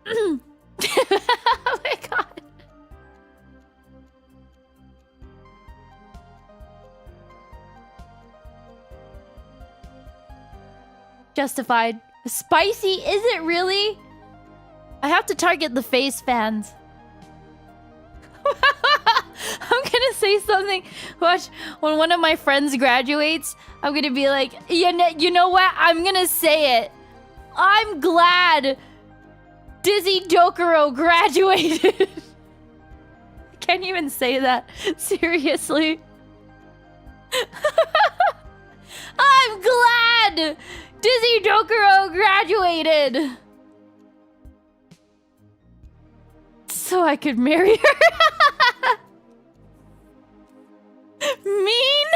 Oh my god. Justified. Spicy, is it really? I have to target the face fans. I'm gonna say something. Watch, when one of my friends graduates, I'm gonna be like, you know what? I'm gonna say it. I'm glad Dizzy Dokuro graduated. I can't even say that. Seriously. I'm glad Dizzy Dokuro graduated. So I could marry her. Mean.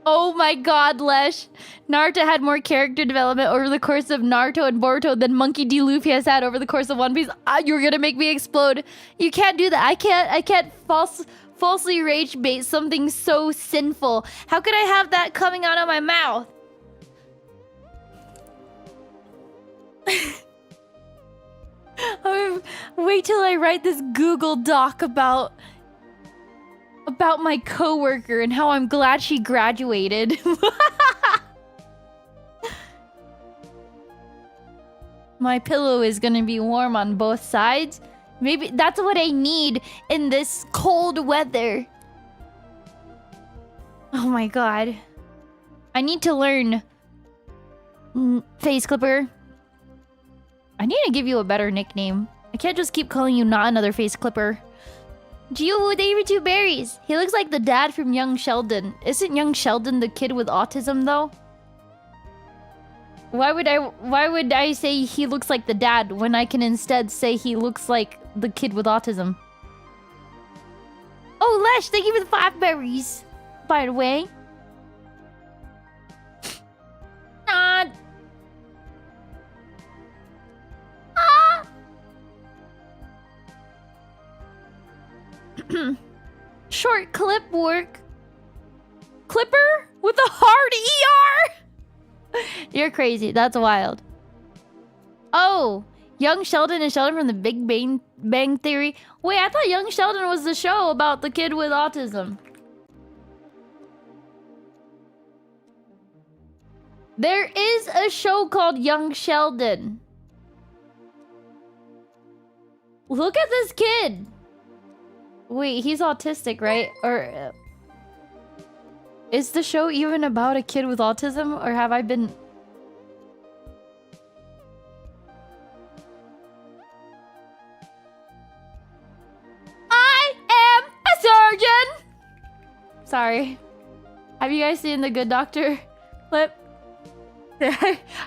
Oh my god, Lesh. Naruto had more character development over the course of Naruto and Boruto than Monkey D. Luffy has had over the course of One Piece. You're gonna make me explode. You can't do that. I can't falsely rage bait something so sinful. How could I have that coming out of my mouth? Wait till I write this Google Doc about my coworker and how I'm glad she graduated. My pillow is gonna be warm on both sides. Maybe that's what I need in this cold weather. Oh my god. I need to learn Face Clipper. I need to give you a better nickname. I can't just keep calling you not another Face Clipper. Gio, thank you for 2 berries. He looks like the dad from Young Sheldon. Isn't Young Sheldon the kid with autism though? Why would I say he looks like the dad when I can instead say he looks like the kid with autism? Oh, Lesh, thank you for the 5 berries. By the way. Ah. Short clip work. Clipper with a hard ER? You're crazy. That's wild. Oh, Young Sheldon and Sheldon from the Big Bang Theory. Wait, I thought Young Sheldon was the show about the kid with autism. There is a show called Young Sheldon. Look at this kid. Wait, he's autistic, right? Or is the show even about a kid with autism? Or have I been... I am a surgeon! Sorry. Have you guys seen The Good Doctor clip?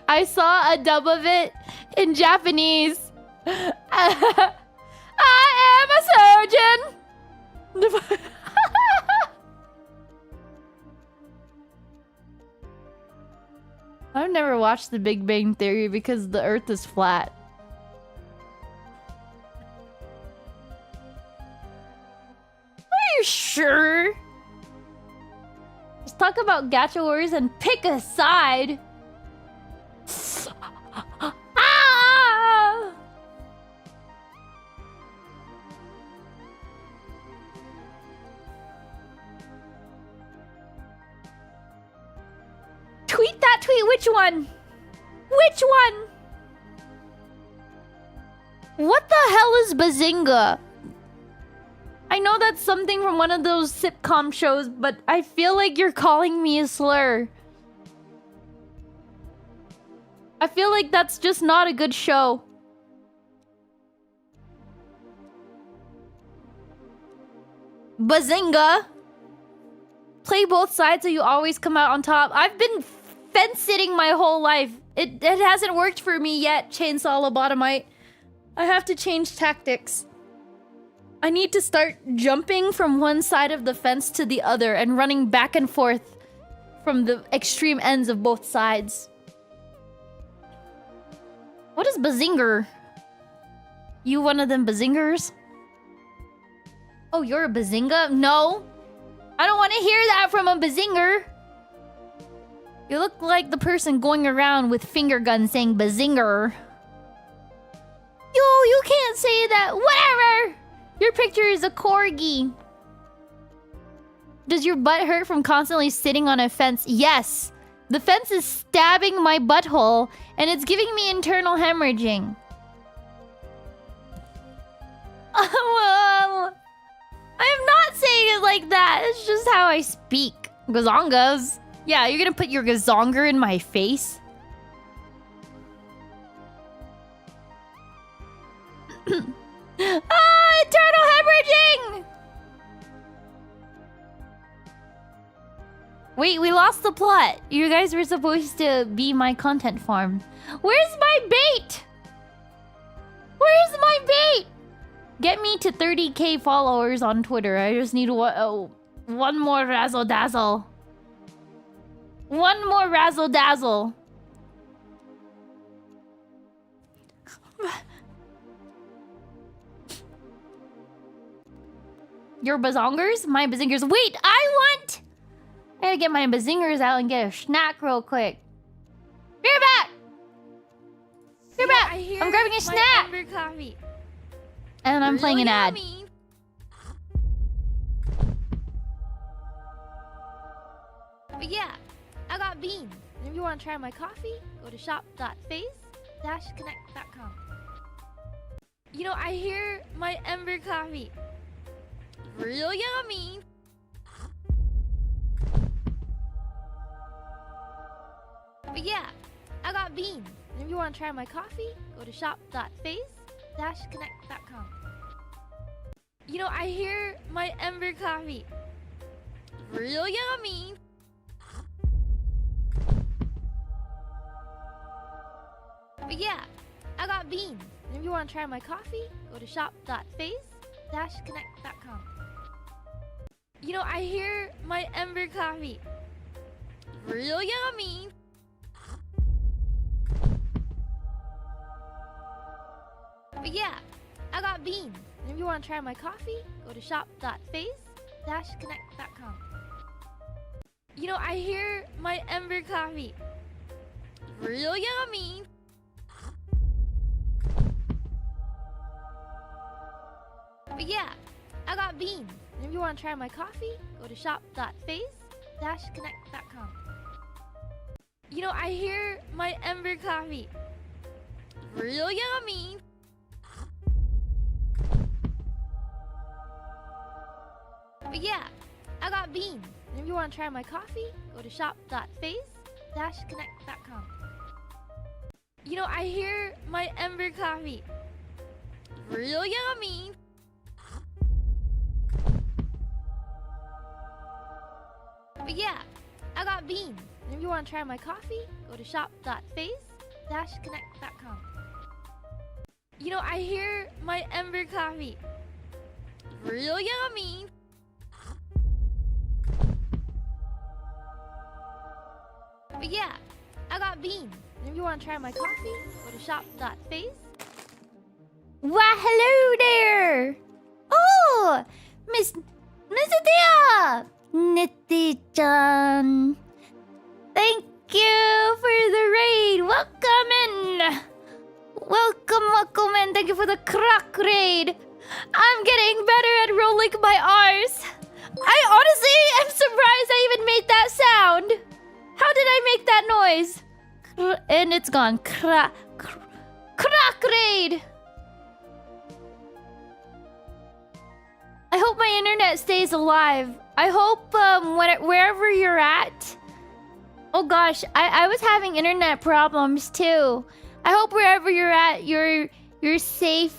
I saw a dub of it in Japanese. I am a surgeon! I've never watched The Big Bang Theory because the Earth is flat. Are you sure? Let's talk about gacha wars and pick a side. Ah! Tweet that tweet. Which one? Which one? What the hell is Bazinga? I know that's something from one of those sitcom shows, but I feel like you're calling me a slur. I feel like that's just not a good show. Bazinga? play both sides so you always come out on top. I've been fence sitting my whole life. It hasn't worked for me yet, Chainsaw Lobotomite. I have to change tactics. I need to start jumping from one side of the fence to the other and running back and forth from the extreme ends of both sides. What is Bazinger? You one of them Bazingers? Oh, you're a Bazinga? No. I don't want to hear that from a Bazinger. You look like the person going around with finger guns saying Bazinger. Yo, you can't say that. Whatever. Your picture is a corgi. Does your butt hurt from constantly sitting on a fence? Yes. The fence is stabbing my butthole, and it's giving me internal hemorrhaging. I am not saying it like that. It's just how I speak. Gazongas. Yeah, you're gonna put your gazonger in my face? Internal hemorrhaging! Wait, we lost the plot. You guys were supposed to be my content farm. Where's my bait? Where's my bait? Get me to 30k followers on Twitter. I just need one more razzle dazzle. One more razzle dazzle. Your bazongers? My bazingers. Wait, I gotta get my bazingers out and get a snack real quick. Be right back! Be right back! I'm grabbing a snack! Ember coffee. And I'm playing an ad. Yummy. But yeah, I got beans. And if you want to try my coffee, go to shop.phase-connect.com. You know, I hear my Ember coffee. Real yummy. But yeah, I got beans. And if you want to try my coffee, go to shop.phase-connect.com. You know, I hear my Ember coffee. Real yummy. But yeah, I got beans. And if you want to try my coffee, go to shop.phase-connect.com. You know, I hear my Ember coffee. Real yummy. But yeah, I got beans. And if you want to try my coffee, go to shop.phase-connect.com. You know, I hear my Ember coffee. Real yummy. But yeah, I got beans. And if you want to try my coffee, go to shop.phase-connect.com. You know, I hear my Ember coffee. Real yummy. But yeah, I got beans. And if you want to try my coffee, go to shop.phase-connect.com. You know, I hear my Ember coffee. Real yummy. But yeah, I got beans. And if you want to try my coffee, go to shop.phase-connect.com. You know, I hear my Ember coffee. Real yummy. But yeah, I got beans. And if you want to try my coffee, go to shop.phase. Why, hello there! Oh! Miss Nitya! Nitty-chan. Thank you for the raid! Welcome in! Welcome in! Thank you for the croc raid! I'm getting better at rolling my R's! I honestly am surprised I even made that sound! How did I make that noise? And it's gone. Croc raid! I hope my internet stays alive. I hope wherever you're at. Oh gosh, I was having internet problems too. I hope wherever you're at, you're safe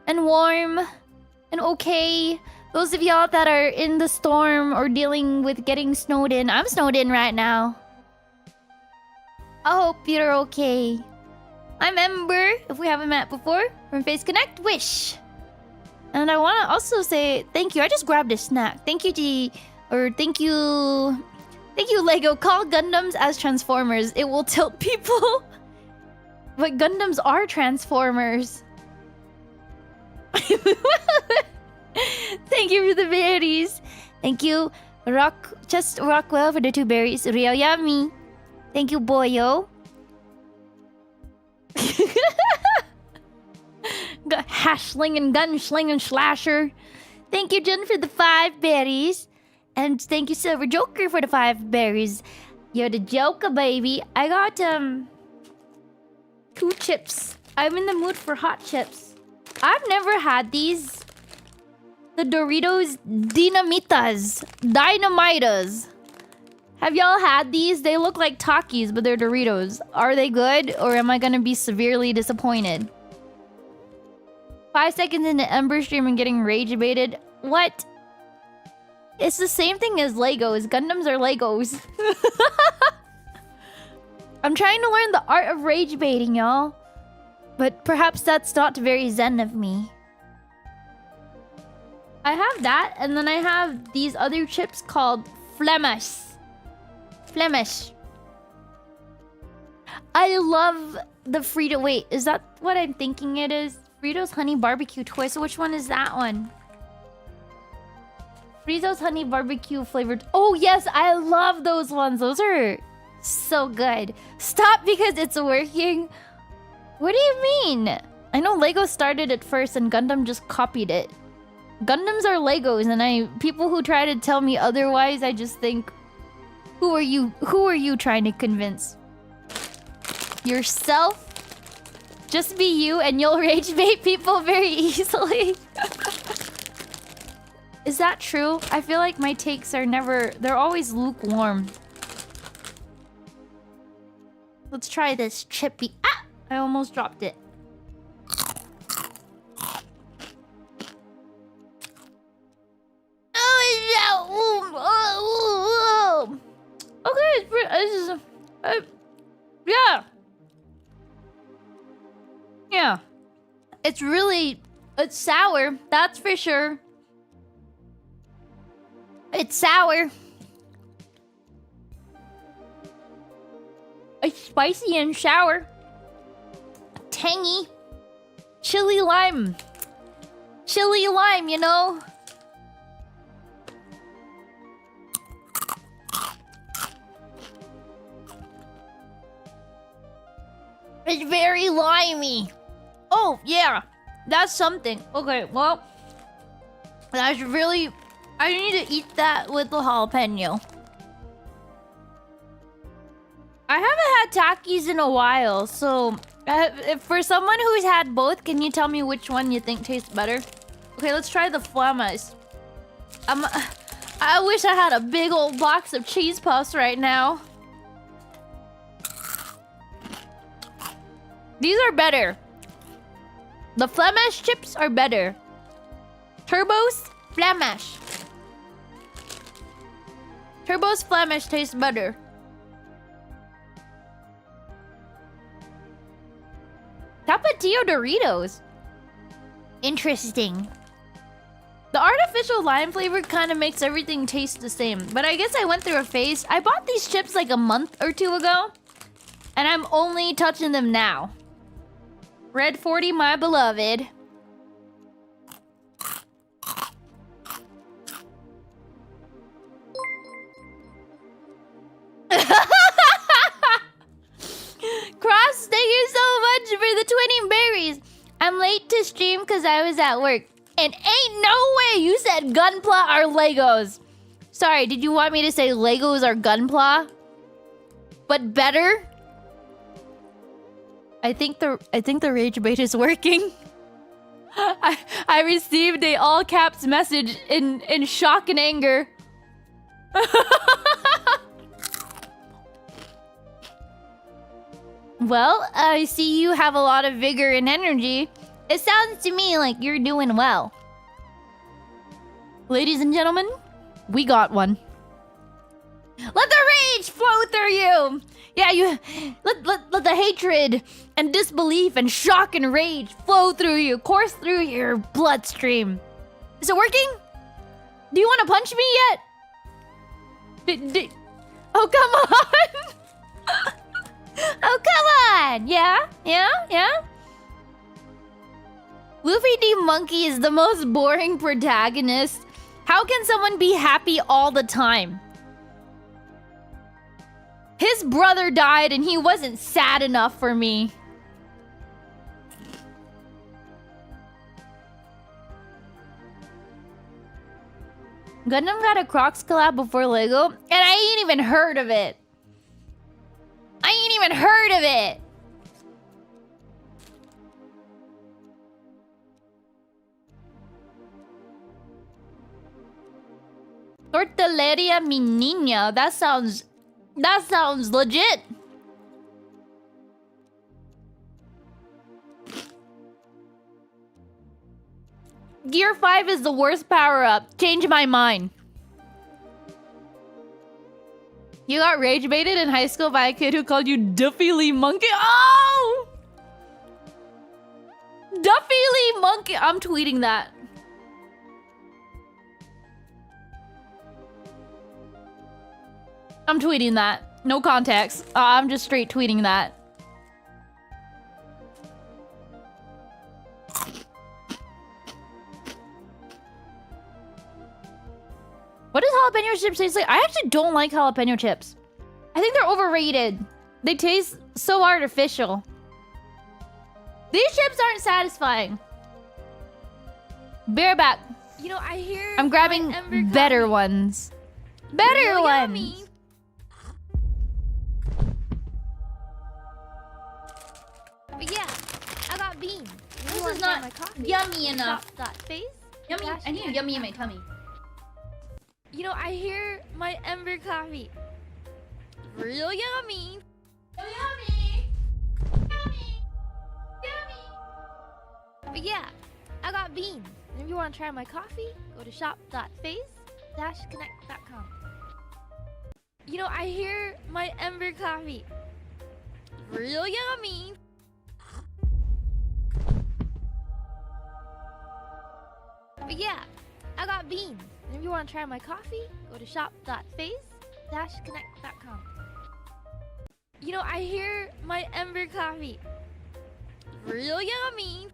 and warm and okay. Those of y'all that are in the storm or dealing with getting snowed in, I'm snowed in right now. I hope you're okay. I'm Ember, if we haven't met before, from Face Connect Wish. And I want to also say thank you. I just grabbed a snack. Thank you, thank you, Lego. Call Gundams as Transformers. It will tilt people. But Gundams are Transformers. Thank you for the berries. Thank you, Rockwell, for the 2 berries. Real yummy. Thank you, Boyo. Hashling and Gunsling and Slasher. Thank you, Jen, for the 5 berries. And thank you, Silver Joker, for the 5 berries. You're the Joker, baby. I got, 2 chips. I'm in the mood for hot chips. I've never had these. The Doritos Dinamitas. Dynamitas. Have y'all had these? They look like Takis, but they're Doritos. Are they good, or am I gonna be severely disappointed? 5 seconds into Ember stream and getting rage baited. What? It's the same thing as Legos. Gundams are Legos. I'm trying to learn the art of rage baiting, y'all. But perhaps that's not very zen of me. I have that, and then I have these other chips called Flemish. Flemish. I love the Frito... Wait, is that what I'm thinking it is? Fritos Honey Barbecue Toy. So which one is that one? Fritos Honey Barbecue flavored... Oh, yes, I love those ones. Those are so good. Stop because it's working. What do you mean? I know Lego started it first and Gundam just copied it. Gundams are Legos, and people who try to tell me otherwise, I just think, who are you trying to convince? Yourself? Just be you and you'll rage bait people very easily. Is that true? I feel like my takes are never... They're always lukewarm. Let's try this chippy... Ah! I almost dropped it. Okay, yeah. Yeah. It's sour, that's for sure. It's sour. It's spicy and sour. Tangy. Chili lime. Chili lime, you know? It's very limey. Oh, yeah. That's something. Okay, well... That's really... I need to eat that with the jalapeno. I haven't had Takis in a while, so... if for someone who's had both, can you tell me which one you think tastes better? Okay, let's try the Flamas. I wish I had a big old box of cheese puffs right now. These are better. The Flemish chips are better. Turbo's Flemish. Turbo's Flemish tastes better. Tapatio Doritos. Interesting. The artificial lime flavor kind of makes everything taste the same. But I guess I went through a phase. I bought these chips like a month or 2 ago. And I'm only touching them now. Red 40, my beloved. Cross, thank you so much for the 20 berries. I'm late to stream because I was at work. And ain't no way you said Gunpla are Legos. Sorry, did you want me to say Legos are Gunpla? But better? I think the rage bait is working. I received a all caps message in shock and anger. Well, I see you have a lot of vigor and energy. It sounds to me like you're doing well. Ladies and gentlemen, we got one. Let the rage flow through you. Yeah, you let the hatred and disbelief and shock and rage flow through you, course through your bloodstream. Is it working? Do you want to punch me yet? Oh, come on. Oh, come on. Yeah? Luffy D. Monkey is the most boring protagonist. How can someone be happy all the time? His brother died and he wasn't sad enough for me. Gundam got a Crocs collab before Lego, and I ain't even heard of it. Tortilleria mi niña. That sounds legit. Gear 5 is the worst power-up. Change my mind. You got rage baited in high school by a kid who called you Duffy Lee Monkey? Oh! Duffy Lee Monkey. I'm tweeting that. I'm tweeting that. No context. I'm just straight tweeting that. What does jalapeno chips taste like? I actually don't like jalapeno chips. I think they're overrated. They taste so artificial. These chips aren't satisfying. Bareback. You know, I hear I'm grabbing better ones. Better ones. Yummy. But yeah, I got beans. This is not yummy enough. Face. Yummy. I need a yummy in my tummy. You know, I hear my Ember coffee. Real yummy. Yummy. But yeah, I got beans. And if you want to try my coffee, go to shop.face-connect.com. You know, I hear my Ember coffee. Real yummy. But yeah, I got beans. And if you want to try my coffee, go to shop.face-connect.com. You know, I hear my Ember coffee. Real yummy.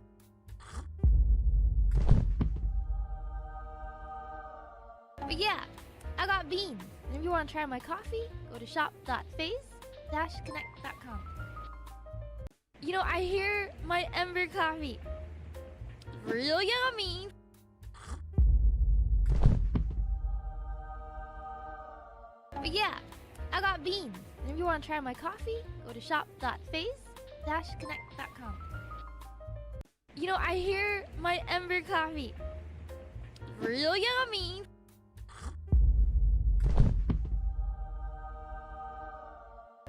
But yeah, I got beans. And if you want to try my coffee, go to shop.face-connect.com. You know, I hear my Ember coffee. Real yummy. But yeah, I got beans. And if you want to try my coffee, go to shop.face-connect.com. You know, I hear my Ember coffee. Real yummy.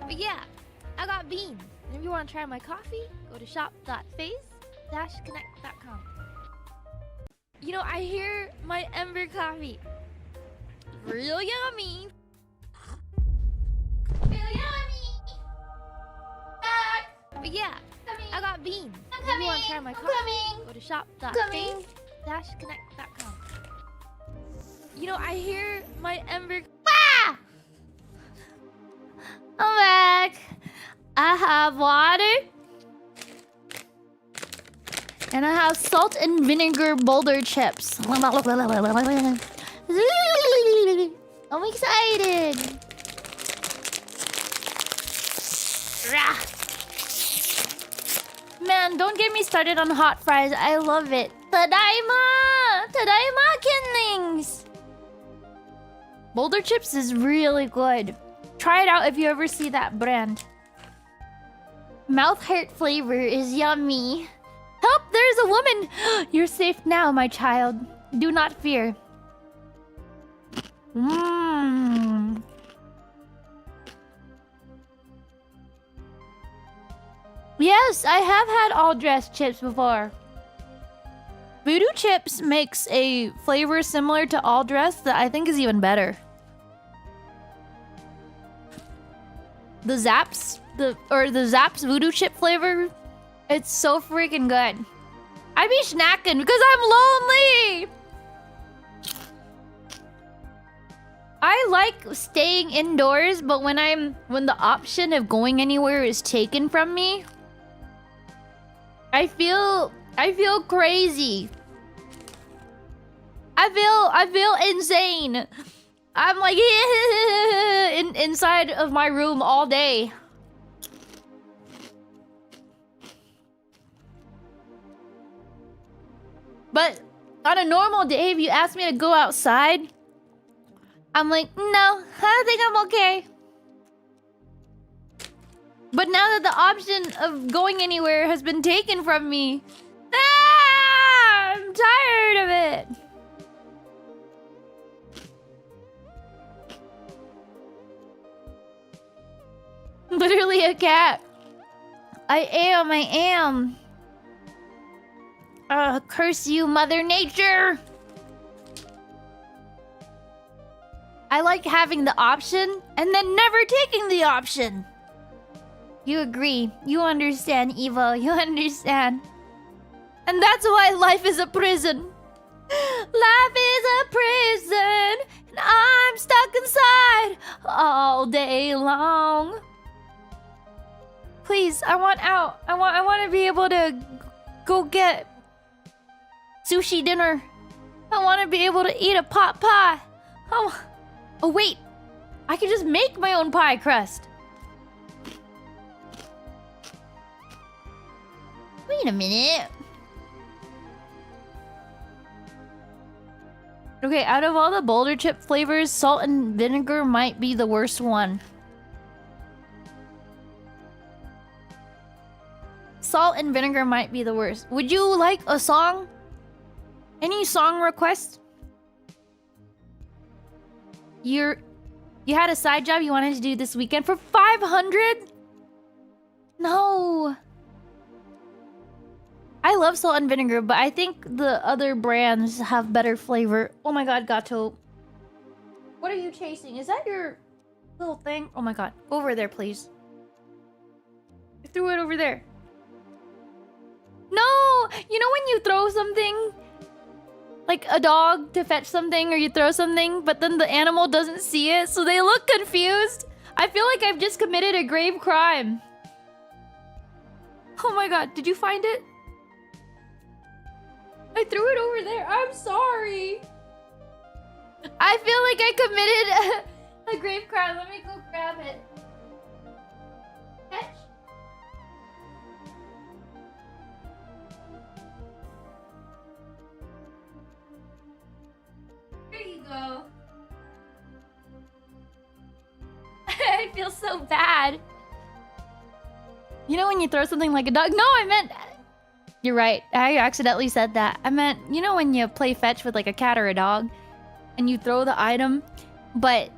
But yeah, I got beans. And if you want to try my coffee, go to shop.face-connect.com. You know, I hear my Ember coffee. Real yummy. But yeah, I got beans. If you want to try my coffee, go to shop.face-connect.com. You know, I hear my Ember. Ah! I'm back. I have water. And I have salt and vinegar boulder chips. I'm excited. Man, don't get me started on hot fries. I love it. Tadaima! Tadaima, kindlings! Boulder chips is really good. Try it out if you ever see that brand. Mouth heart flavor is yummy. Help! There's a woman! You're safe now, my child. Do not fear. Mmm. Yes, I have had all dressed chips before. Voodoo Chips makes a flavor similar to all dress that I think is even better. The Zaps, the Zaps Voodoo Chip flavor, it's so freaking good. I be snacking because I'm lonely. I like staying indoors, but when the option of going anywhere is taken from me, I feel crazy. I feel insane. I'm like inside of my room all day. But on a normal day, if you ask me to go outside, I'm like, no, I think I'm okay. But now that the option of going anywhere has been taken from me, I'm tired of it. Literally a cat. I am. Curse you, Mother Nature. I like having the option and then never taking the option. You agree. You understand, Evo. You understand. And that's why life is a prison. Life is a prison, and I'm stuck inside all day long. Please, I want out. I want to be able to go get sushi dinner. I want to be able to eat a pot pie. Oh wait, I can just make my own pie crust. Wait a minute. Okay, out of all the boulder chip flavors, salt and vinegar might be the worst one. Salt and vinegar might be the worst. Would you like a song? Any song requests? You had a side job you wanted to do this weekend for 500? No. I love salt and vinegar, but I think the other brands have better flavor. Oh my god, Gato. What are you chasing? Is that your little thing? Oh my god. Over there, please. I threw it over there. No! You know when you throw something, like a dog, to fetch something, or you throw something, but then the animal doesn't see it, so they look confused? I feel like I've just committed a grave crime. Oh my god, did you find it? I threw it over there. I'm sorry. I feel like I committed a grave crime. Let me go grab it. Catch. There you go. I feel so bad. You know when you throw something like a dog? No, I meant... You're right. I accidentally said that. I meant, you know when you play fetch with like a cat or a dog and you throw the item, but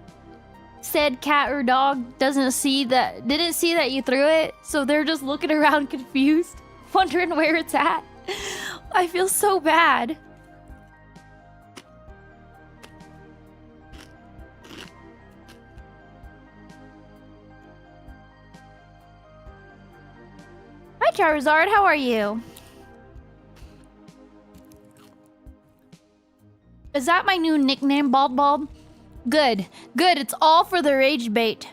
said cat or dog didn't see that you threw it, so they're just looking around confused, wondering where it's at. I feel so bad. Hi Charizard, how are you? Is that my new nickname, Bald Bulb? Good. Good, it's all for the rage bait.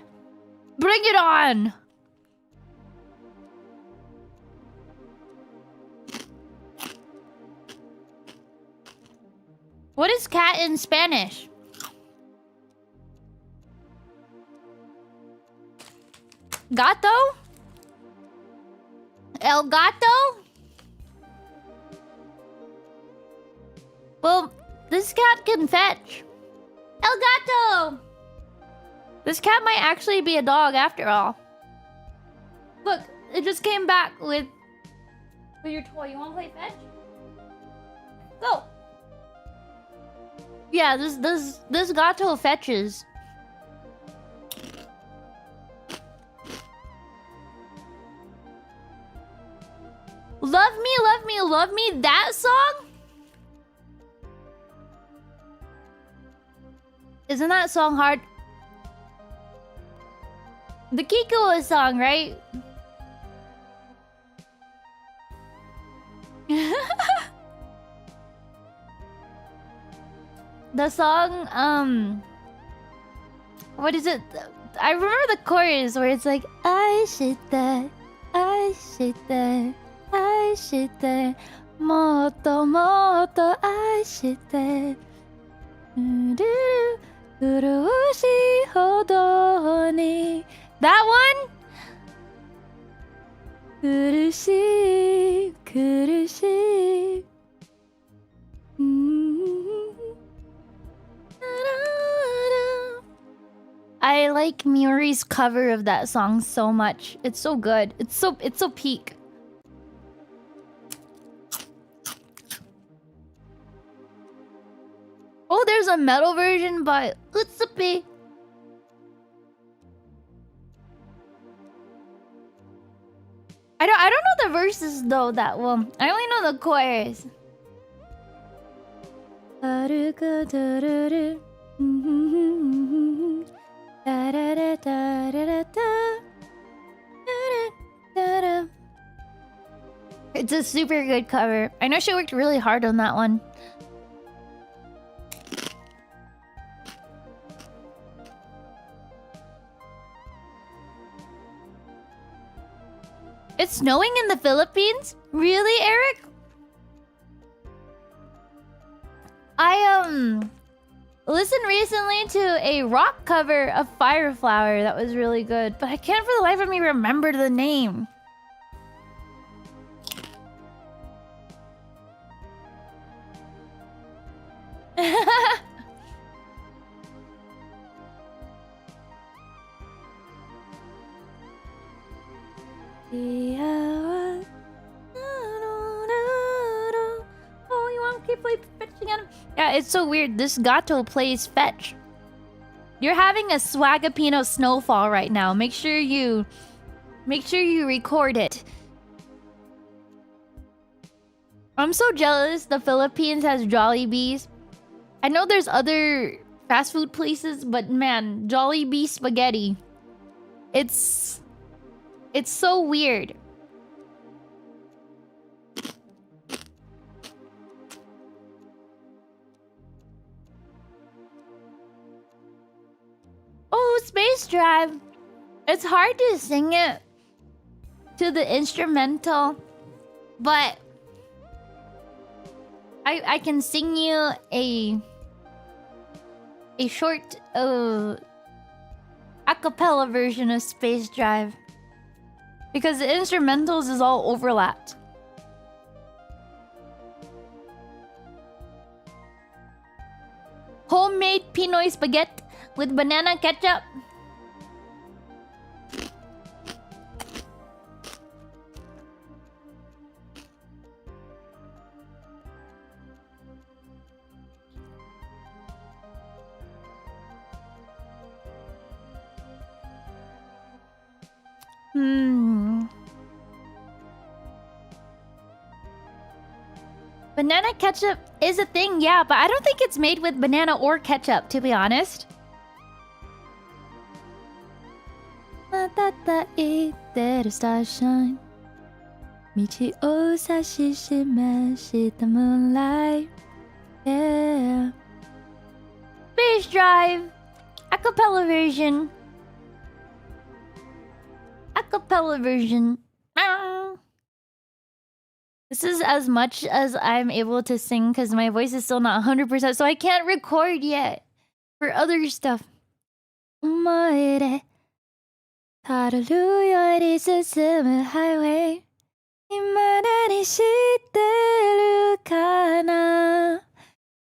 Bring it on! What is cat in Spanish? Gato? El gato? Well, this cat can fetch. El gato! This cat might actually be a dog after all. Look, it just came back with your toy. You wanna play fetch? Go! Yeah, this gato fetches. Love me, love me, love me, that song? Isn't that song hard? The Kiko song, right? The song, what is it? I remember the chorus where it's like, I shit that, I shit that, I shit that, moto moto, I shit that. That one? Kurushi, kurushi. I like Muri's cover of that song so much. It's so good. It's so peak. Oh, there's a metal version by Utsupi. I don't know the verses though that well. I only know the chorus. It's a super good cover. I know she worked really hard on that one. It's snowing in the Philippines? Really, Eric? I listened recently to a rock cover of Fireflower that was really good, but I can't for the life of me remember the name. Oh, you want to keep fetching at him? Yeah, it's so weird. This gato plays fetch. You're having a Swagapino snowfall right now. Make sure you record it. I'm so jealous the Philippines has Jollibees. I know there's other fast food places, but man, Jollibee spaghetti. It's so weird. Oh, Space Drive. It's hard to sing it to the instrumental, but I can sing you a short a cappella version of Space Drive because the instrumentals is all overlapped. Homemade Pinoy spaghetti with banana ketchup. Banana ketchup is a thing, yeah, but I don't think it's made with banana or ketchup, to be honest. 瞬いてる Starshine 道を指し示した Moonlight Yeah Space Drive Acapella version Acapella version This is as much as I'm able to sing because my voice is still not 100%, so I can't record yet for other stuff. 思い出たどるより進む highway 未だに知ってるかなあ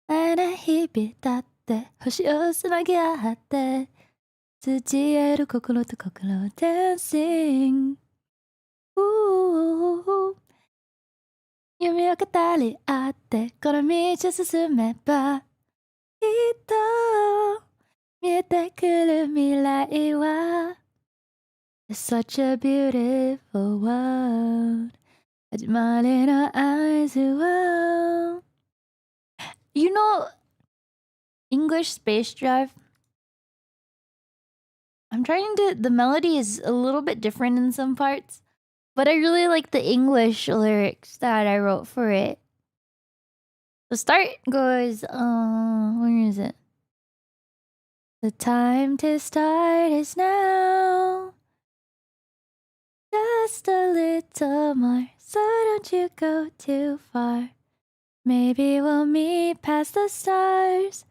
な日々だって星をつなぎ合って通じ合える心と心 dancing 夢を語り合ってこの道を進めばきっと見えてくる未来は It's such a beautiful world 始まりの合図を You know English Space Drive? I'm trying to. The melody is a little bit different in some parts, but I really like the English lyrics that I wrote for it. The start goes, where is it? The time to start is now. Just a little more, so don't you go too far. Maybe we'll meet past the stars.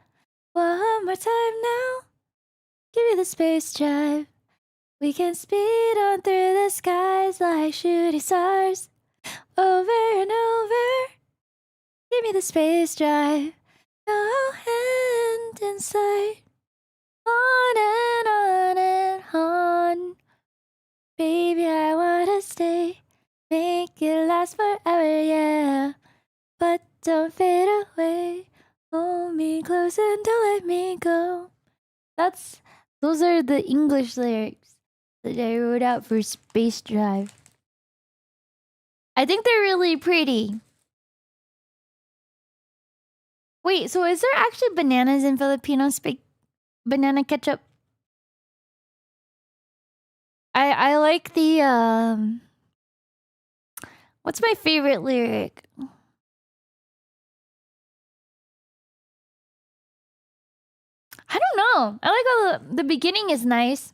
One more time now. Give you the space drive. We can speed on through the skies like shooting stars. Over and over. Give me the space drive. No hand in sight. On and on and on. Baby, I wanna stay. Make it last forever, yeah. But don't fade away. Hold me close and don't let me go. Those are the English lyrics that I wrote out for Space Drive. I think they're really pretty. Wait, so is there actually bananas in Filipino banana ketchup? I like the what's my favorite lyric? I don't know. I like how the beginning is nice.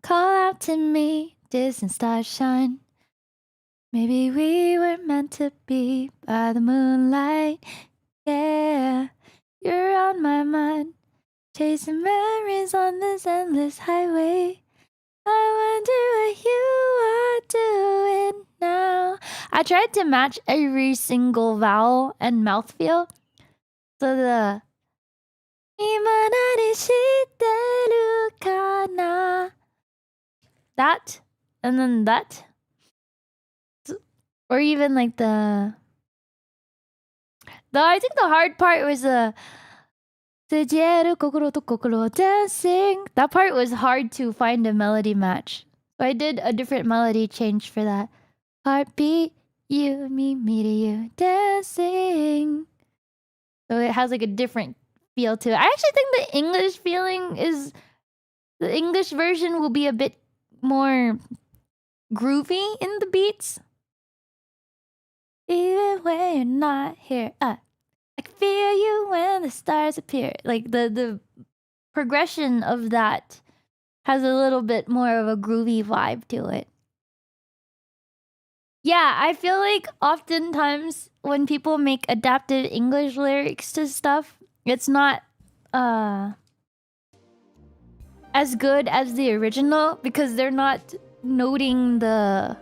Call out to me, distant stars shine. Maybe we were meant to be by the moonlight. Yeah, you're on my mind. Chasing memories on this endless highway. I wonder what you are doing now. I tried to match every single vowel and mouthfeel. So the 今何してるかな that and then that, or even like the I think the hard part was the 通じる心と心 dancing. That part was hard to find a melody match. So I did a different melody change for that. Heartbeat, you, me to you, dancing. So it has like a different feel to it. I actually think the English feeling is the English version will be a bit more groovy in the beats. Even when you're not here, I can feel you when the stars appear. Like the progression of that has a little bit more of a groovy vibe to it. Yeah, I feel like oftentimes when people make adapted English lyrics to stuff, it's not as good as the original because they're not noting the...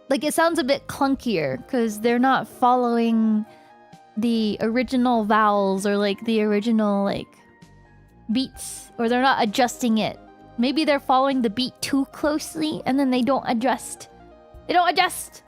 Like, it sounds a bit clunkier because they're not following the original vowels or like the original like beats, or they're not adjusting it. Maybe they're following the beat too closely and then they don't adjust. They don't adjust.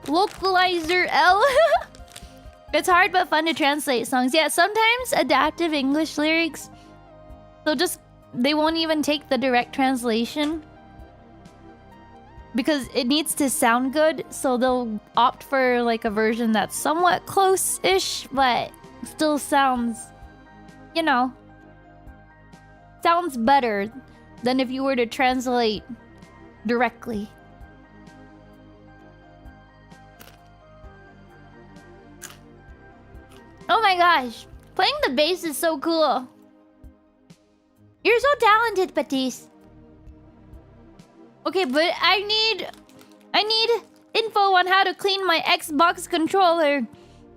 Localizer L. It's hard but fun to translate songs. Yeah, sometimes adaptive English lyrics, they won't even take the direct translation because it needs to sound good, so they'll opt for like a version that's somewhat close-ish but still sounds, you know, sounds better than if you were to translate directly. Oh my gosh, playing the bass is so cool. You're so talented, Patisse. Okay, but I need info on how to clean my Xbox controller.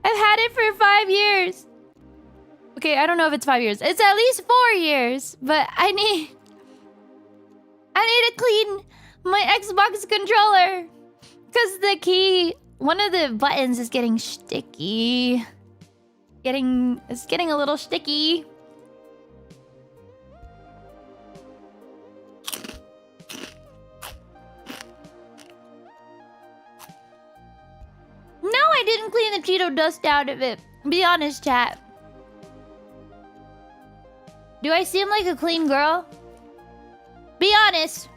I've had it for 5 years. Okay, I don't know if it's 5 years. It's at least 4 years, but I need to clean my Xbox controller because the key, one of the buttons is getting sticky. It's getting a little sticky. No, I didn't clean the Cheeto dust out of it. Be honest, chat. Do I seem like a clean girl? Be honest.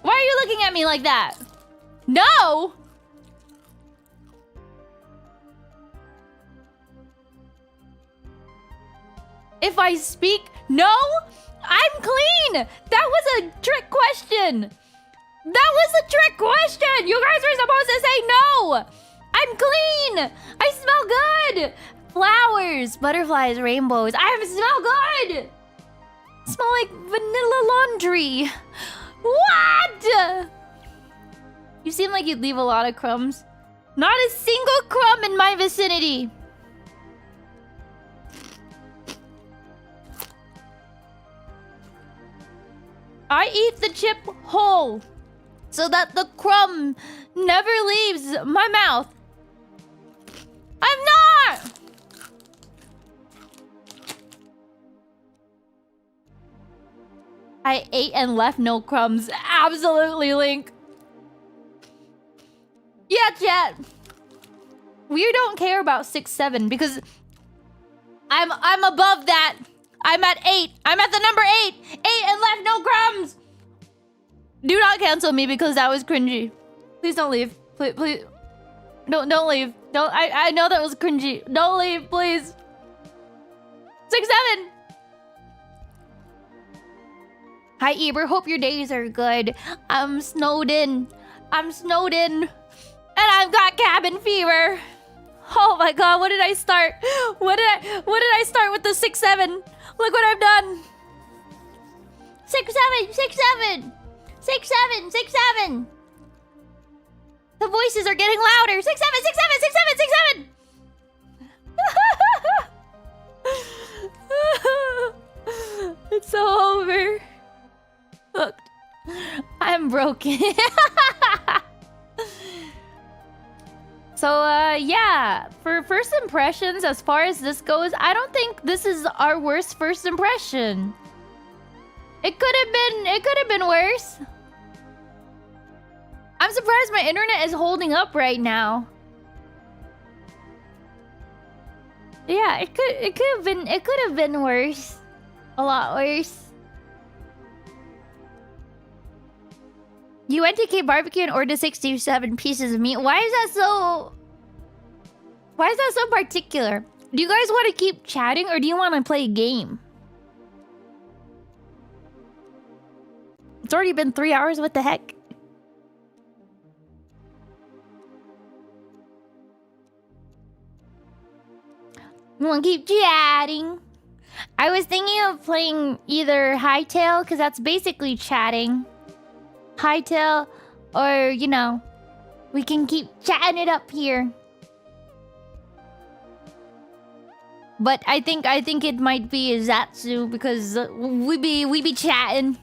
Why are you looking at me like that? No! If I speak, no? I'm clean! That was a trick question! That was a trick question! You guys were supposed to say no! I'm clean! I smell good! Flowers, butterflies, rainbows. I smell good! Smell like vanilla laundry. What? You seem like you'd leave a lot of crumbs. Not a single crumb in my vicinity. I eat the chip whole so that the crumb never leaves my mouth. I'm not! I ate and left no crumbs. Absolutely, Link. Yeah, chat. We don't care about 6, 7 because I'm above that. I'm at 8. I'm at the number 8. 8 and left no crumbs. Do not cancel me because that was cringy. Please don't leave. Please. Don't leave. Don't. I know that was cringy. Don't leave, please. 6, 7. Hi, Eber. Hope your days are good. I'm snowed in. I'm snowed in. And I've got cabin fever. Oh my god, what did I start? What did I start with the 6, 7? Look what I've done. 6, 7, 6, 7. 6, 7, 6, 7. The voices are getting louder. 6, 7, 6, 7, 6, 7, 6, 7. It's so over. Look, I'm broken. So, yeah. For first impressions, as far as this goes, I don't think this is our worst first impression. It could have been worse. I'm surprised my internet is holding up right now. Yeah, it could have been worse. A lot worse. You went to K Barbecue and ordered 67 pieces of meat. Why is that so particular? Do you guys want to keep chatting or do you want to play a game? It's already been 3 hours. What the heck? You want to keep chatting? I was thinking of playing either Hightail, because that's basically chatting. Hightail, or, you know, we can keep chatting it up here. But I think it might be a Zatsu, because we be chatting.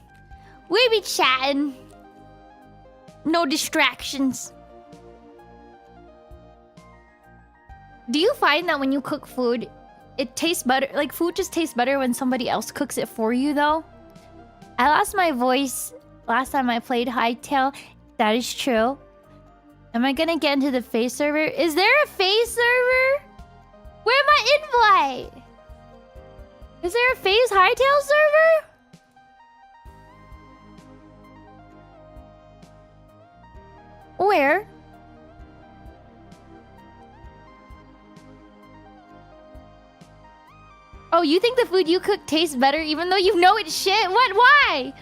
We be chatting. No distractions. Do you find that when you cook food, it tastes better? Like, food just tastes better when somebody else cooks it for you, though? I lost my voice last time I played Hightail. That is true. Am I gonna get into the face server? Is there a face server? Where my invite? Is there a face Hightail server? Where? Oh, you think the food you cook tastes better even though you know it's shit? What? Why?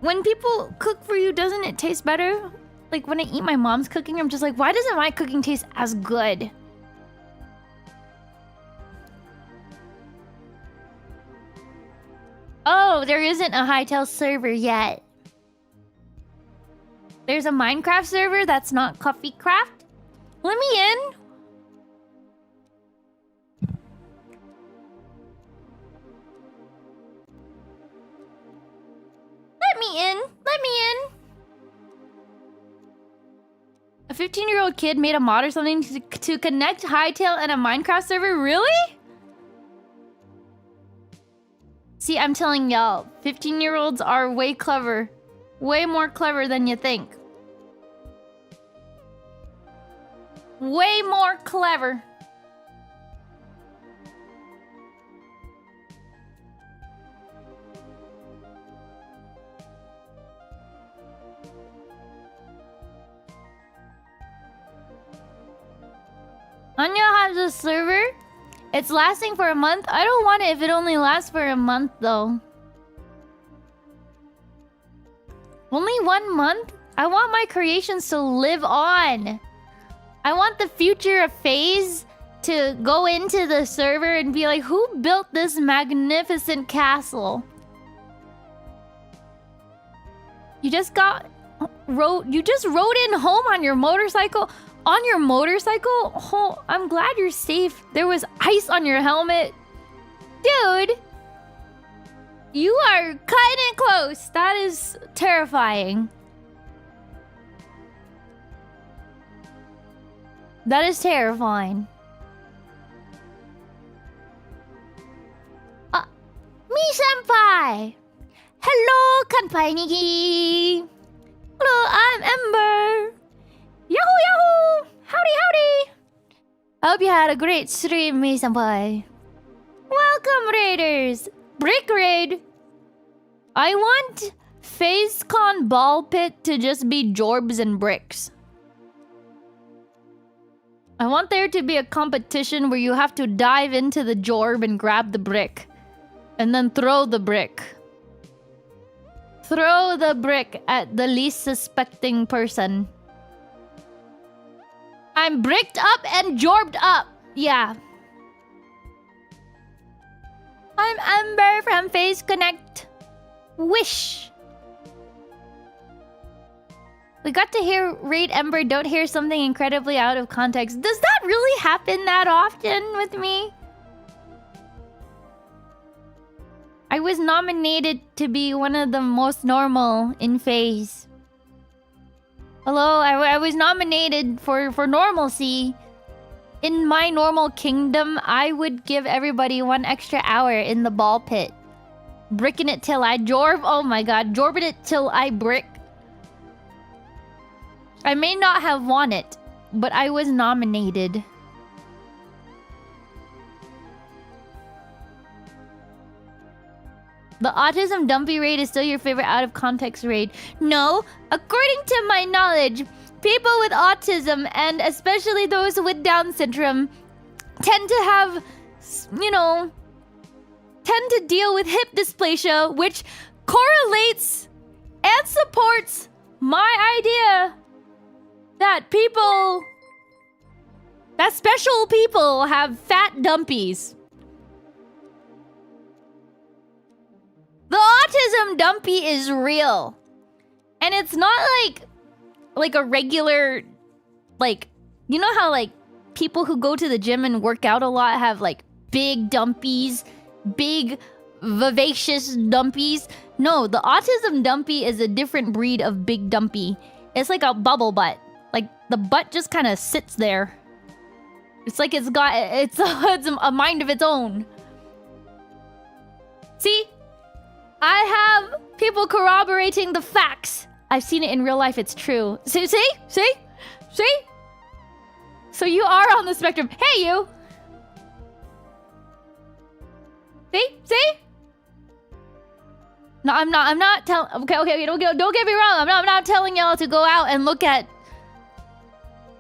When people cook for you, doesn't it taste better? Like, when I eat my mom's cooking, I'm just like, why doesn't my cooking taste as good? Oh, there isn't a Hightail server yet. There's a Minecraft server that's not Coffee Craft. Let me in. Let me in. Let me in. A 15-year-old kid made a mod or something to connect Hightail and a Minecraft server? Really? See, I'm telling y'all, 15-year-olds are way clever. Way more clever than you think. Way more clever. Anya has a server. It's lasting for a month. I don't want it if it only lasts for a month, though. Only 1 month? I want my creations to live on. I want the future of FaZe to go into the server and be like, who built this magnificent castle? You just rode in home on your motorcycle? On your motorcycle? Oh, I'm glad you're safe. There was ice on your helmet. Dude! You are cutting it close. That is terrifying. That is terrifying. Me-senpai! Hello, kanpai Nikki! Hello, I'm Ember! Yahoo, yahoo! Howdy, howdy! I hope you had a great stream, me-senpai. Welcome, raiders! Brick raid! I want FaZeCon Ball Pit to just be Jorbs and bricks. I want there to be a competition where you have to dive into the Jorb and grab the brick. And then throw the brick. Throw the brick at the least suspecting person. I'm bricked up and jorbed up. Yeah. I'm Ember from FaZe Connect. Wish. We got to hear Raid Ember don't hear something incredibly out of context. Does that really happen that often with me? I was nominated to be one of the most normal in FaZe. Hello, I was nominated for normalcy. In my normal kingdom, I would give everybody 1 extra hour in the ball pit. Bricking it till I jorb. Oh my god, jorbing it till I brick. I may not have won it, but I was nominated. The autism dumpy raid is still your favorite out of context raid. No, according to my knowledge, people with autism, and especially those with Down syndrome, tend to have, tend to deal with hip dysplasia, which correlates and supports my idea that special people have fat dumpies. The autism dumpy is real. And it's not like a regular, you know how people who go to the gym and work out a lot have big dumpies, big vivacious dumpies? No, the autism dumpy is a different breed of big dumpy. It's like a bubble butt. The butt just kind of sits there. It's like it's a mind of its own. See? I have people corroborating the facts. I've seen it in real life. It's true. See? So you are on the spectrum. Hey, you. See? No, I'm not telling. Okay. Don't get me wrong. I'm not telling y'all to go out and look at,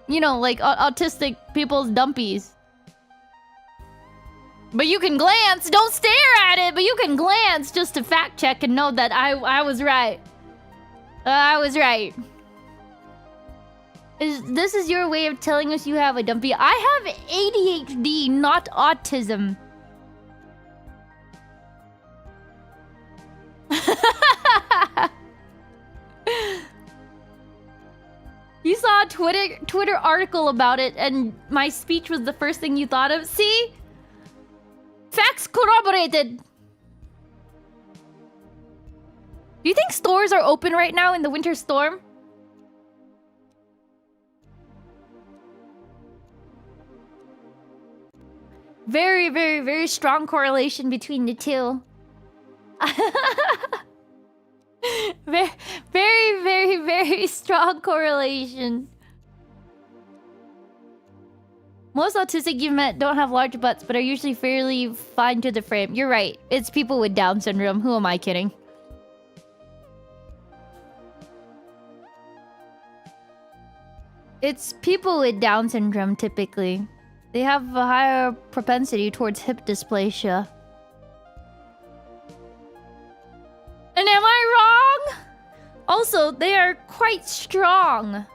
autistic people's dumpies. But you can glance. Don't stare at it, but you can glance just to fact check and know that I was right. I was right. This is your way of telling us you have a dumpy. I have ADHD, not autism. You saw a Twitter article about it, and my speech was the first thing you thought of. See? Facts corroborated. Do you think stores are open right now in the winter storm? Very, very, very strong correlation between the two. Very, very, very, very strong correlation. Most autistic you've met don't have large butts, but are usually fairly fine to the frame. You're right. It's people with Down syndrome. Who am I kidding? It's people with Down syndrome, typically. They have a higher propensity towards hip dysplasia. And am I wrong? Also, they are quite strong.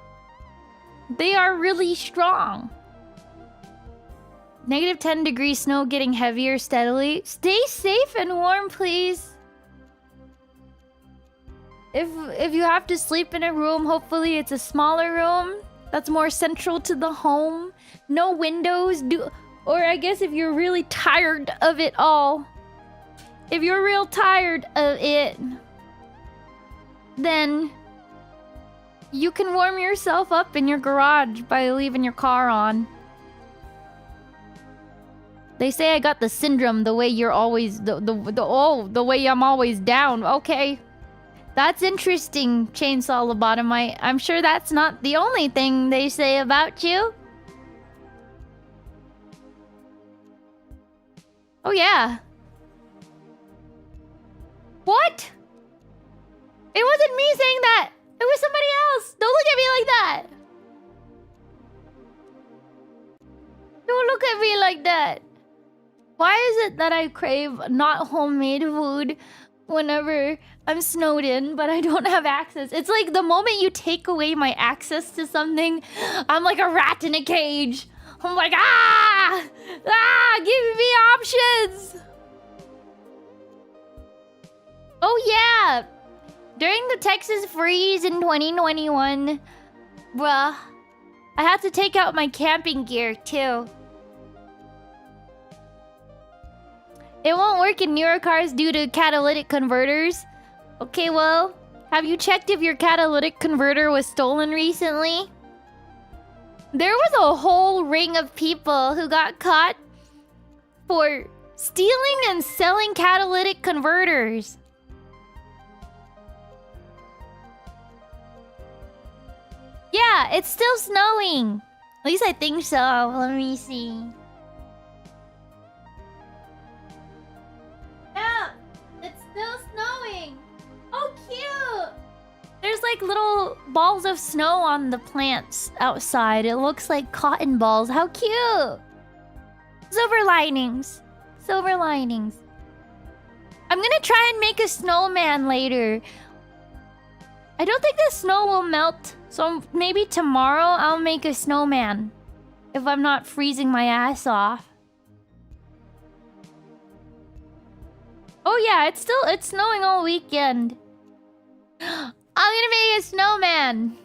They are really strong. Negative 10 degrees snow getting heavier steadily. Stay safe and warm, please. If you have to sleep in a room, hopefully it's a smaller room that's more central to the home. No windows. Or I guess if you're really tired of it all. If you're real tired of it, then you can warm yourself up in your garage by leaving your car on. They say I got the syndrome the way you're always the way I'm always down. Okay. That's interesting, Chainsaw Lobotomite. I'm sure that's not the only thing they say about you. Oh yeah. What? It wasn't me saying that. It was somebody else. Don't look at me like that. Don't look at me like that. Why is it that I crave not homemade food whenever I'm snowed in, but I don't have access? It's like the moment you take away my access to something, I'm like a rat in a cage. I'm like, give me options. Oh yeah. During the Texas freeze in 2021, bruh, I had to take out my camping gear too. It won't work in newer cars due to catalytic converters. Okay, well, have you checked if your catalytic converter was stolen recently? There was a whole ring of people who got caught for stealing and selling catalytic converters. Yeah, it's still snowing. At least I think so. Let me see. Yeah, it's still snowing. Oh, cute. There's like little balls of snow on the plants outside. It looks like cotton balls. How cute. Silver linings. Silver linings. I'm gonna try and make a snowman later. I don't think the snow will melt, so maybe tomorrow I'll make a snowman. If I'm not freezing my ass off. Oh yeah, it's snowing all weekend. I'm gonna make a snowman.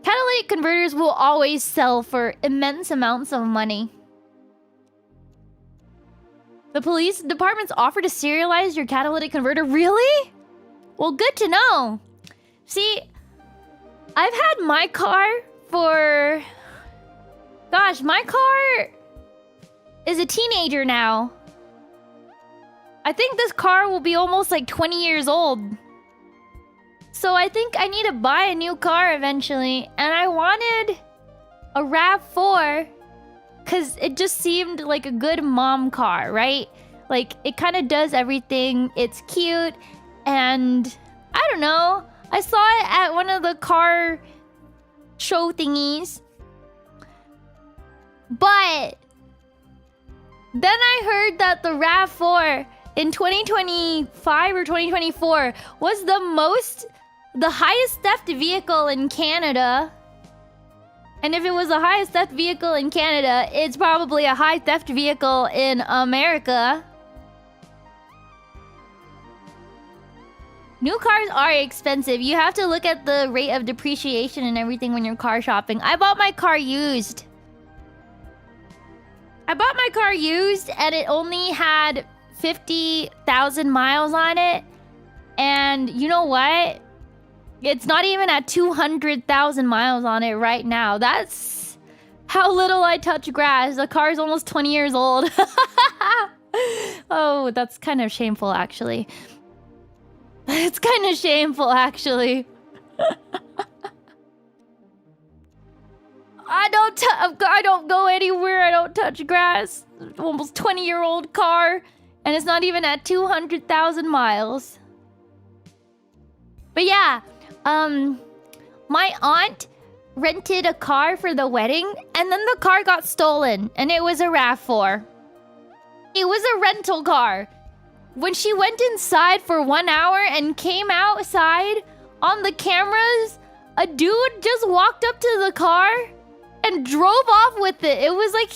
Catalytic converters will always sell for immense amounts of money. The police department's offer to serialize your catalytic converter? Really? Well, good to know. See, I've had my car for... Gosh, my car is a teenager now. I think this car will be almost like 20 years old. So I think I need to buy a new car eventually. And I wanted a RAV4 because it just seemed like a good mom car, right? Like, it kind of does everything. It's cute. And I don't know. I saw it at one of the car show thingies. But then I heard that the RAV4 in 2025 or 2024 was the highest theft vehicle in Canada. And if it was the highest theft vehicle in Canada, it's probably a high theft vehicle in America. New cars are expensive. You have to look at the rate of depreciation and everything when you're car shopping. I bought my car used. And it only had 50,000 miles on it. And you know what? It's not even at 200,000 miles on it right now. That's how little I touch grass. The car is almost 20 years old. Oh, that's kind of shameful, actually. It's kind of shameful, actually. I don't go anywhere. I don't touch grass. Almost 20-year-old car, and it's not even at 200,000 miles. But yeah, my aunt rented a car for the wedding, and then the car got stolen, and it was a RAV4. It was a rental car. When she went inside for 1 hour and came outside on the cameras, a dude just walked up to the car and drove off with it. It was like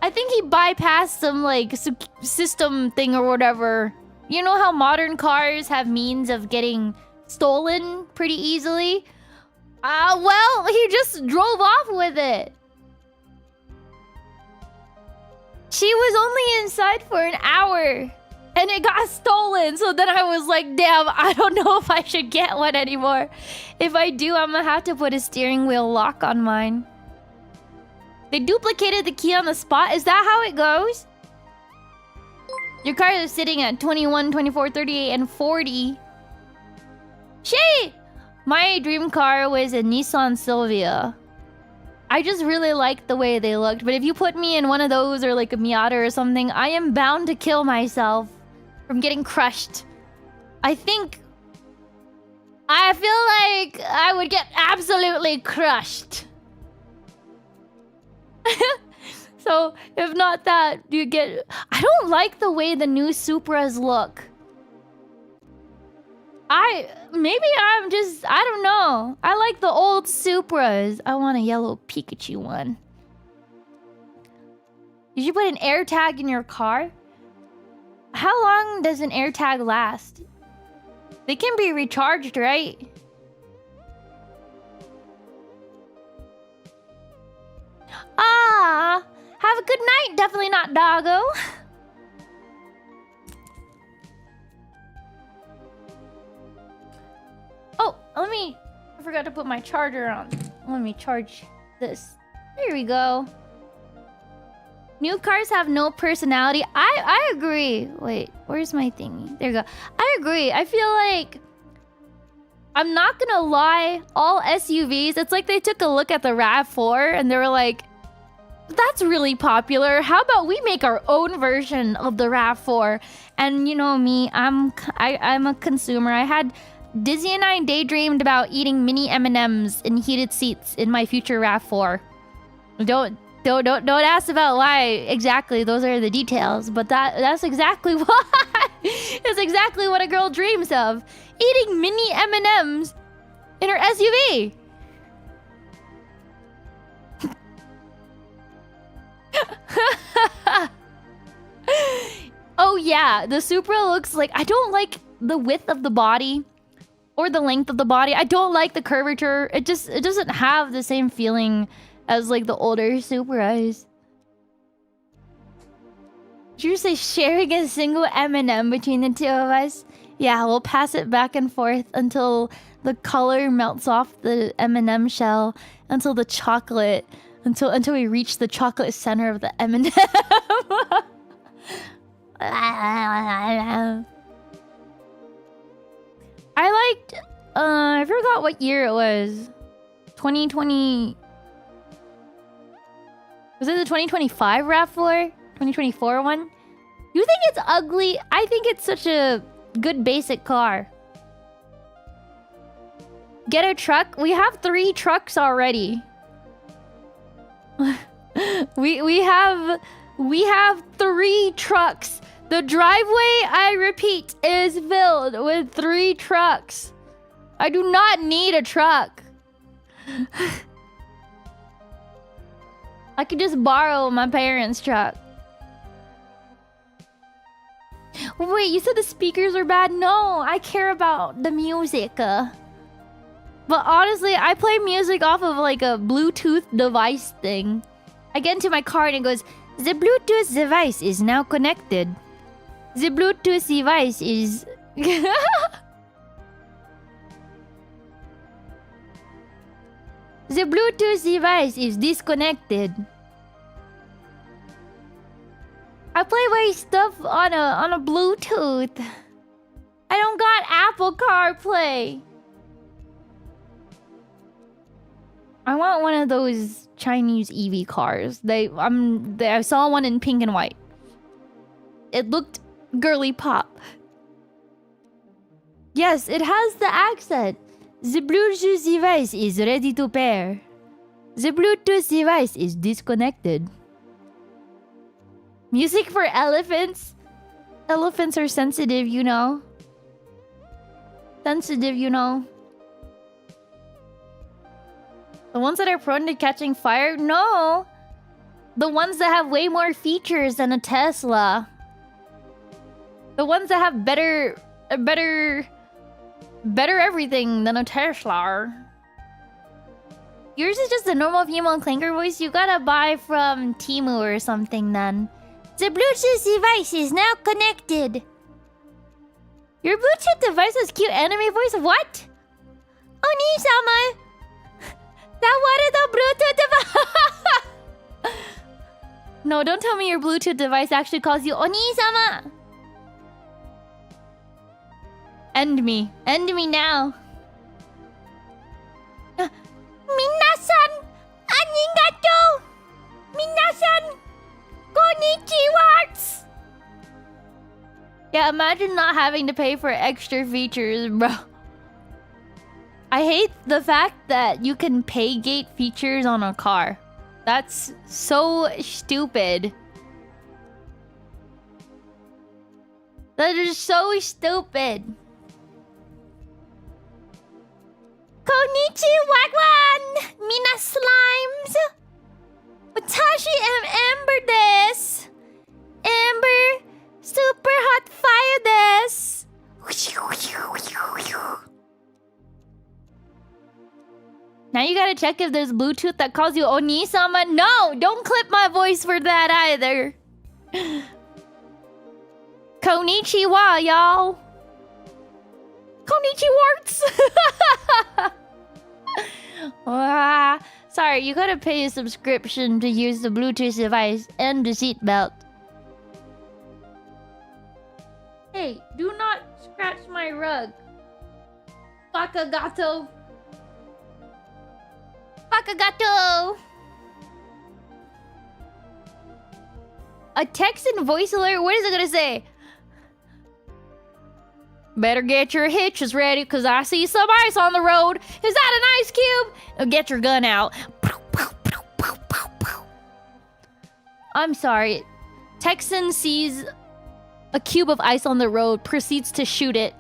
I think he bypassed some like system thing or whatever. You know how modern cars have means of getting stolen pretty easily? Well, he just drove off with it. She was only inside for an hour, and it got stolen. So then I was like, damn, I don't know if I should get one anymore. If I do, I'm gonna have to put a steering wheel lock on mine. They duplicated the key on the spot. Is that how it goes? Your car is sitting at 21, 24, 38, and 40. Shit! My dream car was a Nissan Silvia. I just really liked the way they looked. But if you put me in one of those or like a Miata or something, I am bound to kill myself from getting crushed. I feel like I would get absolutely crushed. So, if not that, you get... I don't like the way the new Supras look. Maybe I'm just... I don't know. I like the old Supras. I want a yellow Pikachu one. You should put an air tag in your car. How long does an air tag last? They can be recharged, right? Ah, have a good night. Definitely not doggo. Oh, I forgot to put my charger on. Let me charge this. There we go. New cars have no personality. I agree. Wait, where's my thingy? There you go. I agree. I feel like... I'm not gonna lie, all SUVs, it's like they took a look at the RAV4 and they were like, that's really popular. How about we make our own version of the RAV4? And you know me, I'm a consumer. Dizzy and I daydreamed about eating mini M&Ms in heated seats in my future RAV4. Don't ask about why exactly. Those are the details, but that's exactly why. It's exactly what a girl dreams of. Eating mini M&Ms in her SUV. Oh yeah, the Supra looks like... I don't like the width of the body or the length of the body. I don't like the curvature. It doesn't have the same feeling as like the older Supras. Did you say sharing a single M&M between the two of us? Yeah, we'll pass it back and forth until the color melts off the M&M shell, until the chocolate, until we reach the chocolate center of the M&M. I liked... I forgot what year it was. 2020... Was it the 2025 RAV4? 2024 one? You think it's ugly? I think it's such a good basic car. Get a truck? We have 3 trucks already. we have 3 trucks. The driveway, I repeat, is filled with 3 trucks. I do not need a truck. I could just borrow my parents' truck. Wait, you said the speakers are bad? No, I care about the music. But honestly, I play music off of like a Bluetooth device thing. I get into my car and it goes, the Bluetooth device is now connected. The Bluetooth device is... The Bluetooth device is disconnected. I play my stuff on a Bluetooth. I don't got Apple CarPlay. I want one of those Chinese EV cars. I saw one in pink and white. It looked girly pop. Yes, it has the accent. The Bluetooth device is ready to pair. The Bluetooth device is disconnected. Music for elephants? Elephants are sensitive, you know. Sensitive, you know. The ones that are prone to catching fire? No. The ones that have way more features than a Tesla. The ones that have better everything than a Tesla. Yours is just a normal female clanker voice. You gotta buy from Temu or something then. The Bluetooth device is now connected. Your Bluetooth device has cute anime voice? What? Oni-sama! That wanted a Bluetooth device! No, don't tell me your Bluetooth device actually calls you Oni-sama! End me. End me now. Minasan! Arigato! Minasan! Konnichiwa! Yeah, imagine not having to pay for extra features, bro. I hate the fact that you can pay gate features on a car. That's so stupid. That is so stupid. Konnichiwa! Mina slimes! Watashi Ember des! Ember! Super hot fire des! Now you gotta check if there's Bluetooth that calls you Oni-sama. No! Don't clip my voice for that either. Konnichiwa, y'all! Konnichiwarts! Sorry, you gotta pay a subscription to use the Bluetooth device and the seatbelt. Hey, do not scratch my rug. Bakagato. Bakagato! A text and voice alert? What is it gonna say? Better get your hitches ready, cause I see some ice on the road. Is that an ice cube? Get your gun out. I'm sorry. Texan sees a cube of ice on the road, proceeds to shoot it.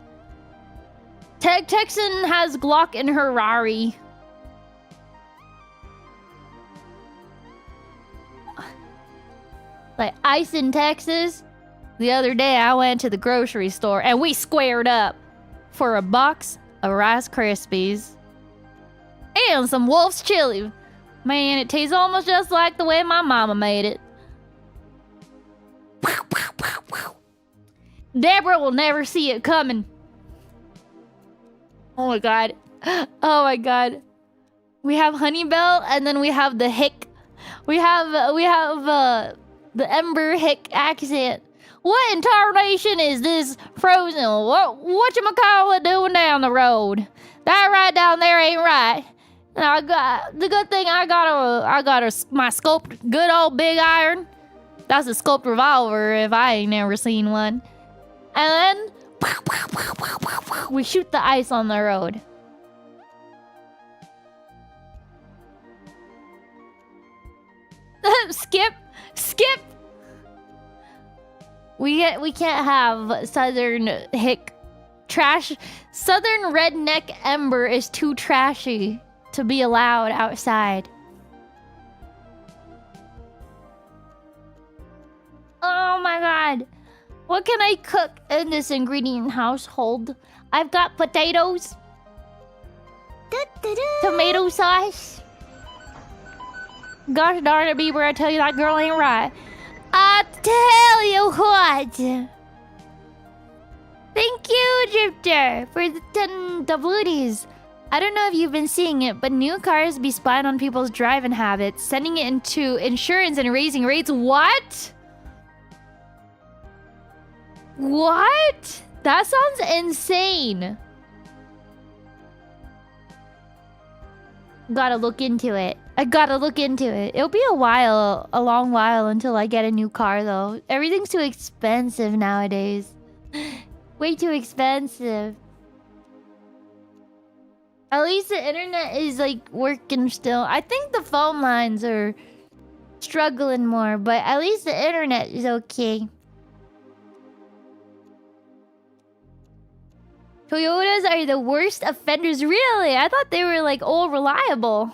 Texan has Glock in her Rari. Like ice in Texas. The other day, I went to the grocery store and we squared up for a box of Rice Krispies and some Wolf's chili. Man, it tastes almost just like the way my mama made it. Deborah will never see it coming. Oh my god. Oh my god. We have Honeybell and then we have the hick. We have the Ember hick accent. What in tarnation is this frozen? Whatchamacallit doing down the road? That right down there ain't right. And I got the good thing I got my scoped good old big iron. That's a scoped revolver if I ain't never seen one. And then we shoot the ice on the road. Skip. We can't have Southern hick trash. Southern redneck Ember is too trashy to be allowed outside. Oh my god. What can I cook in this ingredient household? I've got potatoes. Tomato sauce. Gosh darn it, Bieber, I tell you that girl ain't right. I tell you what. Thank you, Drifter, for the 10 Dabloons. I don't know if you've been seeing it, but new cars be spying on people's driving habits, sending it into insurance and raising rates. What? What? That sounds insane. gotta look into it. I gotta look into it. It'll be a while, a long while until I get a new car though. Everything's too expensive nowadays. Way too expensive. At least the internet is like working still. I think the phone lines are struggling more, but at least the internet is okay. Toyotas are the worst offenders. Really? I thought they were like all reliable.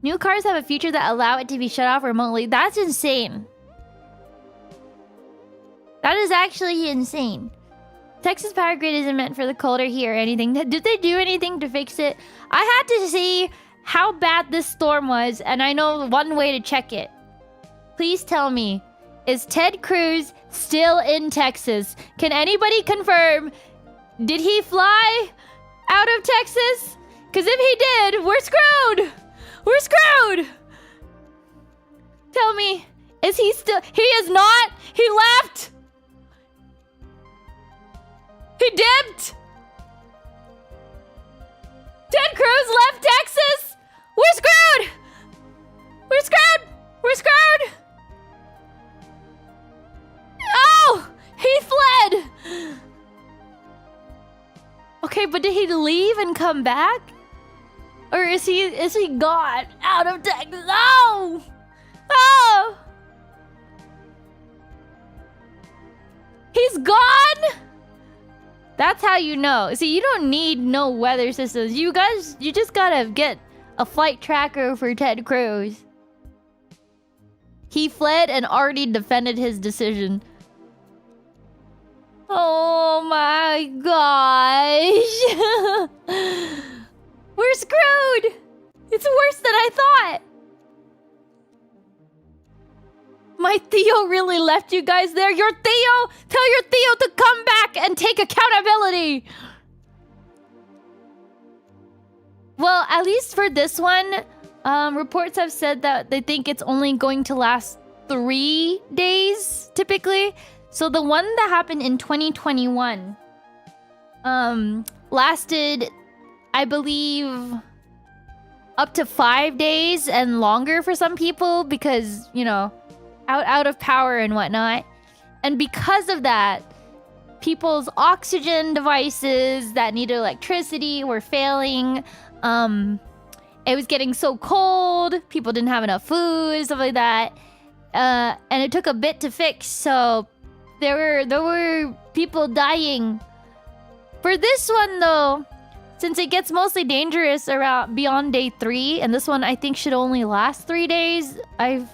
New cars have a feature that allow it to be shut off remotely. That's insane. That is actually insane. Texas power grid isn't meant for the colder heat or anything. Did they do anything to fix it? I had to see how bad this storm was, and I know one way to check it. Please tell me, is Ted Cruz still in Texas? Can anybody confirm? Did he fly out of Texas? Because if he did, we're screwed! We're screwed! Tell me, is he still... He is not! He left! He dipped! Ted Cruz left Texas! We're screwed! We're screwed! We're screwed! Oh! He fled! Okay, but did he leave and come back? Or is he gone out of Texas? Oh! Oh! He's gone? That's how you know. See, you don't need no weather systems. You just gotta get a flight tracker for Ted Cruz. He fled and already defended his decision. Oh my gosh. We're screwed! It's worse than I thought! My Theo really left you guys there? Your Theo? Tell your Theo to come back and take accountability! Well, at least for this one, reports have said that they think it's only going to last 3 days, typically. So the one that happened in 2021 lasted... I believe up to 5 days and longer for some people because, you know, out of power and whatnot. And because of that, people's oxygen devices that needed electricity were failing. It was getting so cold, people didn't have enough food, stuff like that. And it took a bit to fix, so there were people dying. For this one though, since it gets mostly dangerous around beyond day 3, and this one I think should only last 3 days, I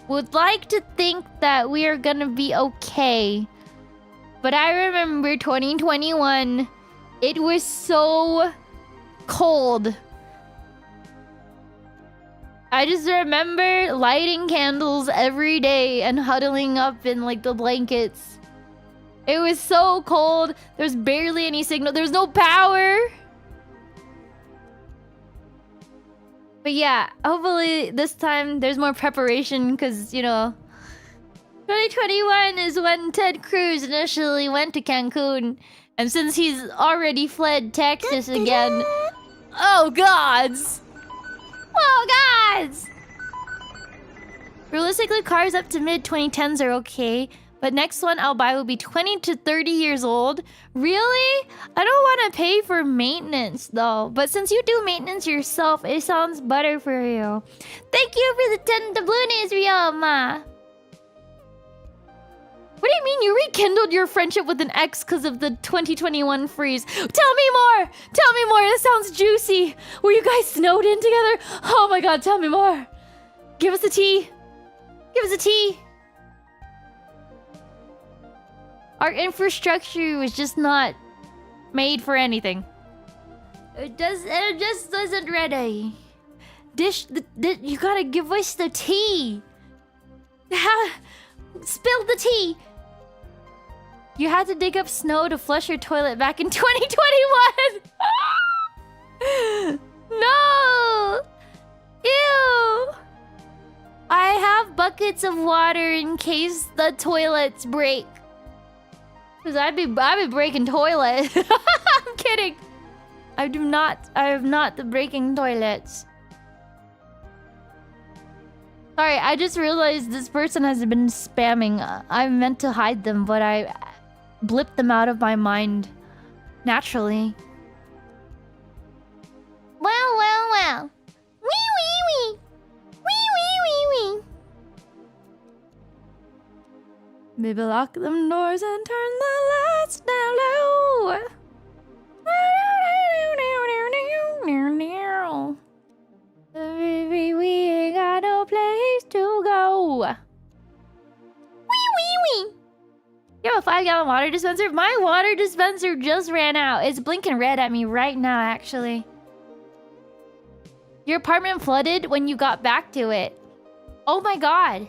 would like to think that we are gonna be okay. But I remember 2021, it was so cold. I just remember lighting candles every day and huddling up in like the blankets. It was so cold. There's barely any signal. There's no power. But yeah, hopefully this time there's more preparation because, you know, 2021 is when Ted Cruz initially went to Cancun. And since he's already fled Texas again... Oh, gods! Oh, gods! Realistically, cars up to mid-2010s are okay. But next one I'll buy will be 20 to 30 years old. Really? I don't want to pay for maintenance though. But since you do maintenance yourself, it sounds better for you. Thank you for the 10 doubloons, Ryoma. What do you mean you rekindled your friendship with an ex because of the 2021 freeze? Tell me more! Tell me more! This sounds juicy! Were you guys snowed in together? Oh my god, tell me more! Give us a tea! Give us a tea! Our infrastructure was just not made for anything. It just isn't ready. You gotta give us the tea! Spill the tea! You had to dig up snow to flush your toilet back in 2021! No! Ew! I have buckets of water in case the toilets break. Cause I'd be breaking toilet. I'm kidding. I do not. I have not the breaking toilets. Sorry, I just realized this person has been spamming. I meant to hide them, but I blipped them out of my mind naturally. Well. Wee. Wee. Maybe lock them doors and turn the lights down low. Baby, we ain't got no place to go. Wee. You have a 5-gallon water dispenser? My water dispenser just ran out. It's blinking red at me right now, actually. Your apartment flooded when you got back to it. Oh my god.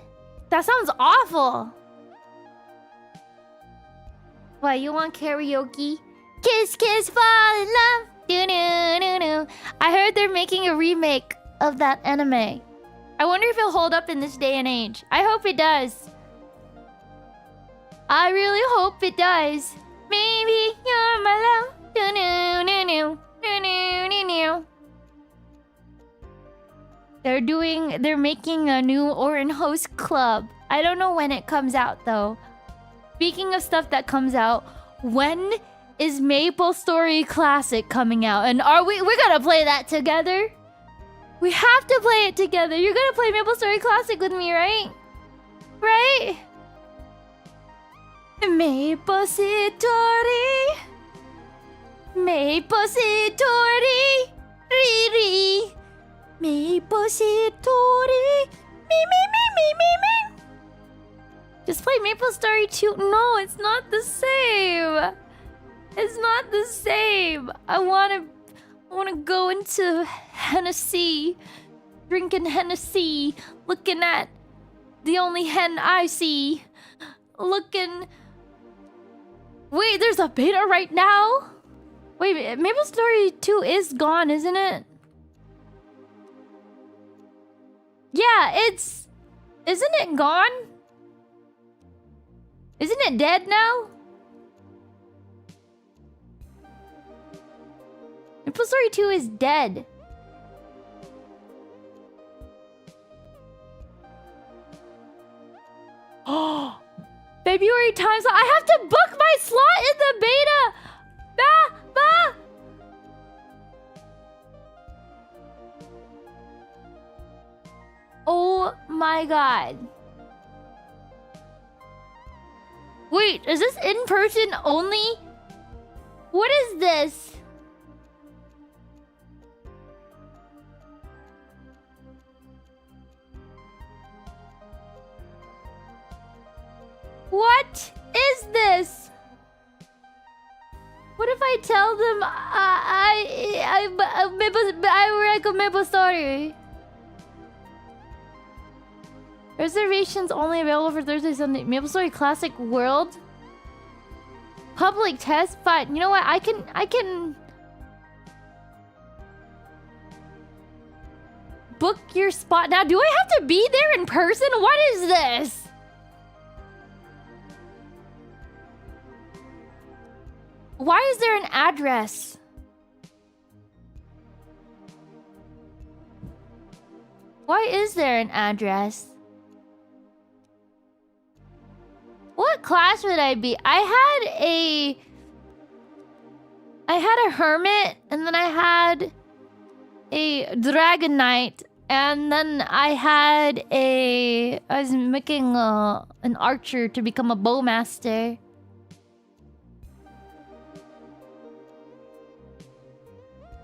That sounds awful. What, you want karaoke? Kiss, fall in love. Do. I heard they're making a remake of that anime. I wonder if it'll hold up in this day and age. I hope it does. I really hope it does. Maybe you're my love. Do. They're making a new Orin Host Club. I don't know when it comes out though. Speaking of stuff that comes out, when is Maple Story Classic coming out? And we're gonna play that together? We have to play it together. You're gonna play Maple Story Classic with me, right? Right? Maple Story. Maple Story. Riri. Maple Story. Me. Just play Maple Story 2. No, it's not the same. It's not the same. I wanna go into Hennessy, drinking Hennessy, looking at the only hen I see. Wait, there's a beta right now? Wait, Maple Story 2 is gone, isn't it? Yeah, isn't it gone? Isn't it dead now? Maple Story 2 is dead. Oh, February time slot. I have to book my slot in the beta. Bah. Oh my god. Wait, is this in person only? What is this? What is this? What if I tell them I like a Maple Story? Reservations only available for Thursday, Sunday. Maple Story Classic World. Public test, fine. You know what? I can book your spot now. Do I have to be there in person? What is this? Why is there an address? Why is there an address? What class would I be? I had a hermit, and then I had a dragon knight, and then I was making an archer to become a bowmaster.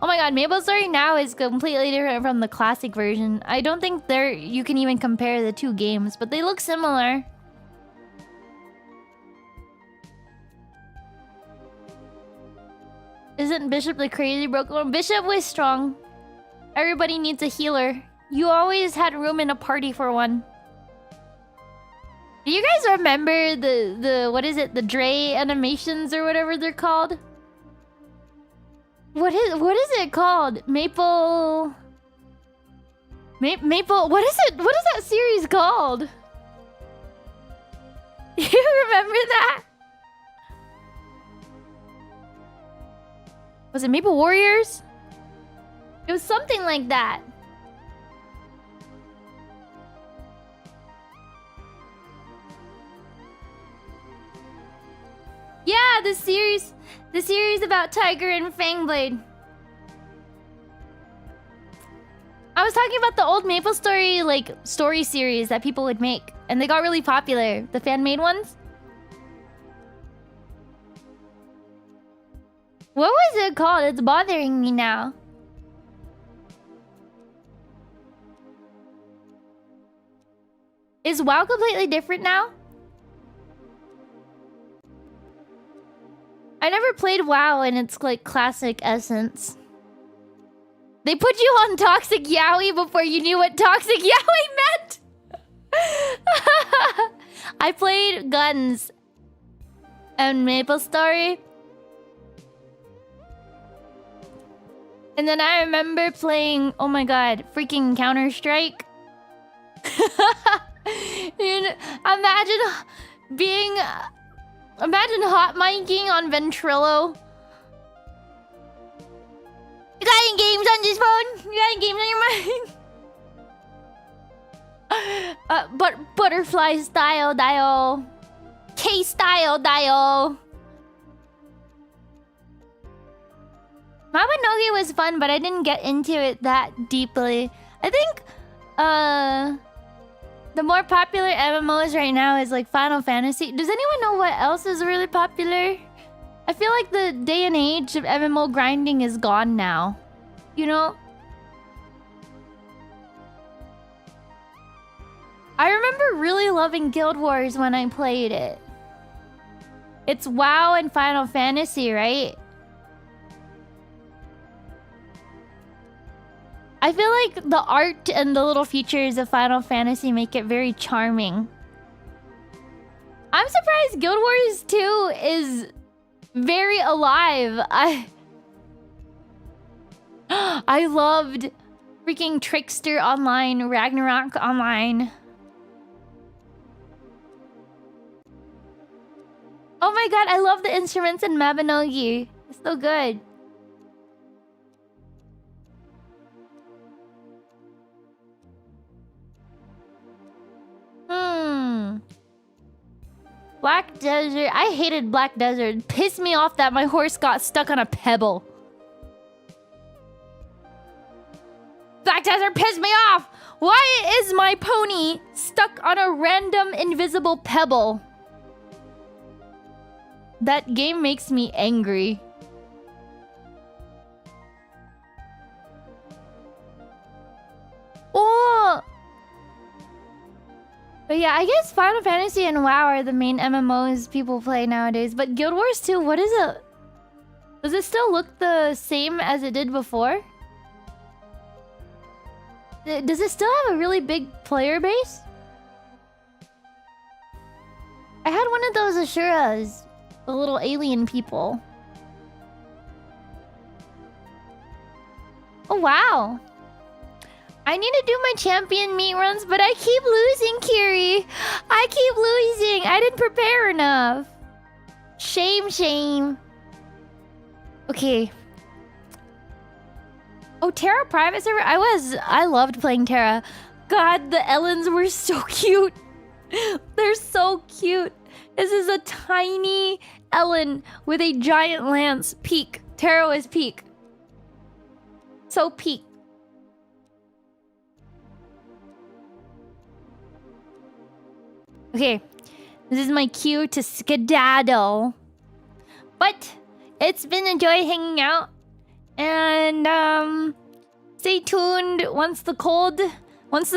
Oh my god, Maple Story now is completely different from the classic version. I don't think you can even compare the two games, but they look similar. Isn't Bishop the crazy broken one? Bishop was strong. Everybody needs a healer. You always had room in a party for one. Do you guys remember the what is it? The Dre animations or whatever they're called? What is it called? Maple. What is it? What is that series called? You remember that? Was it Maple Warriors? It was something like that. Yeah, the series about Tiger and Fangblade. I was talking about the old Maple Story, like, story series that people would make. And they got really popular. The fan-made ones. What was it called? It's bothering me now. Is WoW completely different now? I never played WoW in its, like, classic essence. They put you on Toxic Yaoi before you knew what Toxic Yaoi meant! I played Guns and Maple Story. And then I remember playing, oh my god, freaking Counter-Strike. Imagine hot miking on Ventrilo. You got any games on this phone? You got any games on your mind? Butterfly style dial. K style dial. Mabinogi was fun, but I didn't get into it that deeply. I think the more popular MMOs right now is like Final Fantasy. Does anyone know what else is really popular? I feel like the day and age of MMO grinding is gone now. You know? I remember really loving Guild Wars when I played it. It's WoW and Final Fantasy, right? I feel like the art and the little features of Final Fantasy make it very charming. I'm surprised Guild Wars 2 is very alive. I loved freaking Trickster Online, Ragnarok Online. Oh my god, I love the instruments in Mabinogi. It's so good. Black Desert. I hated Black Desert. It pissed me off that my horse got stuck on a pebble. Black Desert pissed me off! Why is my pony stuck on a random invisible pebble? That game makes me angry. Oh! But yeah, I guess Final Fantasy and WoW are the main MMOs people play nowadays. But Guild Wars 2, what is it? Does it still look the same as it did before? Does it still have a really big player base? I had one of those Ashuras. The little alien people. Oh, wow. I need to do my champion meet runs, but I keep losing, Kiri. I keep losing. I didn't prepare enough. Shame, shame. Okay. Oh, Terra private server? I loved playing Terra. God, the Ellens were so cute. They're so cute. This is a tiny Ellen with a giant lance. Peak. Terra was peak. So peak. Okay, this is my cue to skedaddle. But it's been a joy hanging out. And stay tuned once the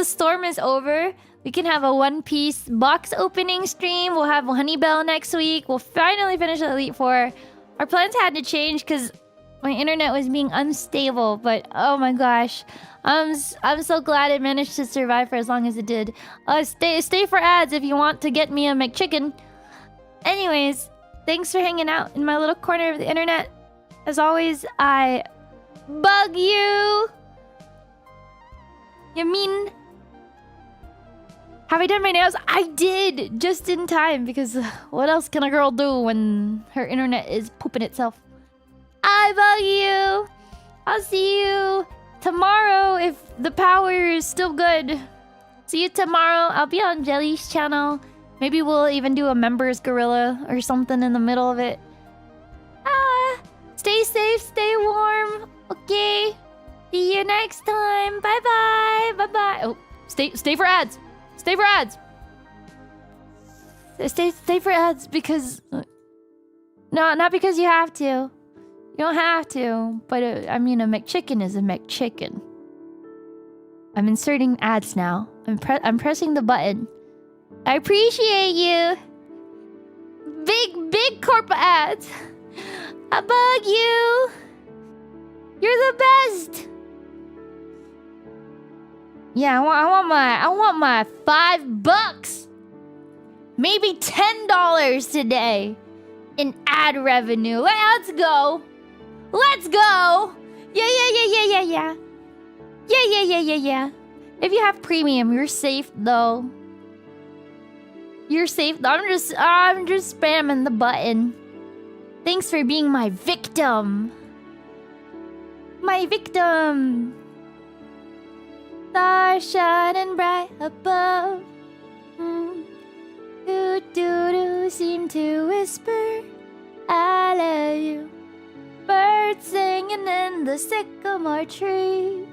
storm is over. We can have a One Piece box opening stream. We'll have Honeybell next week. We'll finally finish Elite Four. Our plans had to change because my internet was being unstable. But oh my gosh. I'm so glad it managed to survive for as long as it did. Stay for ads if you want to get me a McChicken. Anyways, thanks for hanging out in my little corner of the internet. As always, I bug you. You mean? Have I done my nails? I did, just in time, because what else can a girl do when her internet is pooping itself? Bye, Buggy. I'll see you tomorrow if the power is still good. See you tomorrow. I'll be on Jelly's channel. Maybe we'll even do a members gorilla or something in the middle of it. Stay safe, stay warm. Okay. See you next time. Bye bye. Bye bye. Oh, stay for ads. Stay for ads. Stay for ads because no, not because you have to. You don't have to. But I mean, a McChicken is a McChicken. I'm inserting ads now. I'm pressing the button. I appreciate you. Big corporate ads. I bug you. You're the best. Yeah, I want my $5, maybe $10 today in ad revenue. Let's go. Let's go. Yeah. Yeah. If you have premium, you're safe though. You're safe. I'm just spamming the button. Thanks for being my victim. My victim. Stars shining bright above. Do seem to whisper, I love you. Birds singing in the sycamore tree.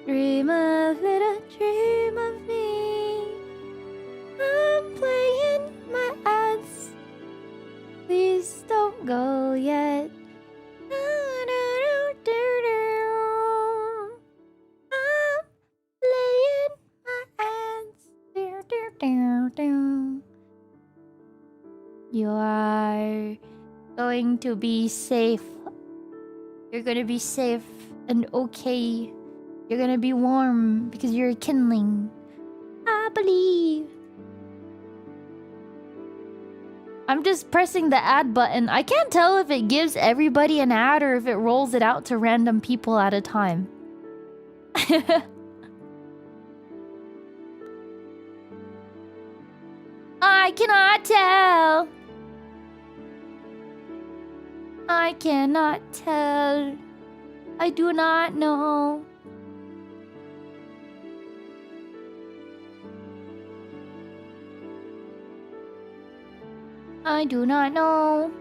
Dream of little dream of me. I'm playing my ads. Please don't go yet. I'm playing my ads. You are going to be safe. You're gonna be safe and okay. You're gonna be warm because you're a kindling. I believe. I'm just pressing the ad button. I can't tell if it gives everybody an ad or if it rolls it out to random people at a time. I cannot tell. I cannot tell. I do not know. I do not know.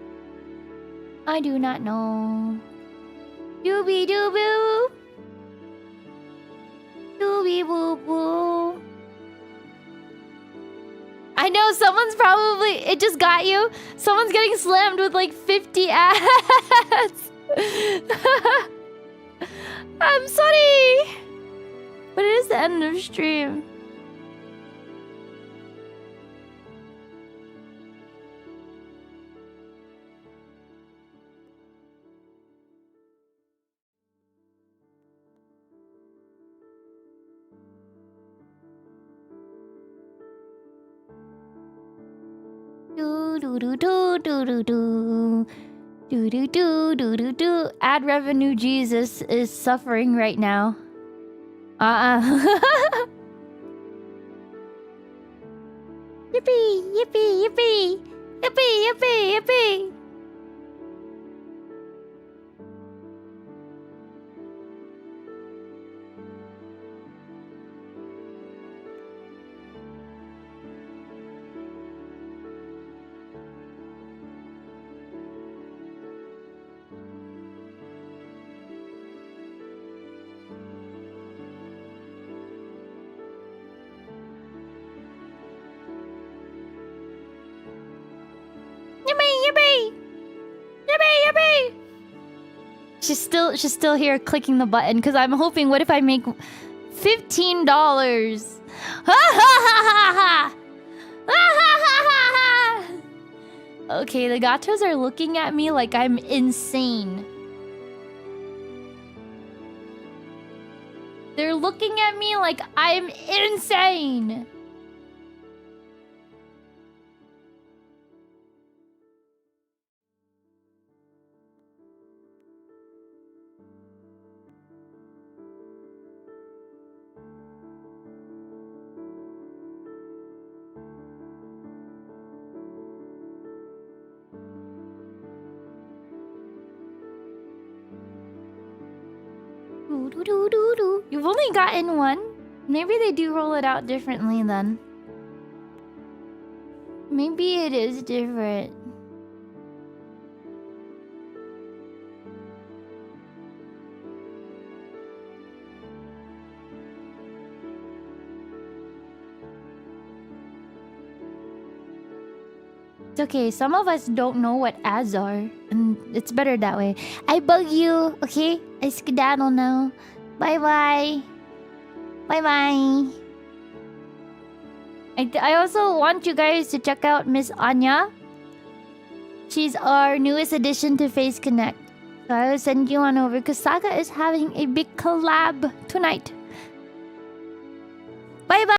I do not know. Doobie doo boo. Doobie boo boo. I know someone's probably... It just got you. Someone's getting slammed with like 50 ads. I'm sorry. But it is the end of stream. Do. Ad revenue Jesus is suffering right now. Yippee. Yippee. She's still here clicking the button because I'm hoping, what if I make $15? Okay, the gachas are looking at me like I'm insane. They're looking at me like I'm insane. You've only gotten one? Maybe they do roll it out differently then. Maybe it is different. It's okay, some of us don't know what ads are, and it's better that way. I bug you, okay? I skedaddle now. Bye-bye. Bye-bye. I also want you guys to check out Miss Anya. She's our newest addition to Face Connect. So I will send you on over because Saga is having a big collab tonight. Bye-bye.